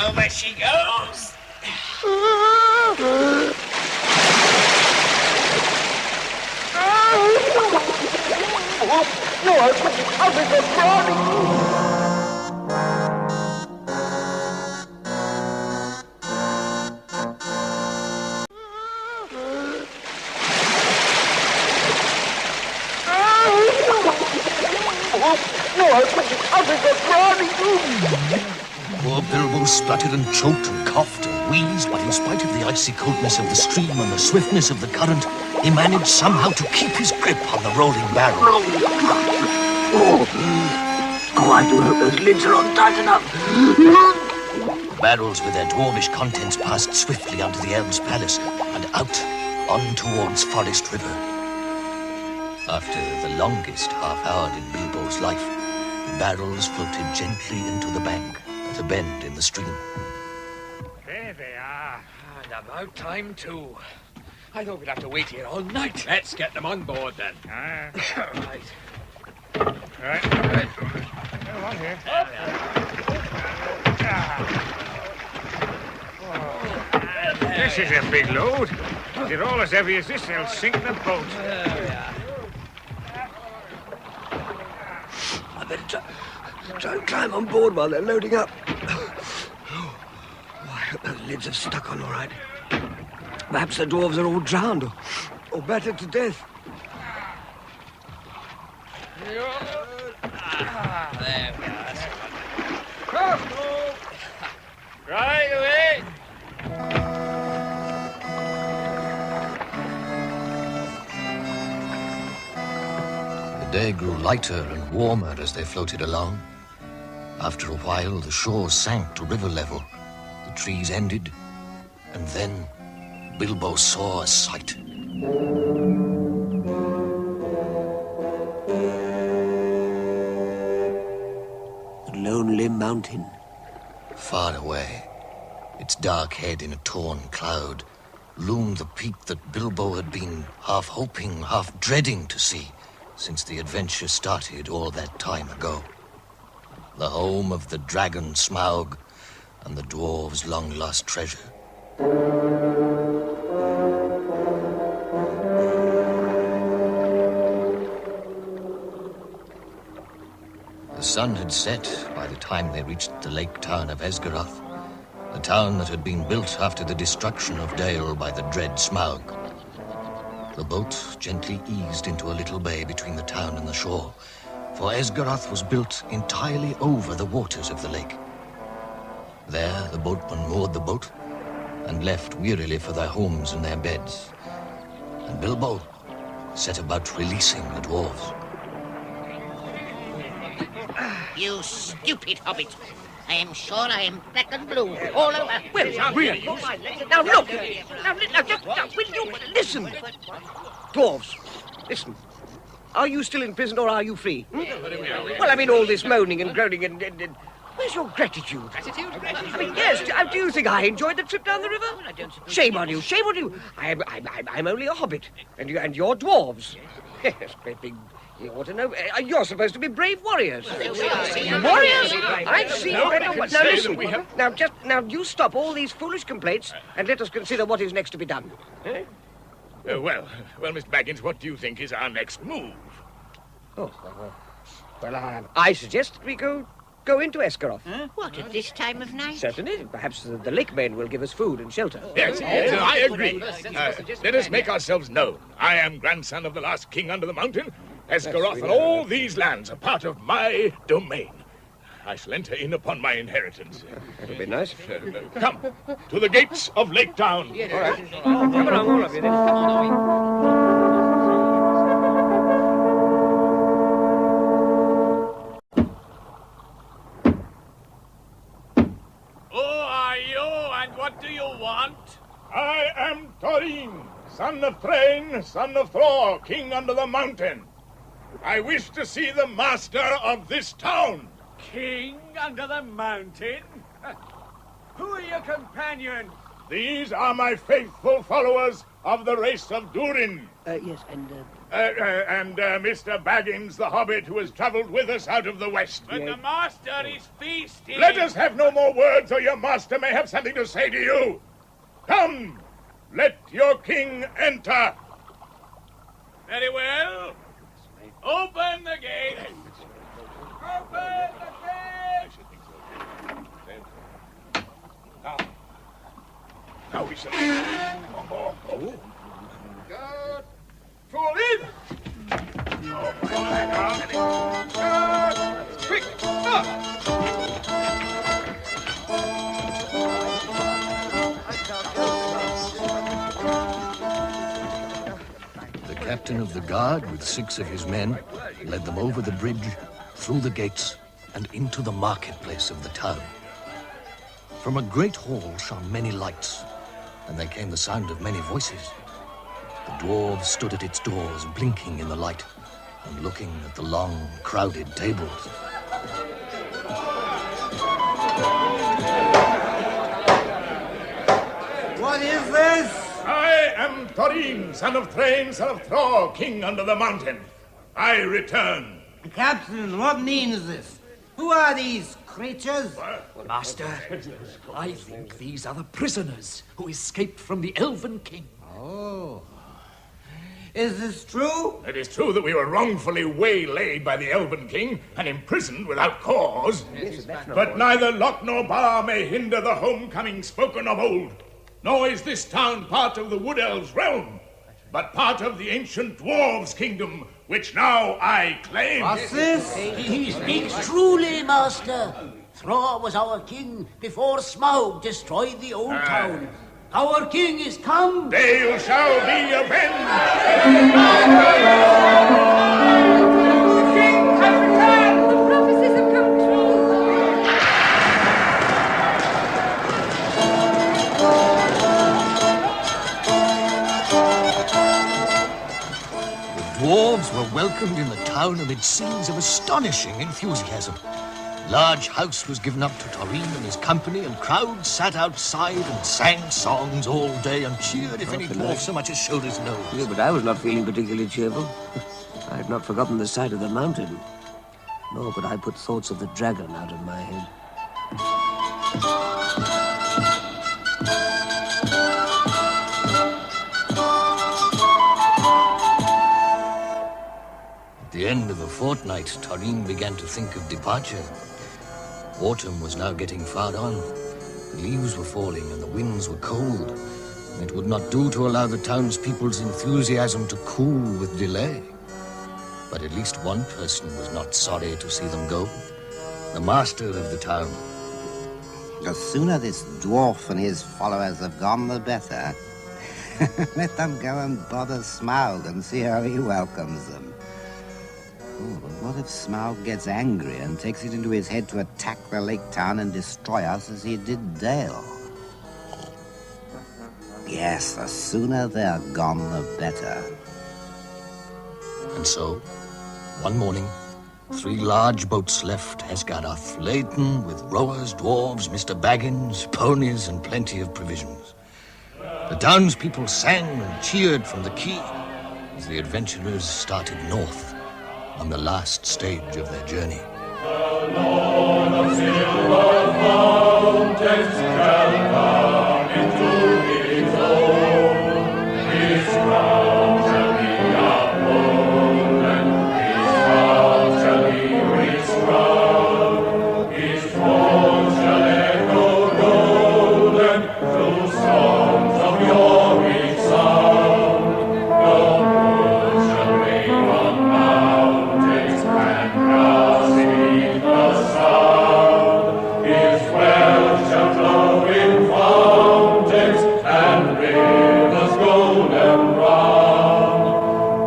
Over she goes. Poor Bilbo spluttered and choked and coughed and wheezed, but in spite of the icy coldness of the stream and the swiftness of the current, he managed somehow to keep his grip on the rolling barrel. Oh, I do hope those lids are on tight enough. The barrels with their dwarvish contents passed swiftly under the elves' palace and out on towards Forest River. After the longest half hour in Bilbo's life, the barrels floated gently into the bank at a bend in the stream. There they are. And about time, too. I thought we'd have to wait here all night. Let's get them on board, then. Right. Right. Come on here. This is a big load. If they're all as heavy as this, they'll sink the boat. I better try and climb on board while they're loading up. Oh, I hope those lids have stuck on all right. Perhaps the dwarves are all drowned or battered to death. There we are. Right away. The day grew lighter and warmer as they floated along. After a while, the shore sank to river level. The trees ended, and then Bilbo saw a sight. A lonely mountain. Far away, its dark head in a torn cloud, loomed the peak that Bilbo had been half hoping, half dreading to see since the adventure started all that time ago. The home of the dragon Smaug and the dwarves' long-lost treasure. The sun had set by the time they reached the lake town of Esgaroth, a town that had been built after the destruction of Dale by the dread Smaug. The boat gently eased into a little bay between the town and the shore, for Esgaroth was built entirely over the waters of the lake. There, the boatmen moored the boat and left wearily for their homes and their beds. And Bilbo set about releasing the dwarves. You stupid hobbit. I am sure I am black and blue all over. Well, really? Now look! Now, will you listen? Dwarves, listen. Are you still in prison or are you free? Well, I mean, all this moaning and groaning and where's your gratitude? I mean, yes, do you think I enjoyed the trip down the river? Shame on you, shame on you. I'm only a hobbit, and you're dwarves. Yes, great big... You ought to know. You're supposed to be brave warriors. Warriors? I've seen better. Now listen. Now you stop all these foolish complaints and let us consider what is next to be done. Well, Mr. Baggins, what do you think is our next move? I suggest we go into Esgaroth. What, at this time of night? Certainly. Perhaps the lake men will give us food and shelter. Yes, I agree. Let us make ourselves known. I am grandson of the last king under the mountain. Esgaroth and all these lands are part of my domain. I shall enter in upon my inheritance. That'll be nice. Come, to the gates of Lake Town. All right. Come along, all of you then. Come on, Who are you, and what do you want? I am Thorin, son of Thrain, son of Thror, king under the mountain. I wish to see the master of this town. King under the mountain? Who are your companions? These are my faithful followers of the race of Durin. Yes, and... And Mr. Baggins, the Hobbit, who has travelled with us out of the west. But the master is feasting. Let us have no more words, or your master may have something to say to you. Come, let your king enter. Very well. Open the gate. captain of the guard, with 6 of his men, led them over the bridge, through the gates, and into the marketplace of the town. From a great hall shone many lights, and there came the sound of many voices. The dwarves stood at its doors, blinking in the light, and looking at the long, crowded tables. What is this? I am Thorin, son of Thrain, son of Thror, king under the mountain. I return. Captain, what means this? Who are these creatures? Master, I think these are the prisoners who escaped from the Elven King. Oh. Is this true? It is true that we were wrongfully waylaid by the Elven King and imprisoned without cause. But neither lock nor bar may hinder the homecoming spoken of old. Nor is this town part of the Wood Elves' realm, but part of the ancient dwarves' kingdom, which now I claim. What's this? He speaks truly, Master. Thror was our king before Smaug destroyed the old town. Our king is come. Dale shall be avenged. The king has returned. The prophecies have come true. Dwarves were welcomed in the town amid scenes of astonishing enthusiasm. Large house was given up to Thorin and his company, and crowds sat outside and sang songs all day and cheered if any dwarf so much as showed his nose. Yeah, but I was not feeling particularly cheerful. I had not forgotten the sight of the mountain. Nor could I put thoughts of the dragon out of my head. At the end of a fortnight, Thorin began to think of departure. Autumn was now getting far on. The leaves were falling and the winds were cold. And it would not do to allow the townspeople's enthusiasm to cool with delay. But at least one person was not sorry to see them go. The master of the town. The sooner this dwarf and his followers have gone, the better. Let them go and bother Smaug and see how he welcomes them. Oh, but what if Smaug gets angry and takes it into his head to attack the lake town and destroy us as he did Dale? Yes, the sooner they're gone, the better. And so, one morning, 3 large boats left Esgarath, laden with rowers, dwarves, Mr. Baggins, ponies, and plenty of provisions. The townspeople sang and cheered from the quay as the adventurers started north on the last stage of their journey. The Lord of silver fountains shall come into his own. His crown shall be upholden, his crown shall be his crown. His throne shall echo golden through songs of yawning sound. The wood shall ring on mountains and grass beneath the sound. His wealth shall flow in fountains and rivers golden round.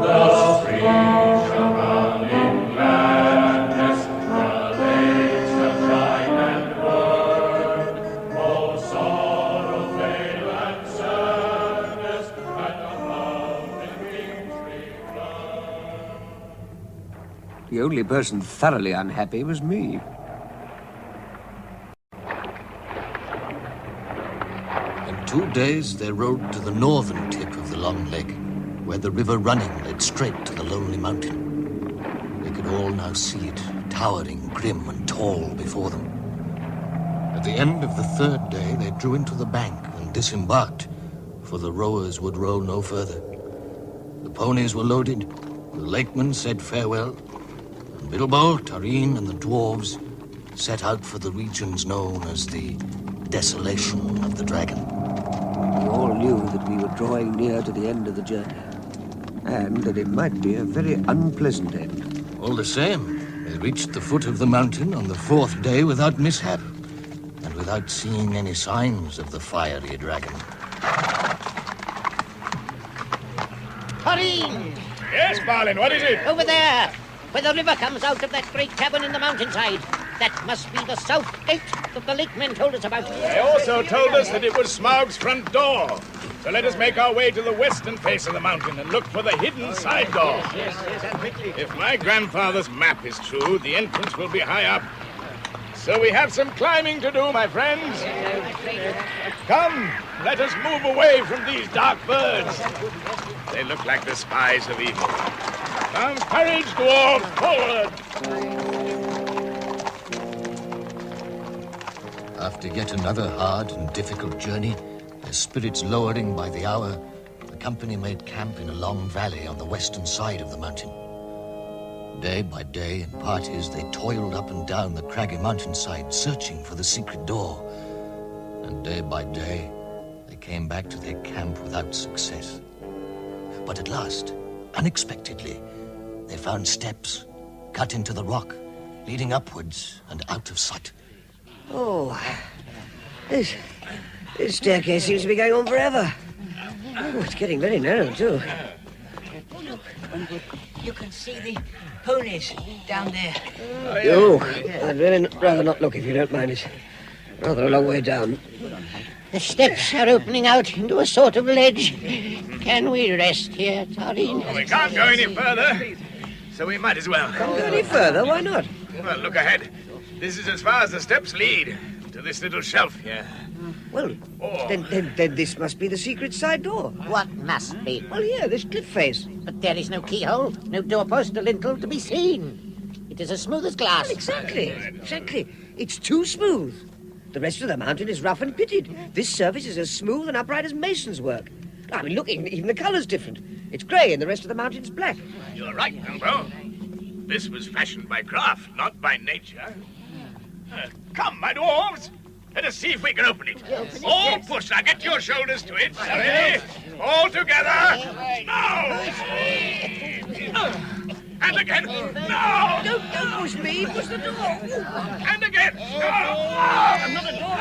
The streams shall run in gladness, the lakes shall shine and burn. Oh, sorrow, fail, and sadness, and the mountain wings return. The only person thoroughly unhappy was me. In 2 days, they rode to the northern tip of the long lake, where the river running led straight to the lonely mountain. They could all now see it, towering grim and tall before them. At the end of the 3rd day, they drew into the bank and disembarked, for the rowers would row no further. The ponies were loaded, the lakemen said farewell, and Bilbo, Thorin, and the dwarves set out for the regions known as the Desolation of the Dragon. We all knew that we were drawing near to the end of the journey, and that it might be a very unpleasant end. All the same, they reached the foot of the mountain on the 4th day without mishap, and without seeing any signs of the fiery dragon. Thorin! Yes, Marlin, what is it? Over there, where the river comes out of that great cavern in the mountainside. That must be the south gate that the lake men told us about. They also told us that it was Smaug's front door. So let us make our way to the western face of the mountain and look for the hidden side door. Yes, and quickly. If my grandfather's map is true, the entrance will be high up. So we have some climbing to do, my friends. Come, let us move away from these dark birds. They look like the spies of evil. Come, courage, dwarf, forward! After yet another hard and difficult journey, their spirits lowering by the hour, the company made camp in a long valley on the western side of the mountain. Day by day, in parties, they toiled up and down the craggy mountainside, searching for the secret door. And day by day, they came back to their camp without success. But at last, unexpectedly, they found steps cut into the rock, leading upwards and out of sight. Oh, this staircase seems to be going on forever. Oh, it's getting very narrow, too. Oh, look. You can see the ponies down there. Oh, I'd really rather not look if you don't mind. It's rather a long way down. The steps are opening out into a sort of ledge. Can we rest here, Tarin? Oh, we can't go any further, so we might as well. Can't go any further? Why not? Well, look ahead. This is as far as the steps lead, to this little shelf here. Well, then this must be the secret side door. What must be? Well, yeah, this cliff face. But there is no keyhole, no doorpost or lintel to be seen. It is as smooth as glass. Well, exactly. It's too smooth. The rest of the mountain is rough and pitted. This surface is as smooth and upright as mason's work. I mean, look, even the colour's different. It's grey and the rest of the mountain's black. You're right, Bilbo. This was fashioned by craft, not by nature. Come, my dwarves. Let us see if we can open it. All push. Now get your shoulders to it. Ready? All together. Now. And again. No. Don't push me. Push the door. And again. No. I'm not a door.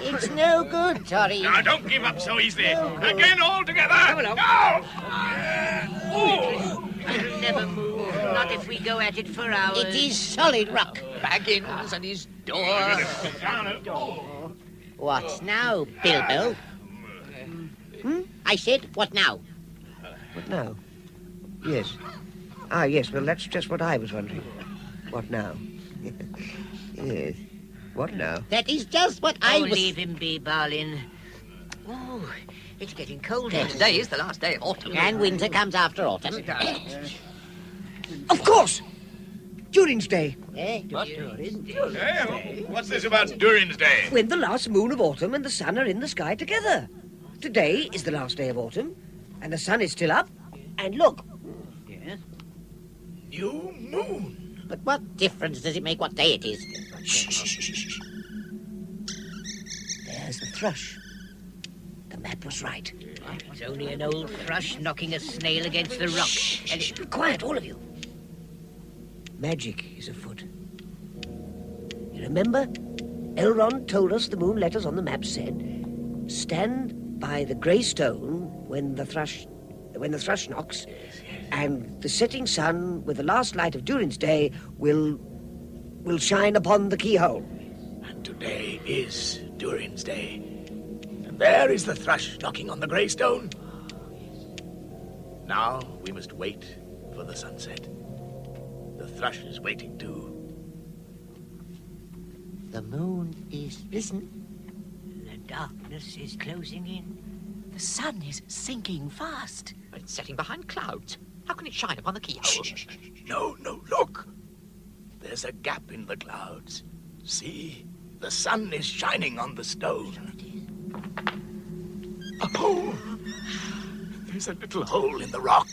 It's no good, Tarin. Now, don't give up so easily. Again, all together. Come along. Now. It'll never move. Not if we go at it for hours. It is solid rock. Baggins and his door. What now, Bilbo? I said, what now? What now? Yes. Yes, well, that's just what I was wondering. What now? Yes. What now? That is just what I was... leave him be, Balin. Oh, it's getting colder. Yeah, today is the last day of autumn. And winter comes after autumn. Of course! Durin's Day. What's this about Durin's Day? When the last moon of autumn and the sun are in the sky together. Today is the last day of autumn, and the sun is still up. And look. Yes? New moon. But what difference does it make what day it is? Shh. There's the thrush. The map was right. It's only an old thrush knocking a snail against the rock. Shh, be quiet, all of you. Magic is afoot. You remember? Elrond told us the moon letters on the map said, stand by the grey stone when the thrush knocks, and the setting sun with the last light of Durin's Day will shine upon the keyhole. And today is Durin's Day. And there is the thrush knocking on the grey stone. Now we must wait for the sunset. The thrush is waiting too. The moon is risen. The darkness is closing in. The sun is sinking fast. It's setting behind clouds. How can it shine upon the keyhole? No, look. There's a gap in the clouds. See? The sun is shining on the stone. Oh! There's a little hole in the rock.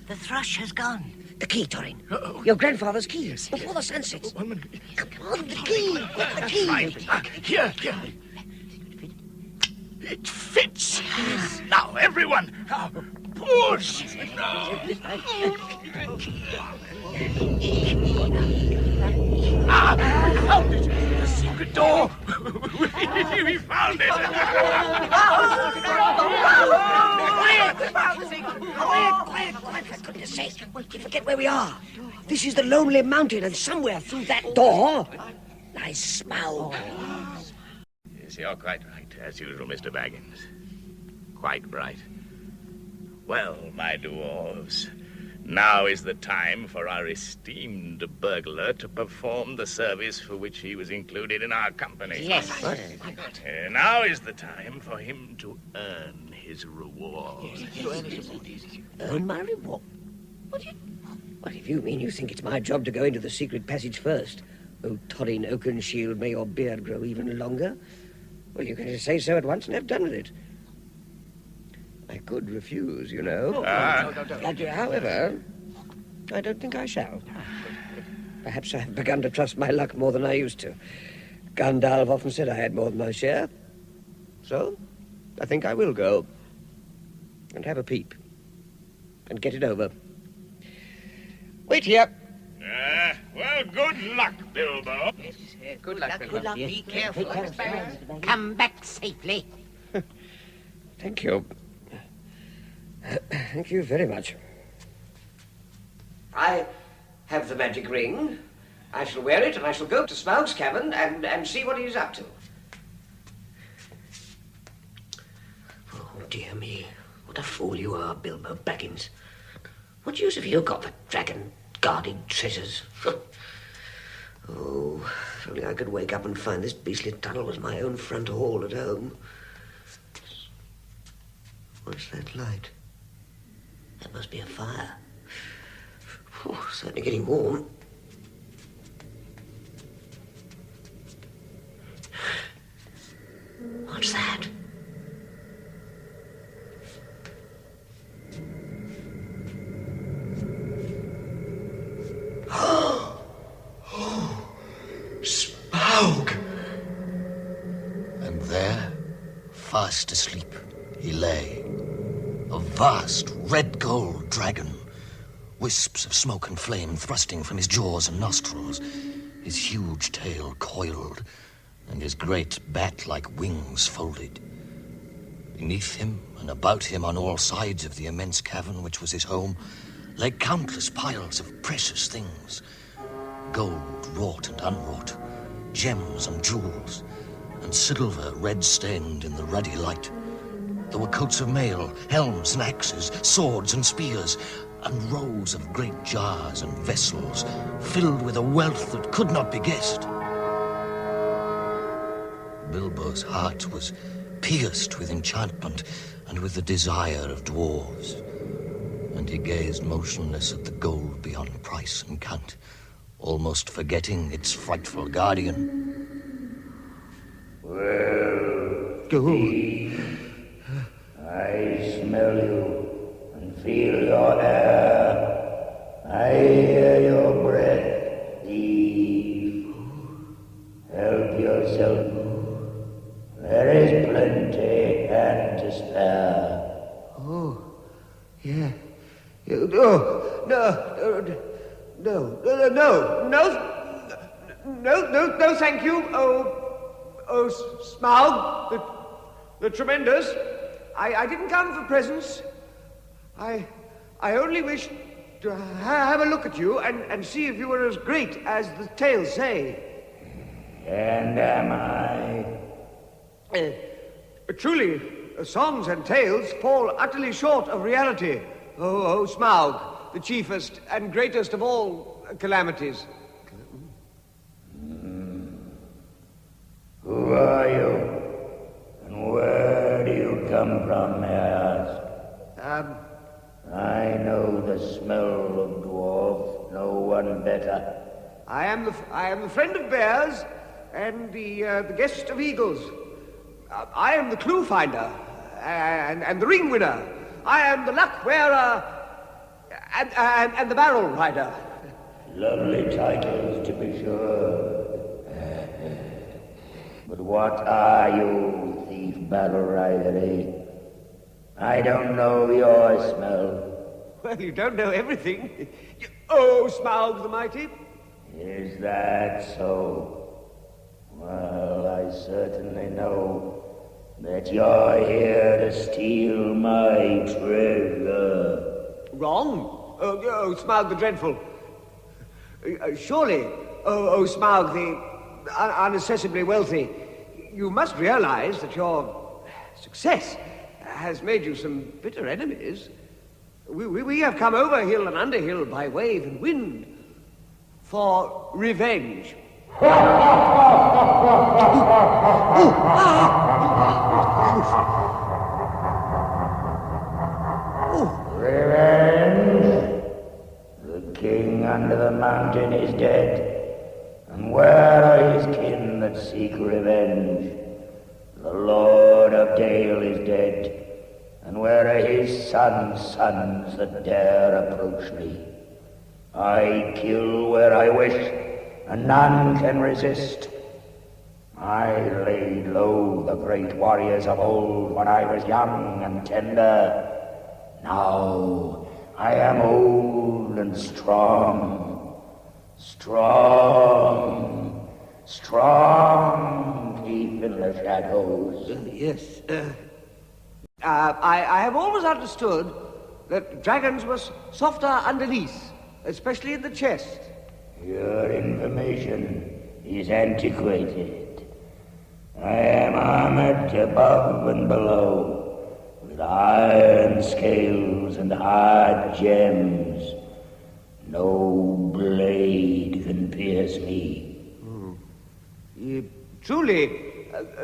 The thrush has gone. The key, Thorin. Your grandfather's key. Before the sun sets. One minute. Come on, the key. Get the key. Right. Here. It fits. Now, everyone. Push. We found it. The secret door. We found it. goodness sake, you forget where we are. This is the Lonely Mountain, and somewhere through that door lies Smaug. Yes, you're quite right, as usual, Mr. Baggins. Quite right. Well, my dwarves, now is the time for our esteemed burglar to perform the service for which he was included in our company. Yes. Now is the time for him to earn his reward. Earn my reward? What if you mean you think it's my job to go into the secret passage first? Oh, Torin Oakenshield, may your beard grow even longer. Well, you can just say so at once and have done with it. I could refuse, you know. However, I don't think I shall. Perhaps I've begun to trust my luck more than I used to. Gandalf often said I had more than my share. So, I think I will go. And have a peep. And get it over. Wait here. Well, good luck, Bilbo. Yes, good luck, Bilbo. Good luck. Be careful. Come back safely. Thank you. Thank you very much. I have the magic ring. I shall wear it, and I shall go to Smaug's cavern and see what he is up to. Oh, dear me. What a fool you are, Bilbo Baggins. What use have you got for dragon-guarded treasures? Oh, if only I could wake up and find this beastly tunnel was my own front hall at home. What's that light? That must be a fire. Oh, certainly getting warm. What's that? Smaug! And there, fast asleep, he lay. A vast red-gold dragon. Wisps of smoke and flame thrusting from his jaws and nostrils. His huge tail coiled, and his great bat-like wings folded. Beneath him and about him on all sides of the immense cavern which was his home lay countless piles of precious things. Gold, wrought and unwrought, gems and jewels, and silver red-stained in the ruddy light. There were coats of mail, helms and axes, swords and spears, and rows of great jars and vessels filled with a wealth that could not be guessed. Bilbo's heart was pierced with enchantment and with the desire of dwarves, and he gazed motionless at the gold beyond price and count, almost forgetting its frightful guardian. Well, I smell you and feel your air. I hear your breath, thief. Help yourself. There is plenty and to spare. Oh, yeah. No, thank you. Smaug, the tremendous. I didn't come for presents. I only wished to have a look at you and see if you were as great as the tales say. And am I? Truly, songs and tales fall utterly short of reality. Oh, Smaug, the chiefest and greatest of all calamities. Who are you? And where do you come from, may I ask? I know the smell of dwarf, no one better. I am the friend of bears and the guest of eagles. I am the clue finder and the ring winner. I am the luck wearer and the barrel rider. Lovely titles, to be sure. But what are you, thief barrel rider, eh? I don't know your smell. Well, you don't know everything. Oh, Smaug the Mighty. Is that so? Well, I certainly know that you're here to steal my treasure. Wrong. Oh, Smaug the Dreadful. Surely, Smaug the unaccessibly wealthy, you must realize that your success has made you some bitter enemies. We have come over hill and under hill by wave and wind for revenge. Revenge? The king under the mountain is dead. And where are his kin that seek revenge? The Lord of Dale is dead. And where are his sons that dare approach me? I kill where I wish, and none can resist. I laid low the great warriors of old when I was young and tender. Now I am old and strong. Strong, deep in the shadows. Yes. I have always understood that dragons were softer underneath, especially in the chest. Your information is antiquated. I am armored above and below, with iron scales and hard gems. No blade can pierce me. Truly,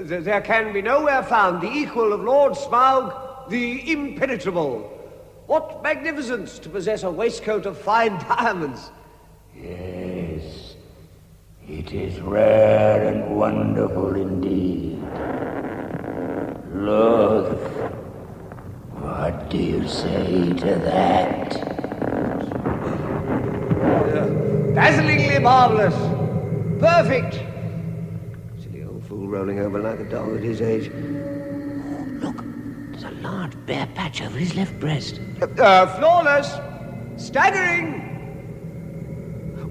there can be nowhere found the equal of Lord Smaug, the impenetrable. What magnificence to possess a waistcoat of fine diamonds. Yes, it is rare and wonderful indeed. Look, what do you say to that? Dazzlingly marvelous. Perfect. Silly old fool rolling over like a dog at his age. Look, there's a large bare patch over his left breast. Flawless. Staggering.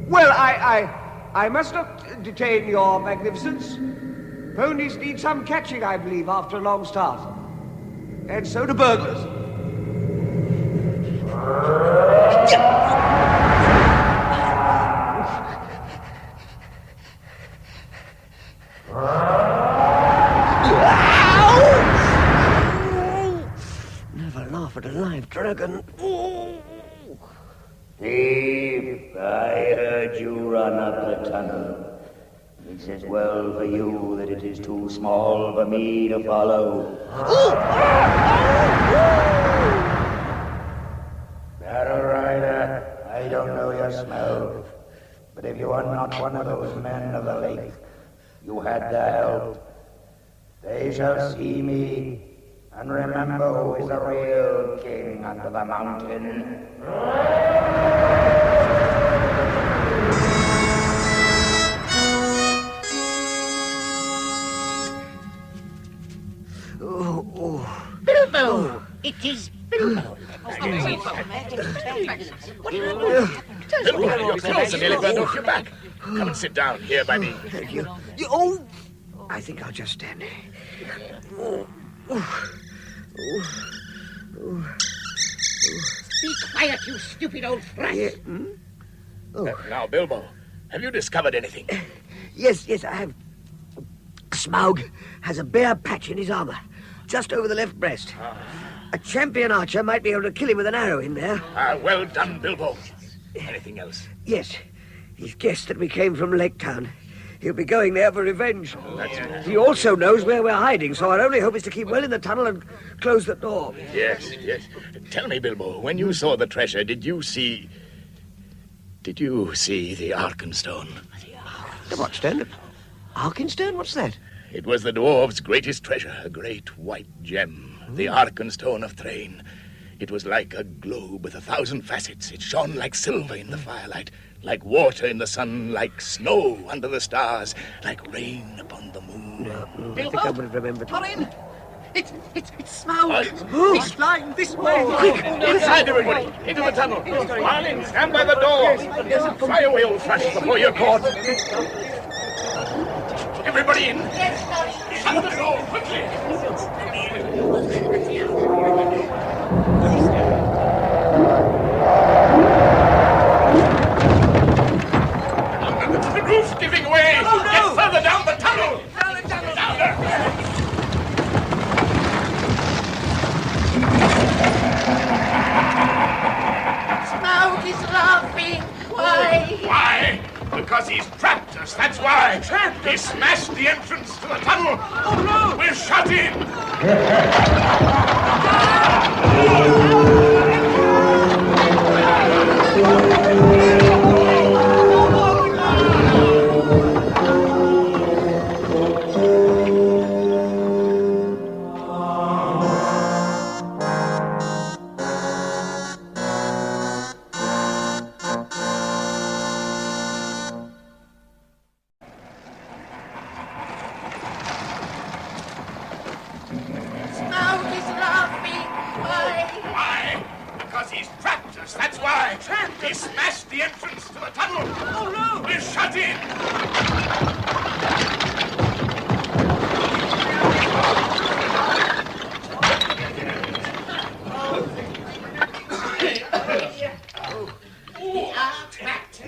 Well, I must not detain your magnificence. Ponies need some catching, I believe, after a long start. And so do burglars. Never laugh at a live dragon. Thief, I heard you run up the tunnel. It's as well for you that it is too small for me to follow. Barrel Rider, I don't know your smell, but if you are not one of those men of the lake, you had their help. They shall see me and remember who is the real king under the mountain. Bilbo! It is Bilbo. Bilbo, your clothes are nearly burned off your back. Come and sit down here by me. Thank you. Oh, I think I'll just stand. Be quiet, you stupid old frat. Yeah. Now, Bilbo, have you discovered anything? Yes, I have. Smaug has a bare patch in his armor, just over the left breast. A champion archer might be able to kill him with an arrow in there. Well done, Bilbo. Anything else? Yes. He's guessed that we came from Lake Town. He'll be going there for revenge. He also knows where we're hiding, so our only hope is to keep well in the tunnel and close the door. Yes. Tell me, Bilbo, when you saw the treasure, did you see the Arkenstone? The what stone? Arkenstone? What's that? It was the dwarves' greatest treasure, a great white gem, the Arkenstone of Thrain. It was like a globe with 1,000 facets. It shone like silver in the firelight, like water in the sun, like snow under the stars, like rain upon the moon. I think I would have remembered. Corin! It's Smaug! He's flying this way! Quick! Inside, everybody! Into the tunnel! Marlin, stand by the door! Fly away, old flash, before you're caught! Everybody in! Shut the door, quickly! Because he's trapped us, that's why. Trapped? He smashed the entrance to the tunnel. Oh, no! We're shut in. Smoke is laughing. Why? Because he's trapped us, that's why. Trapped? He smashed the entrance to the tunnel. Oh, no! We're shut in. We are trapped.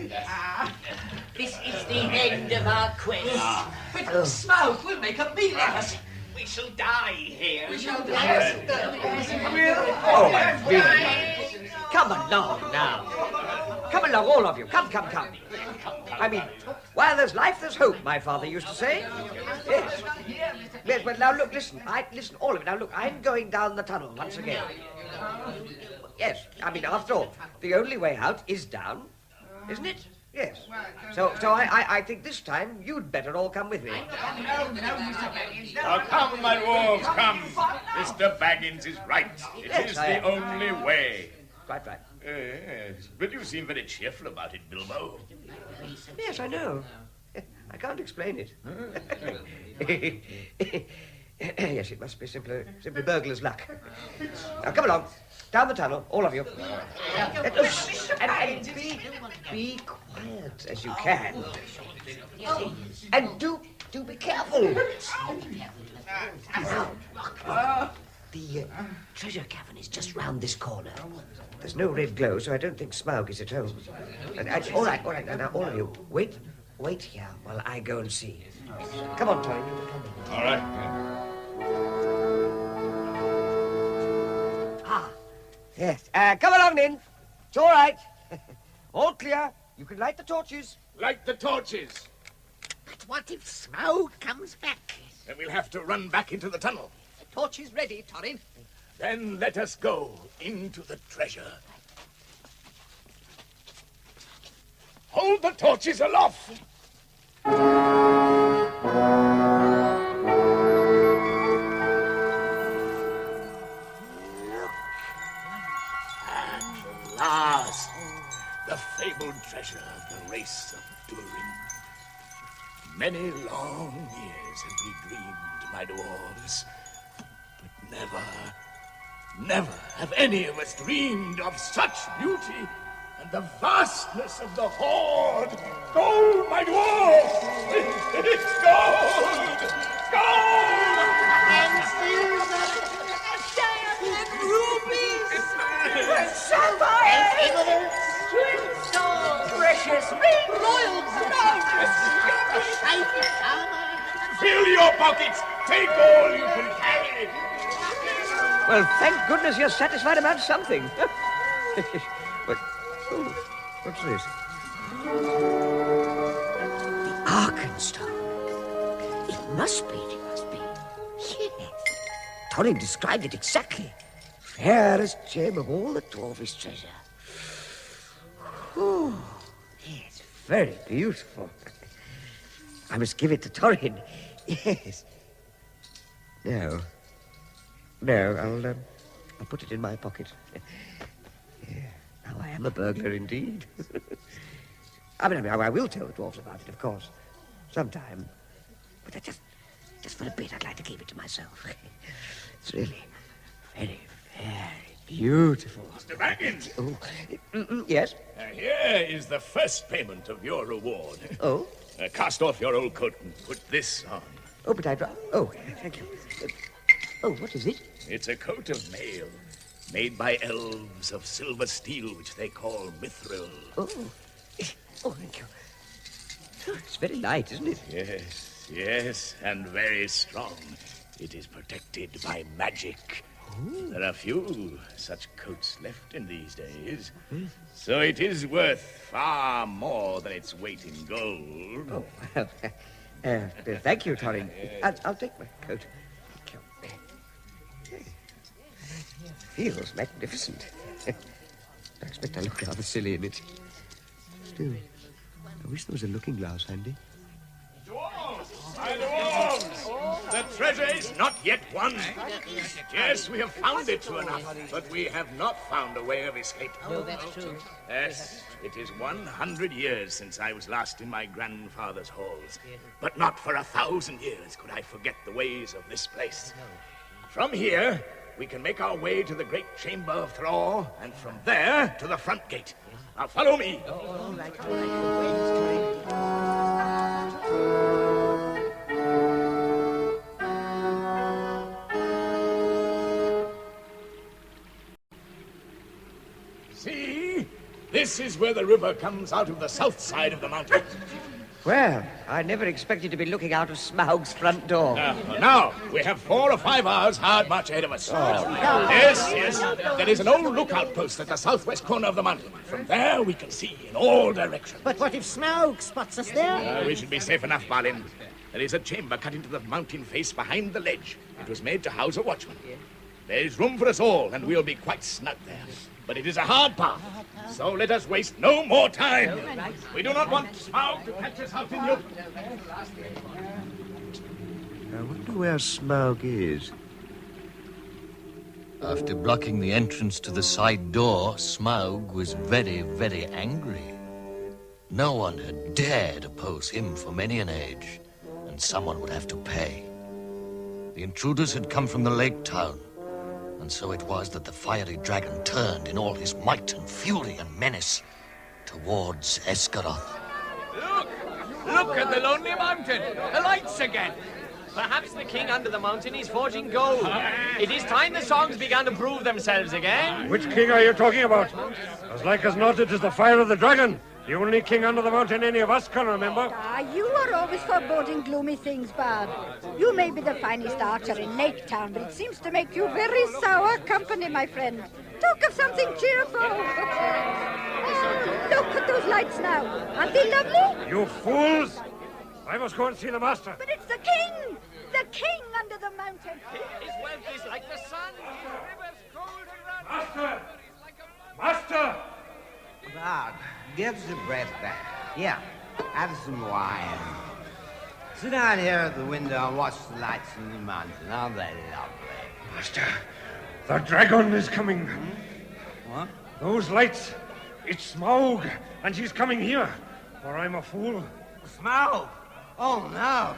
This is the end of our quest. But smoke will make a meal of us. We shall die here. We shall die. Oh, my dear. Come along now. Come along, all of you. Come. I mean, while there's life, there's hope, my father used to say. Yes. Yes, but now look, listen, all of it. Now look, I'm going down the tunnel once again. Yes, I mean, after all, the only way out is down, isn't it? Yes. So I think this time you'd better all come with me. Now come, my dwarves, come. Mr. Baggins is right. It is the only way. Quite right. Yes, but you seem very cheerful about it, Bilbo. Yes, I know. I can't explain it. Yes, it must be simply burglar's luck. Now, come along. Down the tunnel, all of you. And be quiet as you can. And do be careful. The treasure cavern is just round this corner. There's no red glow, so I don't think Smaug is at home. All right. Now, all of you, wait here while I go and see. Come on, Tony. All right. Yes. Come along, then. It's all right. All clear. You can light the torches. Light the torches. But what if Smoke comes back? Then we'll have to run back into the tunnel. The torch is ready, Torin. Then let us go into the treasure. Hold the torches aloft. At last, the fabled treasure of the race of Durin. Many long years have we dreamed, my dwarves, but never have any of us dreamed of such beauty and the vastness of the hoard. Gold, my dwarves! It's gold! Gold! And silver, diamonds, and rubies, and sapphires, and emeralds, swordstones, precious rings, royal crowns, shining armor. Fill your pockets. Take all you can carry. Well, thank goodness you're satisfied about something. But, what's this? The Arkenstone. It must be. Yes. Torin described it exactly. Fairest gem of all the dwarfish treasure. Oh, it's very beautiful. I must give it to Torin. Yes. No, I'll put it in my pocket. Yeah, now I am a burglar indeed. I mean, I will tell the dwarves about it, of course, sometime. But just for a bit, I'd like to keep it to myself. It's really very, very beautiful. Mr. Baggins. Oh, yes? Here is the first payment of your reward. Oh? Cast off your old coat and put this on. Oh, but Oh, thank you. Oh, what is it? It's a coat of mail made by elves of silver steel, which they call mithril. Oh, thank you. Oh, it's very light, isn't it? Yes, and very strong. It is protected by magic. There are few such coats left in these days, so it is worth far more than its weight in gold. Oh, thank you, Torin. I'll take my coat. Feels magnificent. I expect I look rather silly in it. Still, I wish there was a looking glass handy. My dwarves! The treasure is not yet won. Yes, we have found it true enough, but we have not found a way of escape. No, that's true. Yes, it is 100 years since I was last in my grandfather's halls. But not for 1,000 years could I forget the ways of this place. From here, we can make our way to the great chamber of Thrall, and from there to the front gate. Now follow me. All right. See? This is where the river comes out of the south side of the mountain. Well, I never expected to be looking out of Smaug's front door. Now, we have 4 or 5 hours hard march ahead of us. Yes. There is an old lookout post at the southwest corner of the mountain. From there, we can see in all directions. But what if Smaug spots us there? We should be safe enough, Balin. There is a chamber cut into the mountain face behind the ledge. It was made to house a watchman. There is room for us all, and we'll be quite snug there. But it is a hard path, so let us waste no more time. We do not want Smaug to catch us out in the open. I wonder where Smaug is. After blocking the entrance to the side door, Smaug was very, very angry. No one had dared oppose him for many an age, and someone would have to pay. The intruders had come from the lake town, and so it was that the fiery dragon turned in all his might and fury and menace towards Esgaroth. Look at the lonely mountain. The lights again. Perhaps the king under the mountain is forging gold. It is time the songs began to prove themselves again. Which king are you talking about? As like as not, it is the fire of the dragon. The only king under the mountain any of us can remember. You are always foreboding gloomy things, Bard. You may be the finest archer in Lake Town, but it seems to make you very sour company, my friend. Talk of something cheerful. Oh, look at those lights now. Aren't they lovely? You fools! I must go and see the master. But it's the king! The king under the mountain. His wealth is like the sun. The river's cold and Master! Master! Bard, give the bread back. Here, have some wine. Sit down here at the window and watch the lights in the mountain. Aren't they lovely? Master, the dragon is coming. What? Those lights, it's Smaug, and she's coming here. Or I'm a fool. Smaug? Oh, no.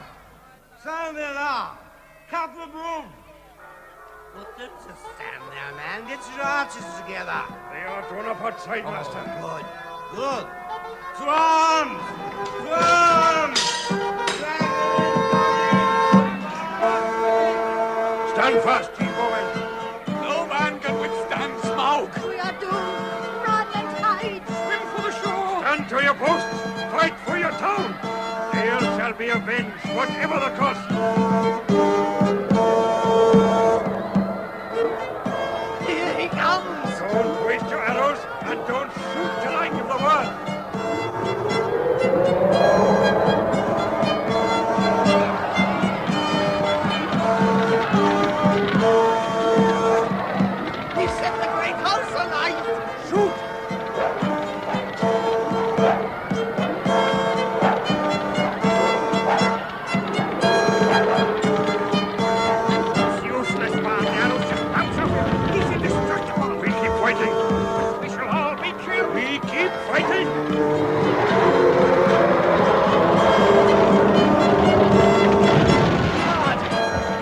Sound the alarm. Cut the broom. Well, don't just stand there, man. Get your archers together. They are drawn up outside, Master. Good. Good. To arms! To arms! Stand fast, ye bowmen. No man can withstand Smaug. We are doomed. Run and hide. Swim for the shore. Stand to your posts. Fight for your town. There shall be avenged, whatever the cost. Here he comes! Don't waste your arrows, and don't shoot till I give the word. He set the great house alight! Shoot! It's useless, Bard. The arrows just bounce off him. He's indestructible. We keep fighting. We shall all be killed. We keep fighting.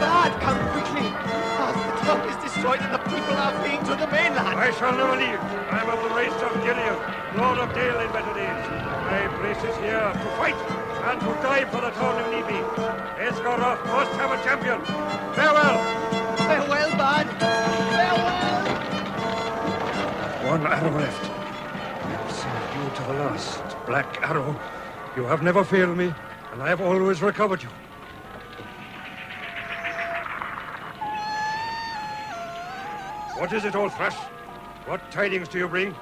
Bard, come quickly! The town is destroyed and the people are fleeing to the mainland. I shall never leave. I'm of the race of Gideon, Lord of Dale in better days. My place is here to fight and to die for the town of Nibi. Esgaroth must have a champion. Farewell! Farewell, Bard! Farewell! One arrow left. I'll serve you to the last. Black Arrow, you have never failed me, and I have always recovered you. What is it, old thrush? What tidings do you bring?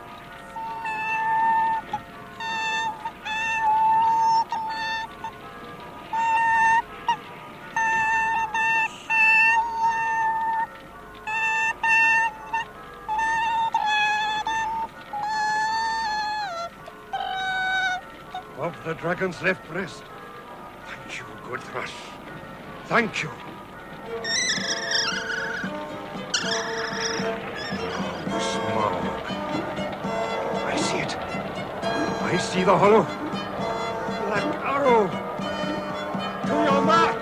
Of the dragon's left breast. Thank you, good thrush. Thank you. Smaug. I see it. I see the hollow. Black arrow. To your mark.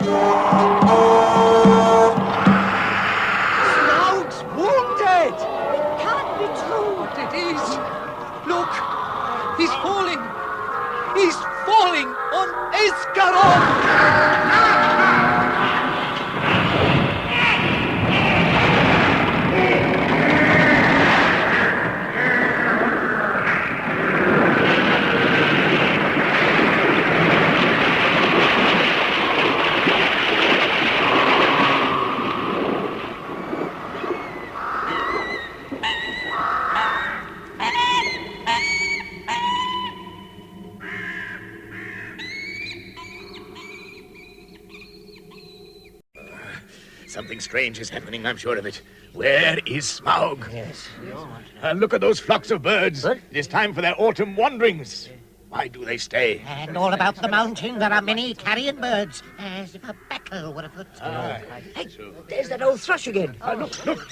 Smaug's wounded! It can't be true. It is. Look, he's falling. He's falling on Escaron! Something strange is happening, I'm sure of it. Where is Smaug? Yes. Look at those flocks of birds. It is time for their autumn wanderings. Why do they stay? And all about the mountain, there are many carrion birds, as if a battle were afoot. Hey, there's that old thrush again. Look.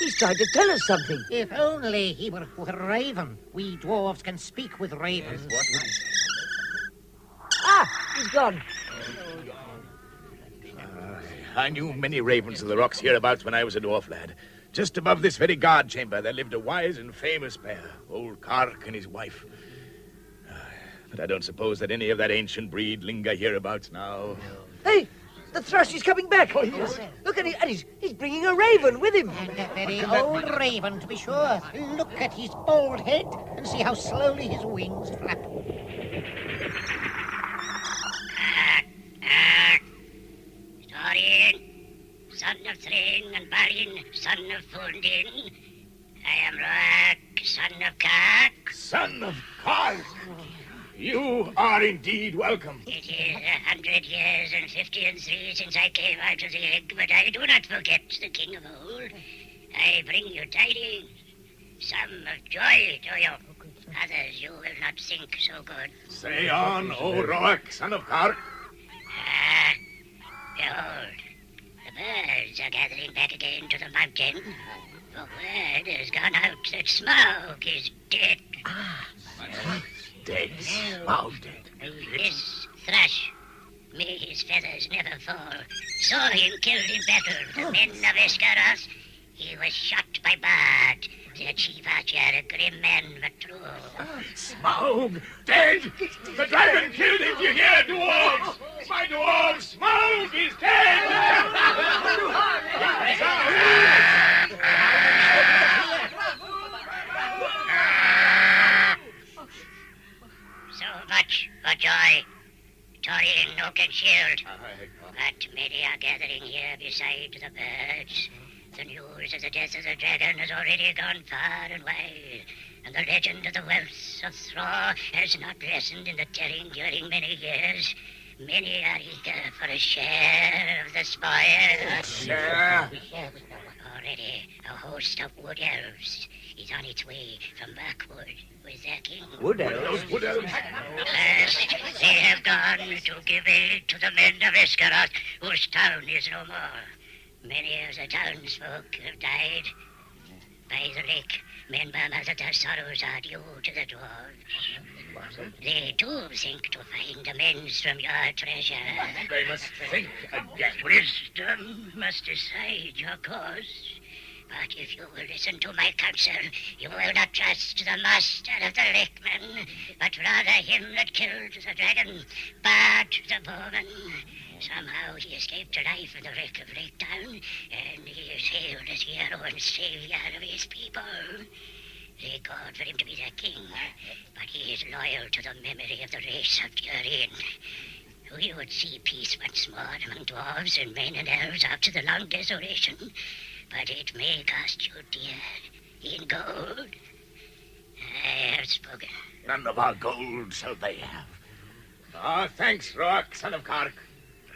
He's trying to tell us something. If only he were a raven. We dwarves can speak with ravens. He's gone. I knew many ravens of the rocks hereabouts when I was a dwarf lad. Just above this very guard chamber, there lived a wise and famous pair, old Kark and his wife. But I don't suppose that any of that ancient breed linger hereabouts now. Hey, the thrush is coming back. Yes. Look at him, and he's bringing a raven with him. And a very old raven, to be sure. Look at his bald head and see how slowly his wings flap. Thorin, son of Thrain, and Balin, son of Fundin. I am Roak, son of Kark. Son of Kark? You are indeed welcome. It is 100 years and 53 since I came out of the egg, but I do not forget the king of old. I bring you tidings, some of joy to you. Others you will not think so good. Say on, O Roak, son of Kark. Behold, the birds are gathering back again to the mountain. The word has gone out that Smaug is dead. Dead? Smaug dead? This thrush, may his feathers never fall, saw him killed in battle with the men of Escaros. He was shot by Bard, their chief archer, a grim man but true. Smaug dead? The dragon killed him, you hear, dwarves? My dwarves, Smaug is dead! So much for joy. Thorin, Oak and Shield. But many are gathering here beside the birds. The news of the death of the dragon has already gone far and wide, and the legend of the wealth of Thraw has not lessened in the telling during many years. Many are eager for a share of the spoil. Share? Already a host of wood elves is on its way from Blackwood with their king. Wood elves? Wood elves? First, they have gone to give aid to the men of Escaros, whose town is no more. Many of the townsfolk have died. By the lake, men murmur that their sorrows are due to the dwarves. They too think to find amends from your treasure. They must think again. Wisdom must decide your cause. But if you will listen to my counsel, you will not trust the master of the lakemen, but rather him that killed the dragon, Bard the bowman. Somehow he escaped alive in the wreck of Lake Town, and he is hailed as hero and savior of his people. They called for him to be their king, but he is loyal to the memory of the race of Durin. We would see peace once more among dwarves and men and elves after the long desolation, but it may cost you dear in gold. I have spoken. None of our gold shall they have. Ah, thanks, Rourke, son of Carrick.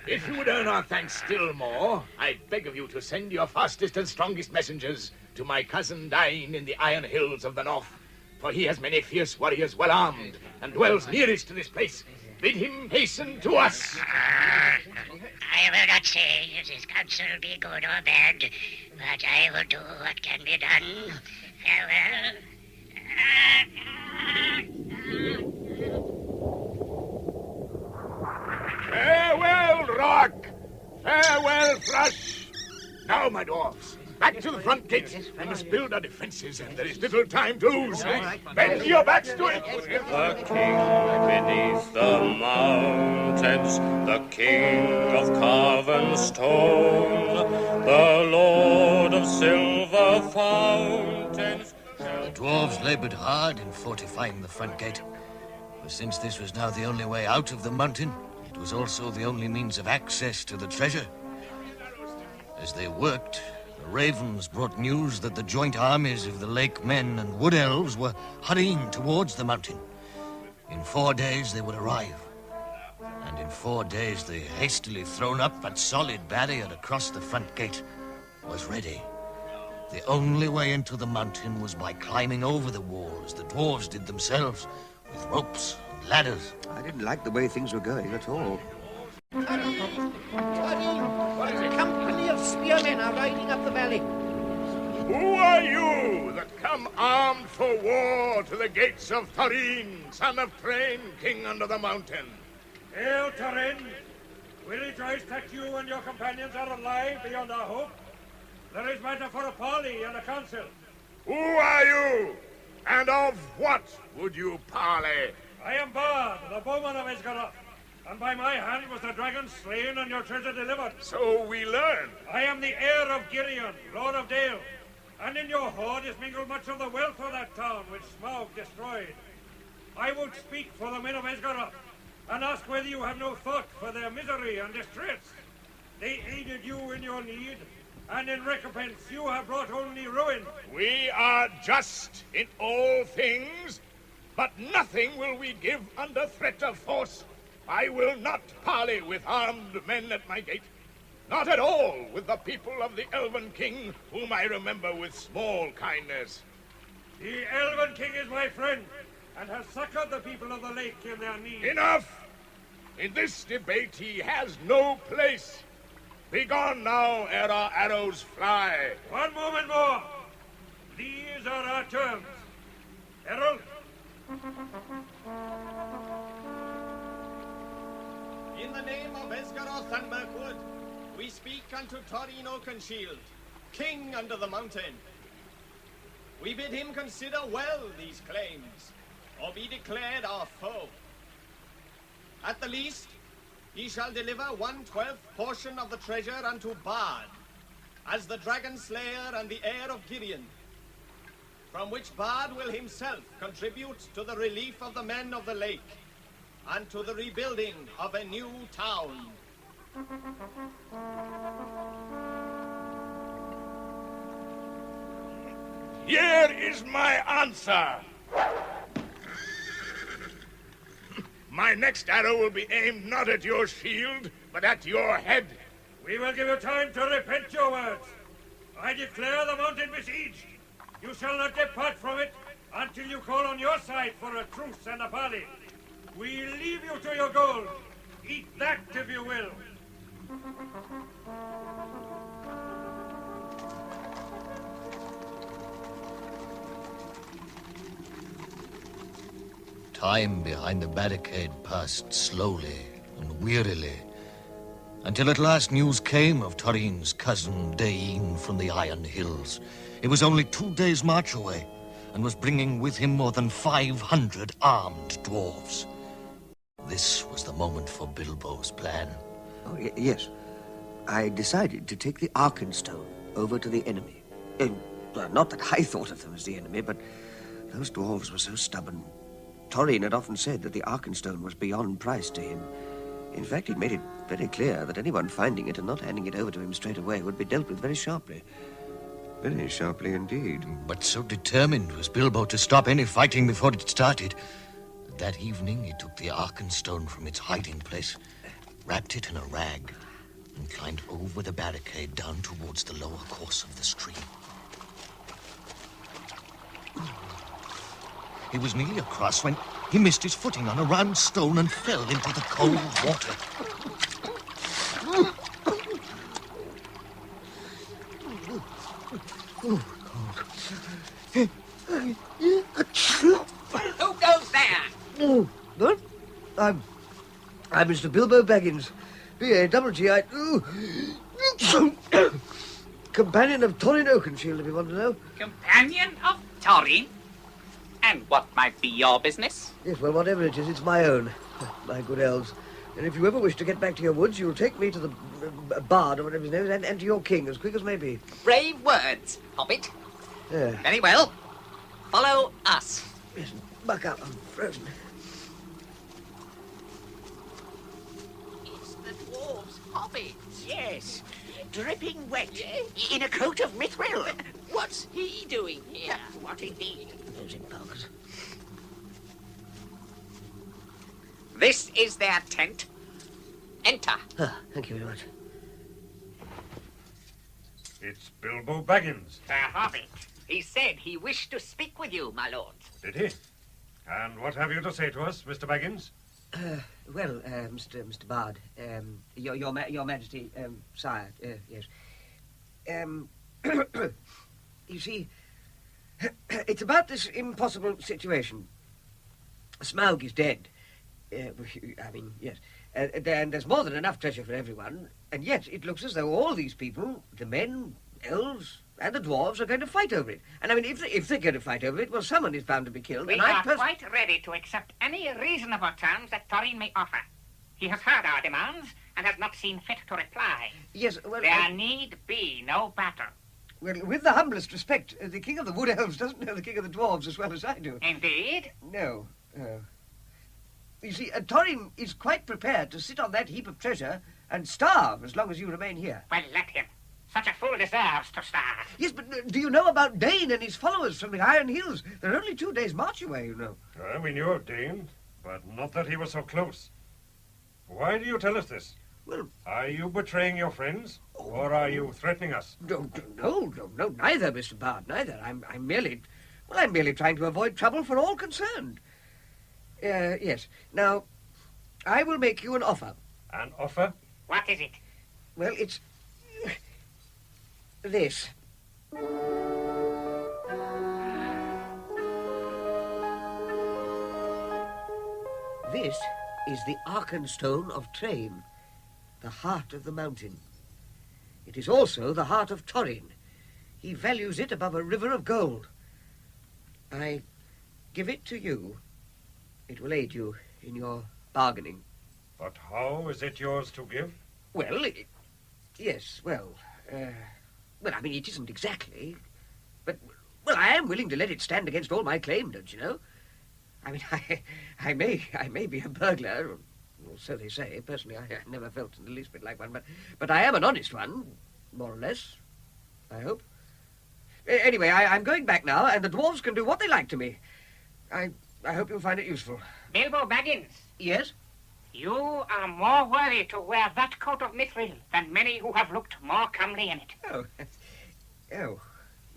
If you would earn our thanks still more, I beg of you to send your fastest and strongest messengers to my cousin Dain in the Iron Hills of the North, for he has many fierce warriors well armed and dwells nearest to this place. Bid him hasten to us. I will not say if this counsel be good or bad, but I will do what can be done. Farewell. Farewell, Rock! Farewell, Thrush! Now, my dwarfs, back to the front gate. We must build our defenses, and there is little time to lose. Bend your backs to it. The king beneath the mountains, the king of carven stone, the lord of silver fountains. The dwarves laboured hard in fortifying the front gate, for since this was now the only way out of the mountain, it was also the only means of access to the treasure. As they worked, the ravens brought news that the joint armies of the lake men and wood elves were hurrying towards the mountain. In 4 days they would arrive, and in 4 days the hastily thrown up but solid barrier across the front gate was ready. The only way into the mountain was by climbing over the wall, as the dwarves did themselves, with ropes and ladders. I didn't like the way things were going at all. A company of spearmen are riding up the valley. Who are you that come armed for war to the gates of Thorin, son of Thrain, king under the mountain? Hail, Thorin! We rejoice that you and your companions are alive beyond our hope. There is matter for a parley and a council. Who are you? And of what would you parley? I am Bard, the bowman of Esgaroth, and by my hand was the dragon slain and your treasure delivered. So we learn. I am the heir of Girion, Lord of Dale, and in your hoard is mingled much of the wealth of that town which Smaug destroyed. I would speak for the men of Esgaroth, and ask whether you have no thought for their misery and distress. They aided you in your need, and in recompense you have brought only ruin. We are just in all things, but nothing will we give under threat of force. I will not parley with armed men at my gate. Not at all with the people of the Elven King, whom I remember with small kindness. The Elven King is my friend, and has succored the people of the lake in their need. Enough! In this debate he has no place. Begone now, ere our arrows fly. One moment more. These are our terms. Herald. In the name of Esgaroth and Mirkwood, we speak unto Thorin Oakenshield, king under the mountain. We bid him consider well these claims, or be declared our foe. At the least, he shall deliver 1/12 portion of the treasure unto Bard, as the dragon slayer and the heir of Girion, from which Bard will himself contribute to the relief of the men of the lake, and to the rebuilding of a new town. Here is my answer. My next arrow will be aimed not at your shield, but at your head. We will give you time to repent your words. I declare the mountain besieged. You shall not depart from it until you call on your side for a truce and a parley. We leave you to your gold. Eat that if you will. Time behind the barricade passed slowly and wearily, until at last news came of Thorin's cousin Dain from the Iron Hills. It was only 2 days' march away, and was bringing with him more than 500 armed dwarves. This was the moment for Bilbo's plan. Oh, yes. I decided to take the Arkenstone over to the enemy. Not that I thought of them as the enemy, but those dwarves were so stubborn. Thorin had often said that the Arkenstone was beyond price to him. In fact, he'd made it very clear that anyone finding it and not handing it over to him straight away would be dealt with very sharply. Very sharply indeed. But so determined was Bilbo to stop any fighting before it started. That evening, he took the Arkenstone from its hiding place, wrapped it in a rag, and climbed over the barricade down towards the lower course of the stream. He was nearly across when he missed his footing on a round stone and fell into the cold water. Who goes there? Oh, what? I'm Mr. Bilbo Baggins, B.A. double G.I. Companion of Thorin Oakenshield, if you want to know. Companion of Thorin? And what might be your business? Yes, well, whatever it is, it's my own, my good elves. And if you ever wish to get back to your woods, you'll take me to the bard, or whatever his name is, and to your king, as quick as may be. Brave words, Hobbit. Yeah. Very well. Follow us. Yes, buck up, I'm frozen. It's the dwarves' Hobbit. Yes, dripping wet, in a coat of mithril. What's he doing here? What indeed? Those impalkers. This is their tent. Enter. Thank you very much. It's Bilbo Baggins. The Hobbit. He said he wished to speak with you, my lord. Did he? And what have you to say to us, Mr. Baggins? Well, Mr. Bard, your Majesty, sire, yes. You see, it's about this impossible situation. Smaug is dead. I mean, yes. And there's more than enough treasure for everyone, and yet it looks as though all these people, the men, elves, and the dwarves, are going to fight over it. And I mean, if they're going to fight over it, well, someone is bound to be killed. We and are quite ready to accept any reasonable terms that Thorin may offer. He has heard our demands and has not seen fit to reply. Yes, well... There need be no battle. Well, with the humblest respect, the King of the Wood Elves doesn't know the King of the Dwarves as well as I do. Indeed? No. You see, Thorin is quite prepared to sit on that heap of treasure and starve as long as you remain here. Well, let him. Such a fool deserves to starve. Yes, but do you know about Dane and his followers from the Iron Hills? They're only 2 days' march away, you know. We knew of Dane, but not that he was so close. Why do you tell us this? Well... Are you betraying your friends, or are you threatening us? No, neither, Mr. Bard, neither. I'm merely trying to avoid trouble for all concerned. Yes. Now, I will make you an offer. An offer? What is it? Well, it's... this. This is the Arkenstone of Train, the heart of the mountain. It is also the heart of Thorin. He values it above a river of gold. I give it to you. It will aid you in your bargaining. But how is it yours to give? Well, yes, well, I mean, it isn't exactly. But, well, I am willing to let it stand against all my claim, don't you know? I mean, I may be a burglar, or so they say. Personally, I never felt in the least bit like one, but I am an honest one, more or less, I hope. Anyway, I'm going back now, and the dwarves can do what they like to me. I hope you'll find it useful. Bilbo Baggins. Yes? You are more worthy to wear that coat of mithril than many who have looked more comely in it. Oh.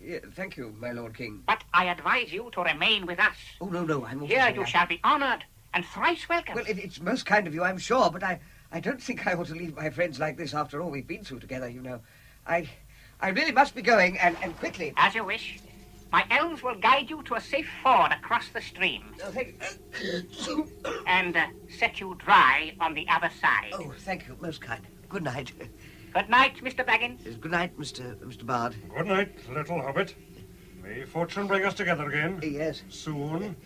Yeah, thank you, my Lord King. But I advise you to remain with us. Oh, no, I'm... Here you shall be honoured and thrice welcome. Well, it's most kind of you, I'm sure, but I don't think I ought to leave my friends like this after all we've been through together, you know. I really must be going, and quickly. As you wish. My elves will guide you to a safe ford across the stream. Oh, thank you. And set you dry on the other side. Oh, thank you, most kind. Good night. Good night, Mr. Baggins. Good night, Mr. Bard. Good night, little Hobbit. May fortune bring us together again. Yes. Soon.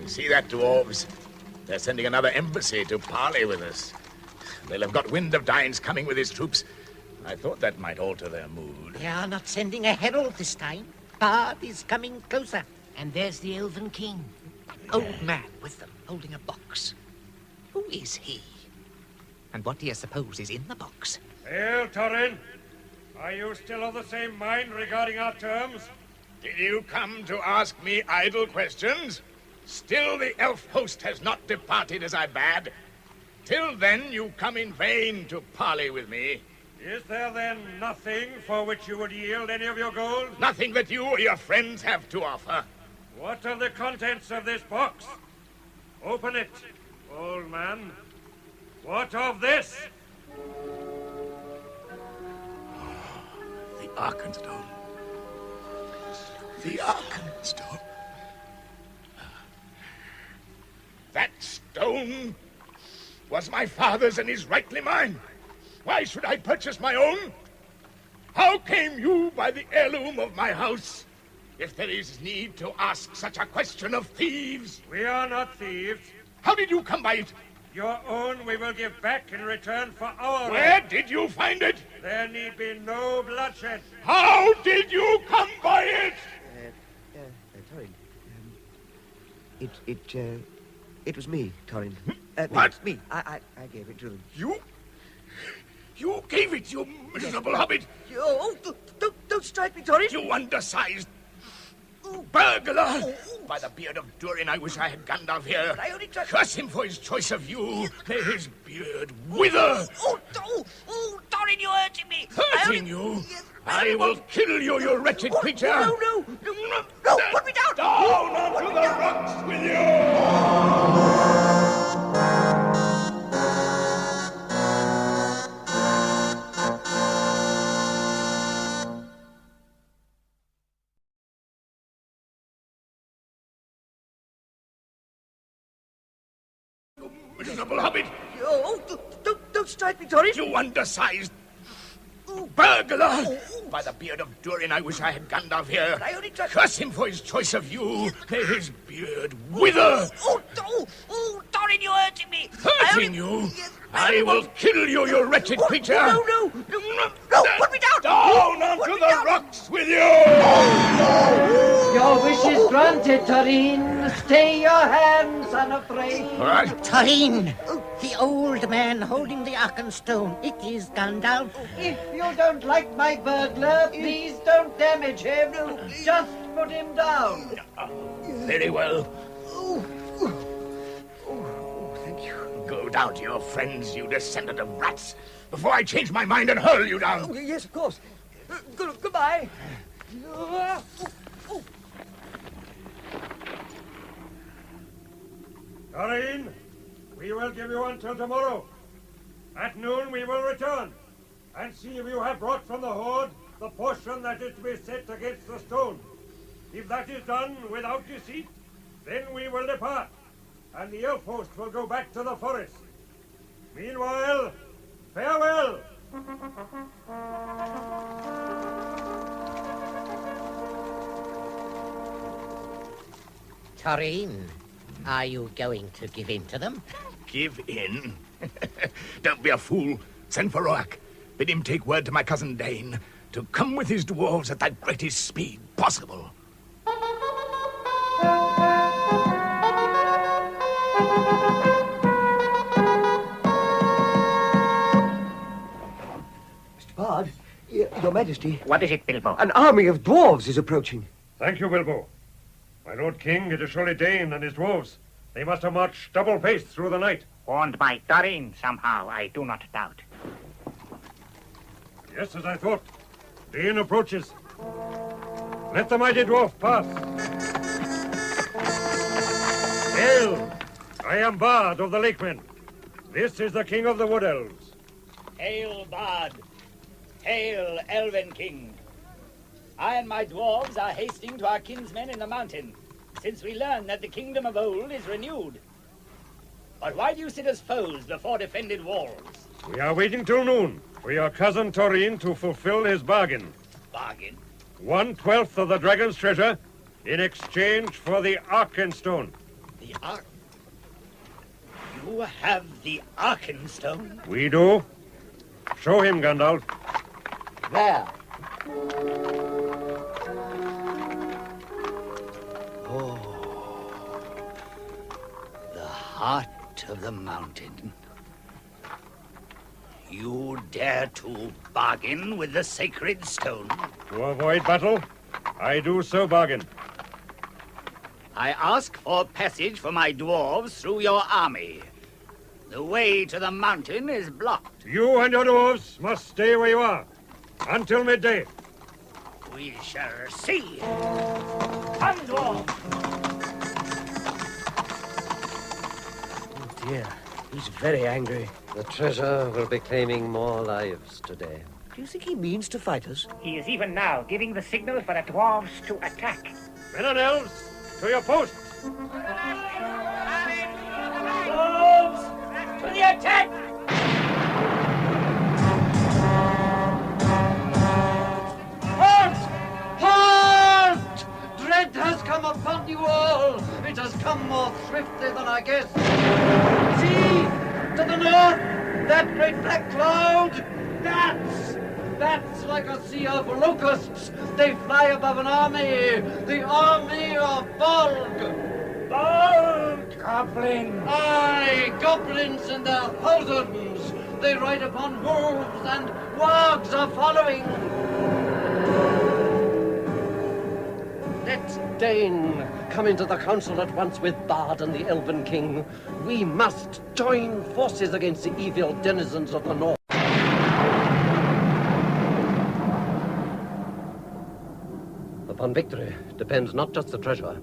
See that, dwarves? They're sending another embassy to parley with us. They'll have got wind of Dyne's coming with his troops. I thought that might alter their mood. They are not sending a herald this time. Bard is coming closer. And there's the Elven King. Old man with them, holding a box. Who is he? And what do you suppose is in the box? Hail, Torrin. Are you still of the same mind regarding our terms? Did you come to ask me idle questions? Still the elf host has not departed as I bade. Till then you come in vain to parley with me. Is there then nothing for which you would yield any of your gold? Nothing that you or your friends have to offer. What are the contents of this box? Open it, old man. What of this? The Arkenstone. The Arkenstone. That stone was my father's and is rightly mine. Why should I purchase my own? How came you by the heirloom of my house? If there is need to ask such a question of thieves. We are not thieves. How did you come by it? Your own we will give back in return for our Where did you find it? There need be no bloodshed. How did you come by it? Torrin. It was me, Torrin. What? It's me. I gave it to them. You gave it, you miserable hobbit! Oh, don't strike me, Torrin! You undersized burglar! By the beard of Durin, I wish I had Gandalf here. I only tried... Curse him for his choice of you. May his beard wither! Oh, Torrin, you're hurting me! Hurting you? Yes, I will kill you, you wretched creature! No, put me down! Down onto the rocks with you! Miserable hobbit! Oh, don't strike me, Torrin! You undersized burglar! By the beard of Durin, I wish I had Gandalf here. I only tried... Curse him for his choice of you. May his beard wither! Oh, Torrin, you're hurting me! Hurting you? Yes, I will kill you, you wretched creature! No, put me down! Down onto the rocks with you! Your wish is granted, Torrin. Stay your hands, unafraid. What? Torrin, the old man holding the Arkenstone. It is Gandalf. If you don't like my burglar, please don't damage him. Just put him down. Very well. Thank you. Go down to your friends, you descendant of rats, before I change my mind and hurl you down. Oh, yes, of course. Goodbye. Torrin, we will give you until tomorrow. At noon we will return and see if you have brought from the hoard the portion that is to be set against the stone. If that is done without deceit, then we will depart, and the elf host will go back to the forest. Meanwhile, farewell! Torrin, are you going to give in to them? Give in? Don't be a fool. Send for Roak. Bid him take word to my cousin Dane to come with his dwarves at the greatest speed possible. Mr. Bard, Your Majesty. What is it, Bilbo? An army of dwarves is approaching. Thank you, Bilbo. My Lord King, it is surely Dane and his dwarves. They must have marched double-paced through the night. Warned by Thorin, somehow, I do not doubt. Yes, as I thought. Dane approaches. Let the mighty dwarf pass. Hail! I am Bard of the Lakemen. This is the King of the Wood Elves. Hail, Bard. Hail, Elven King. I and my dwarves are hasting to our kinsmen in the mountain, since we learn that the kingdom of old is renewed. But why do you sit as foes before defended walls? We are waiting till noon for your cousin Torrin to fulfill his bargain. Bargain? 1/12 of the dragon's treasure in exchange for the Arkenstone. The Ark? You have the Arkenstone? We do. Show him, Gandalf. There. Oh, the heart of the mountain. You dare to bargain with the sacred stone? To avoid battle, I do so bargain. I ask for passage for my dwarves through your army. The way to the mountain is blocked. You and your dwarves must stay where you are until midday. We shall see. Come, dwarf! Oh dear, he's very angry. The treasure will be claiming more lives today. Do you think he means to fight us? He is even now giving the signal for the dwarves to attack. Men and elves, to your posts! Dwarves, to the attack! Halt! Halt! Dread has come upon you all. It has come more swiftly than I guessed. See! To the north! That great black cloud! That's like a sea of locusts. They fly above an army. The army of Bolg. Bolg! Goblins! Aye, goblins in their thousands. They ride upon wolves and wargs are following. Let Dane come into the council at once with Bard and the Elven King. We must join forces against the evil denizens of the north. Upon victory depends not just the treasure,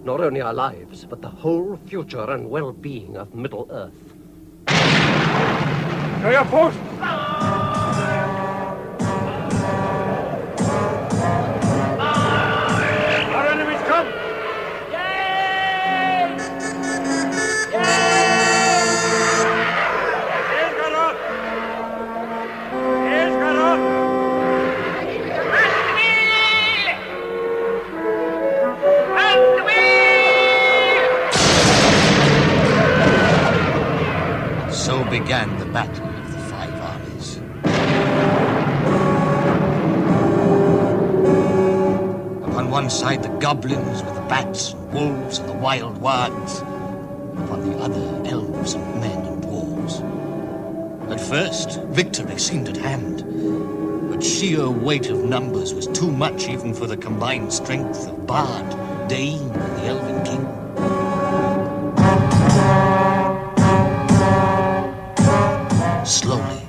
not only our lives, but the whole future and well-being of Middle-earth. To your post! Our enemies come! So began the battle of the five armies. Upon one side, the goblins with the bats and wolves and the wild wargs. Upon the other, elves and men and dwarves. At first, victory seemed at hand, but sheer weight of numbers was too much even for the combined strength of Bard, Dane, and the Elven King. Slowly,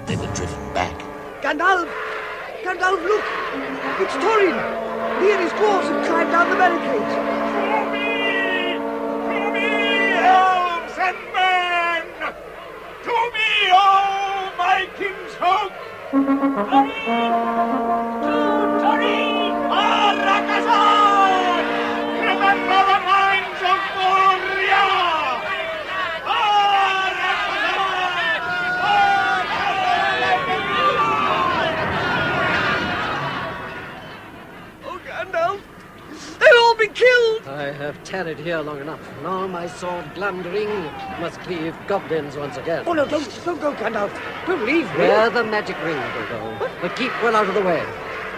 they were driven back. Gandalf! Gandalf, look! It's Thorin! He and his dwarves have climbed down the barricades. To me, elves and men! To me, all my kinsfolk! Thorin! Arrakazan! Remember the mines of Moria! They'll all be killed! I have tarried here long enough. Now my sword glundering must cleave goblins once again. Oh, no, don't go, Gandalf. Don't leave me. Where the magic ring will go. But keep well out of the way.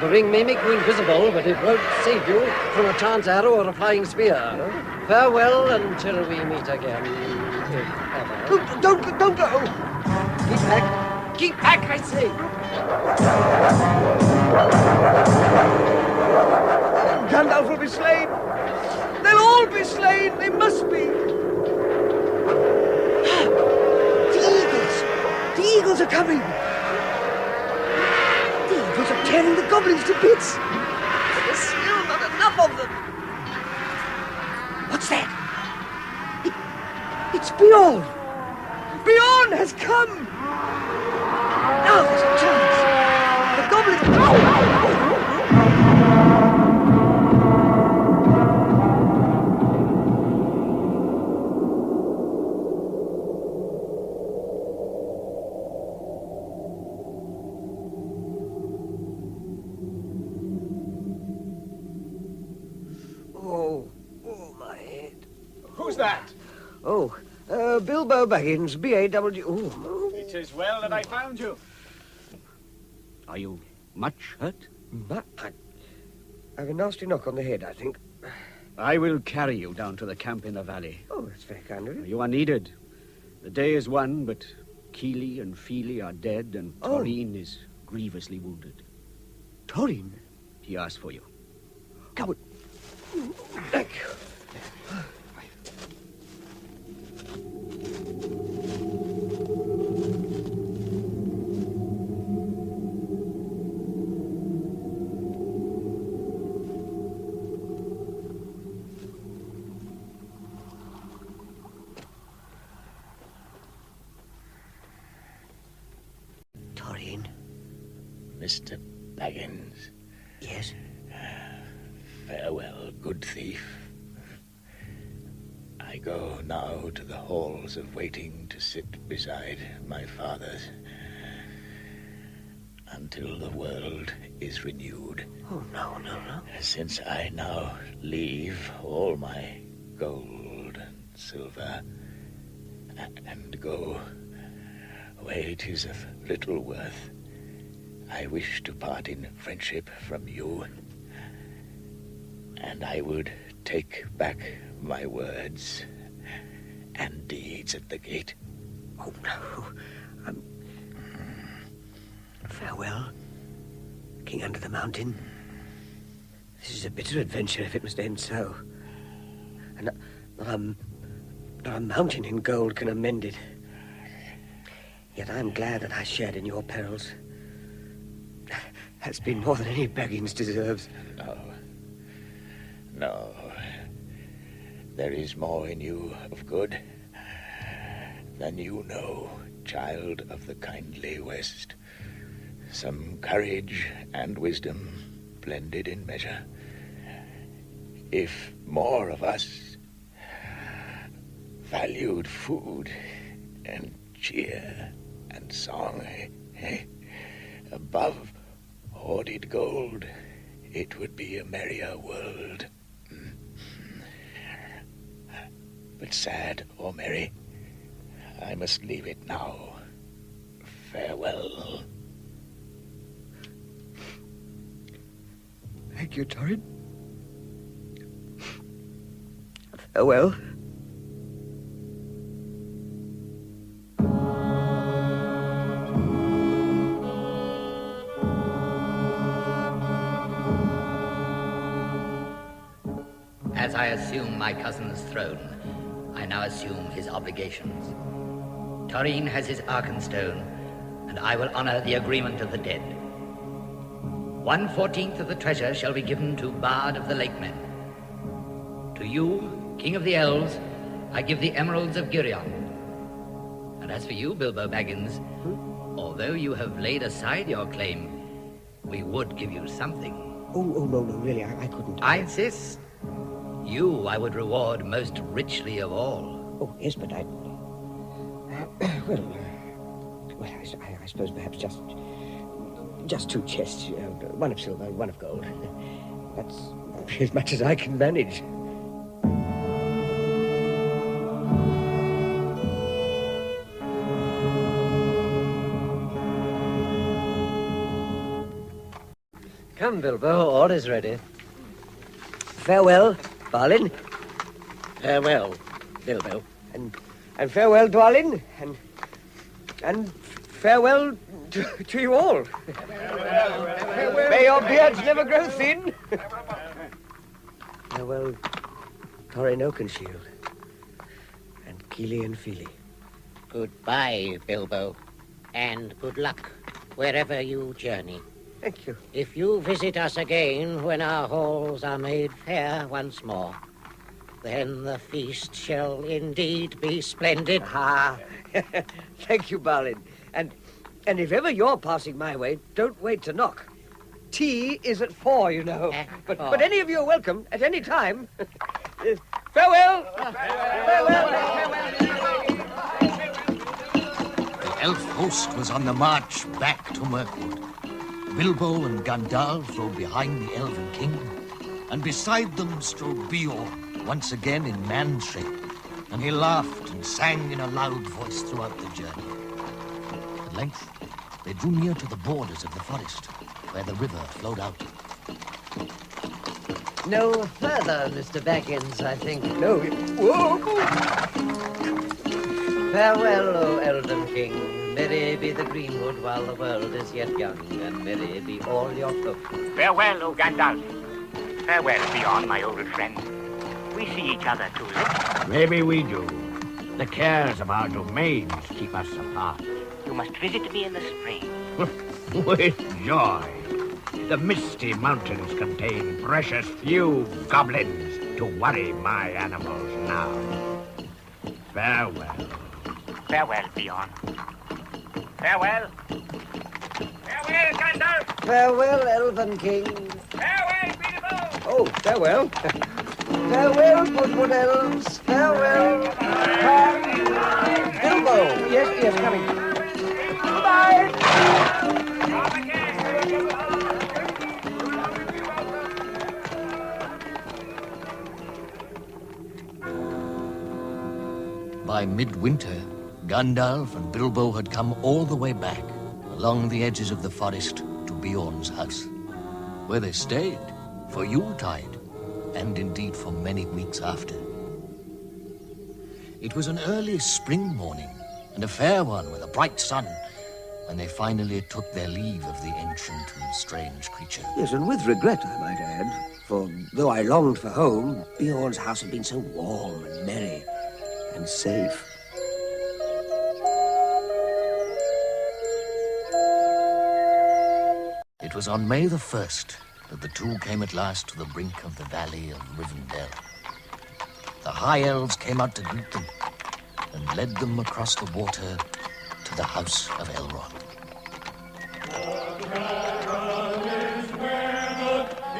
The ring may make you invisible, but it won't save you from a chance arrow or a flying spear. Farewell until we meet again, if ever. Don't go! Keep back. Keep back, I say. Gandalf will be slain. They'll all be slain. They must be. The eagles are coming. The eagles are tearing the goblins to bits. There's still not enough of them. What's that? It's Bjorn. Bjorn has come. Now there's a chance. The goblins... Who's that? Oh, Bilbo Baggins, B-A-W... Ooh. It is well that I found you. Are you much hurt? I've a nasty knock on the head, I think. I will carry you down to the camp in the valley. Oh, that's very kind of you. You are needed. The day is won, but Keely and Feely are dead, and Toreen is grievously wounded. Toreen? He asked for you. Come on. Thank you. Mr. Baggins. Yes? Farewell, good thief. I go now to the halls of waiting to sit beside my fathers until the world is renewed. Oh, no. Since I now leave all my gold and silver and go where it is of little worth, I wish to part in friendship from you, and I would take back my words and deeds at the gate. Oh, no. Farewell, King Under the Mountain. This is a bitter adventure if it must end so. And not a mountain in gold can amend it. Yet I'm glad that I shared in your perils. That's been more than any Baggins deserves. No. There is more in you of good than you know, child of the kindly West. Some courage and wisdom blended in measure. If more of us valued food and cheer and song above hoarded gold, it would be a merrier world. But sad or merry, I must leave it now. Farewell. Thank you, Torrin. Farewell. As I assume my cousin's throne, I now assume his obligations. Toreen has his Arkenstone, and I will honor the agreement of the dead. 1/14 of the treasure shall be given to Bard of the Lake Men. To you, King of the Elves, I give the Emeralds of Girion. And as for you, Bilbo Baggins, although you have laid aside your claim, we would give you something. Oh, no, really, I couldn't. I insist. You I would reward most richly of all. Oh, yes, but I... Well, I suppose perhaps just 2 chests. One of silver, one of gold. That's as much as I can manage. Come, Bilbo, all is ready. Farewell, Balin. Farewell, Bilbo. And farewell, Dwalin. And farewell to you all. May your beards never grow thin. Farewell, Thorin Oakenshield. And Keely and Feely. Goodbye, Bilbo. And good luck wherever you journey. Thank you. If you visit us again when our halls are made fair once more, then the feast shall indeed be splendid. Thank you, Balin. And if ever you're passing my way, don't wait to knock. Tea is at 4, you know. But any of you are welcome at any time. Farewell. The elf host was on the march back to Mirkwood. Bilbo and Gandalf rode behind the Elven King, and beside them strode Beorn, once again in man shape, and he laughed and sang in a loud voice throughout the journey. At length, they drew near to the borders of the forest, where the river flowed out. No further, Mr. Baggins, I think. No. Whoa! Farewell, O Elven King. Merry be the greenwood while the world is yet young, and merry be all your folk. Farewell, O Gandalf. Farewell, Bjorn, my old friend. We see each other too late. Maybe we do. The cares of our domains keep us apart. You must visit me in the spring. With joy. The misty mountains contain precious few goblins to worry my animals now. Farewell. Farewell, Bjorn. Farewell. Farewell, Gandalf. Farewell, Elven King. Farewell, Bilbo. Oh, farewell. Farewell, Goodwood Elves. Farewell. Bilbo. Yes, coming. Goodbye. By midwinter, Gandalf and Bilbo had come all the way back, along the edges of the forest, to Beorn's house, where they stayed for Yuletide, and indeed for many weeks after. It was an early spring morning, and a fair one with a bright sun, when they finally took their leave of the ancient and strange creature. Yes, and with regret, I might add, for though I longed for home, Beorn's house had been so warm and merry and safe. It was on May the 1st that the two came at last to the brink of the valley of Rivendell. The High Elves came out to greet them and led them across the water to the house of Elrond.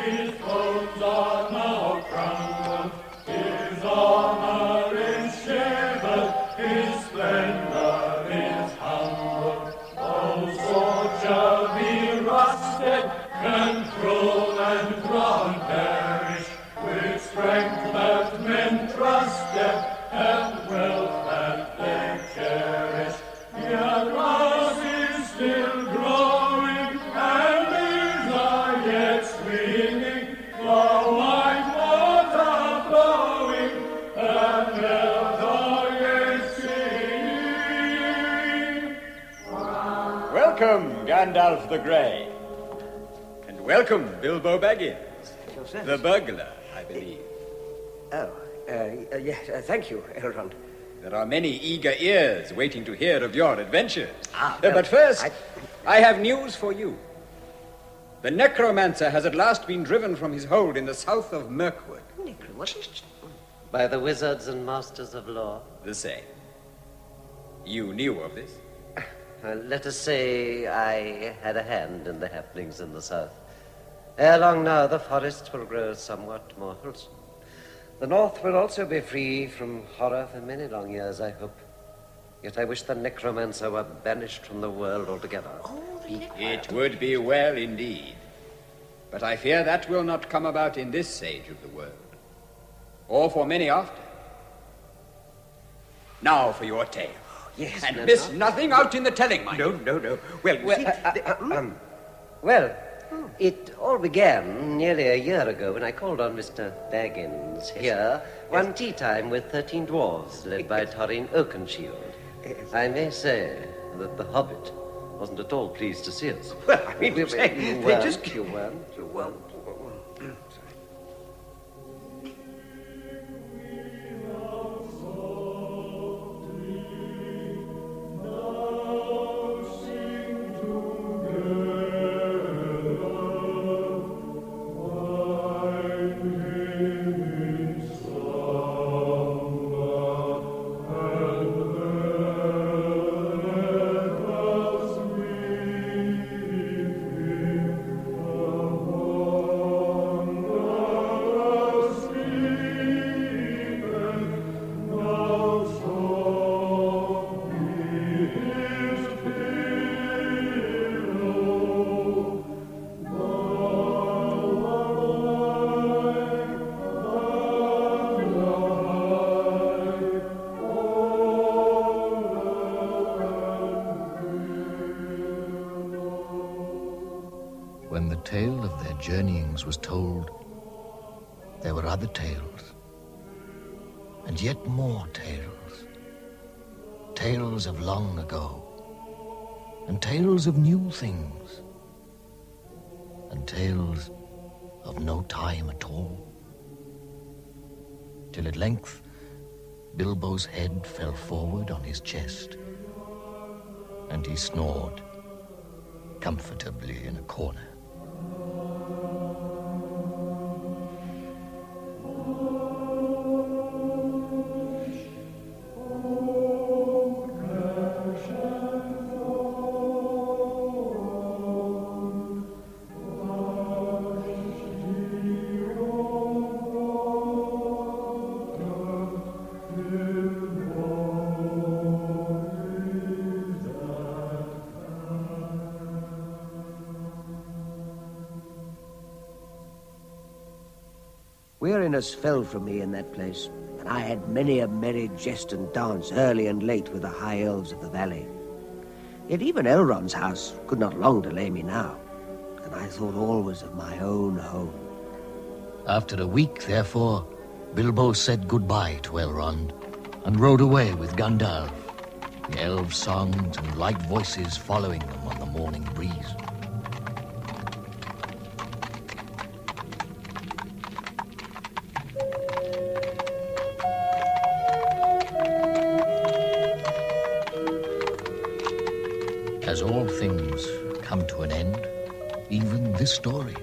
His bones are now crumbled, his armor is shivered, his splendor is humbled. All swords shall be rusted, and throne and crown perish, with strength that men trusted, and wealth that they cherish. Yet grass is still growing, and leaves are yet swinging, the white water flowing, and elves are yet singing. Welcome, Gandalf the Grey. And welcome, Bilbo Baggins. The burglar, I believe. Yes, thank you, Elrond. There are many eager ears waiting to hear of your adventures. Well, But first, I have news for you. The necromancer has at last been driven from his hold in the south of Mirkwood. By the wizards and masters of law. The same. You knew of this? Let us say I had a hand in the happenings in the south. Ere long now, the forest will grow somewhat more wholesome. The north will also be free from horror for many long years, I hope. Yet I wish the necromancer were banished from the world altogether. It would be well indeed. But I fear that will not come about in this age of the world, or for many after. Now for your tale. Yes. And miss nothing out in the telling, mind. No. Well, it all began nearly a year ago when I called on Mr. Baggins here one tea time with 13 dwarves led by Thorin Oakenshield. I may say that the Hobbit wasn't at all pleased to see us. Well, I mean to say, they just... You weren't. journeyings was told, there were other tales, and yet more tales. Tales of long ago, and tales of new things, and tales of no time at all. Till at length, Bilbo's head fell forward on his chest, and he snored comfortably in a corner. Weariness fell from me in that place, and I had many a merry jest and dance early and late with the high elves of the valley. Yet even Elrond's house could not long delay me now, and I thought always of my own home. After a week, therefore, Bilbo said goodbye to Elrond and rode away with Gandalf, the elves' songs and light voices following them on the morning breeze. As all things come to an end, even this story.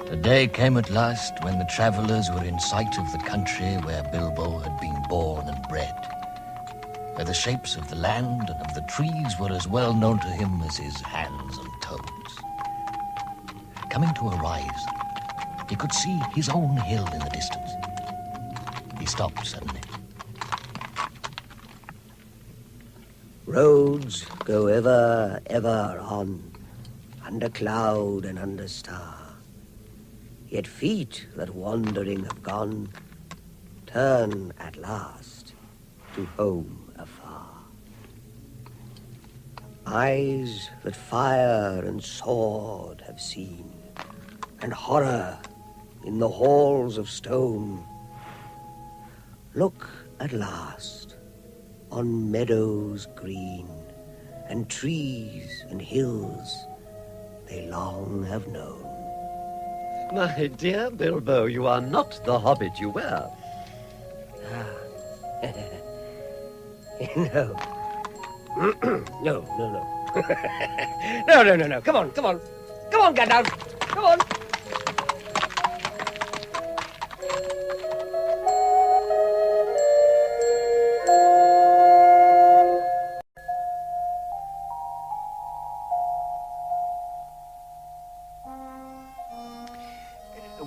The day came at last when the travelers were in sight of the country where Bilbo had been born and bred, where the shapes of the land and of the trees were as well known to him as his hands and toes. Coming to a rise, he could see his own hill in the distance. He stopped suddenly. Roads go ever, ever on, under cloud and under star. Yet feet that wandering have gone turn at last to home afar. Eyes that fire and sword have seen, and horror in the halls of stone, look at last on meadows green, and trees and hills they long have known. My dear Bilbo, you are not the hobbit you were. No. No. No. Come on. Come on, Gandalf. Come on.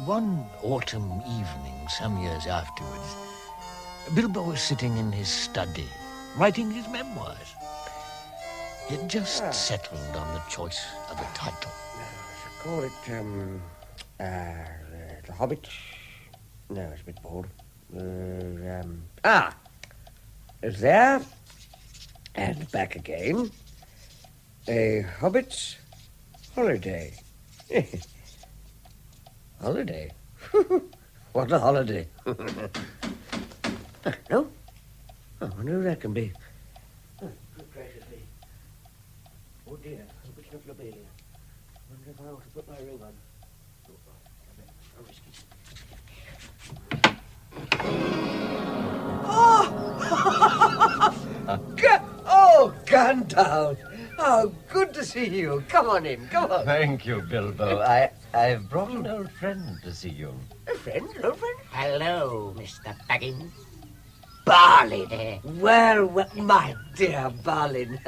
One autumn evening, some years afterwards, Bilbo was sitting in his study, writing his memoirs. He had just settled on the choice of a title. I should call it, The Hobbit. No, it's a bit bold. There and back again. A Hobbit's holiday. Holiday? What a holiday. No? Oh, I wonder who that can be. Oh, good gracious me. Oh, dear. Which of Lobelia? I wonder if I ought to put my ring on. Oh, Gandalf! Oh, good to see you. Come on in, come on. Thank you, Bilbo. I've brought an old friend to see you. A friend? An old friend? Hello, Mr. Baggins. Balin here. Well, my dear Balin.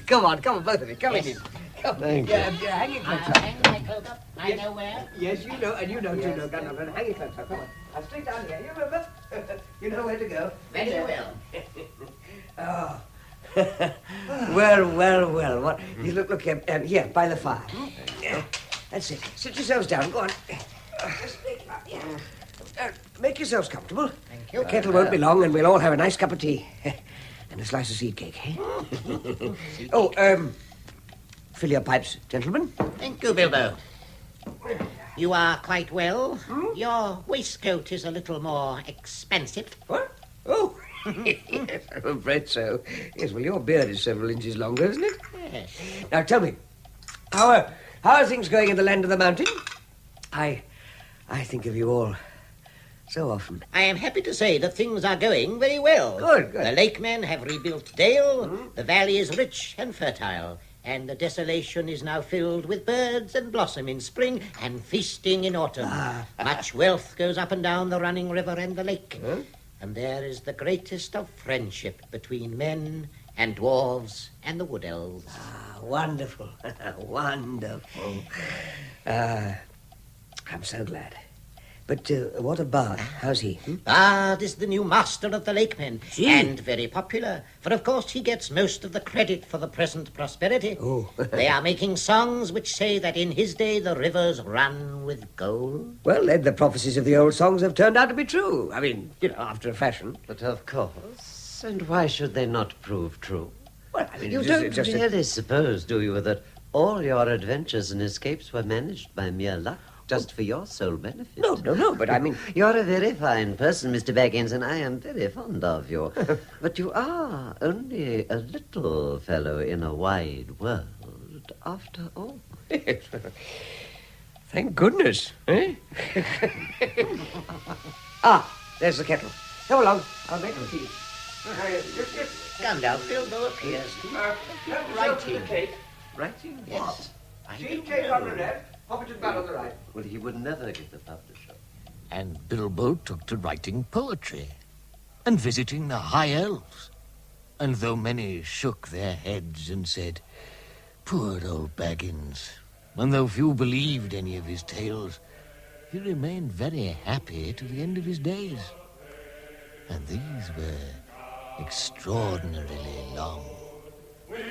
Come on, both of you. Come in. Come. Thank you. Hang your cloak up. Hang my cloak up. I know where. Yes, you know, and you know too, no, Gandalf. And hang your cloak up. Come on. I'll straight down here. You remember? You know where to go. Very well. Oh. Well. What? You look here, by the fire. Yeah. That's it. Sit yourselves down. Go on. Just make yourselves comfortable. Thank you. The kettle won't be long, and we'll all have a nice cup of tea. And a slice of seed cake, eh? Fill your pipes, gentlemen. Thank you, Bilbo. You are quite well. Your waistcoat is a little more expensive. What? Oh, yes, I'm afraid so. Yes, well, your beard is several inches longer, isn't it? Yes. Now, tell me, how are things going in the land of the mountain? I think of you all so often. I am happy to say that things are going very well. Good. The lakemen have rebuilt Dale, the valley is rich and fertile, and the desolation is now filled with birds and blossom in spring and feasting in autumn. Much wealth goes up and down the running river and the lake. And there is the greatest of friendship between men and dwarves and the wood elves. Wonderful. Wonderful. I'm so glad. But what of Bard? How's he? Bard is the new master of the lakemen, and very popular, for of course he gets most of the credit for the present prosperity. Oh. They are making songs which say that in his day the rivers run with gold. Well, then the prophecies of the old songs have turned out to be true. I mean, after a fashion. But of course. And why should they not prove true? Well, I mean, you don't really suppose, do you, that all your adventures and escapes were managed by mere luck? Just for your sole benefit. No, but I mean... You're a very fine person, Mr. Baggins, and I am very fond of you. But you are only a little fellow in a wide world, after all. Thank goodness, eh? There's the kettle. Come along, I'll make the tea. Gandalf, Bilbo appears to writing. Writing? Yes. Tea, cake on the left. Hobbit and Bud on the right. Well, he would never get the publisher. And Bilbo took to writing poetry and visiting the High Elves. And though many shook their heads and said, "Poor old Baggins," and though few believed any of his tales, he remained very happy to the end of his days. And these were extraordinarily long. We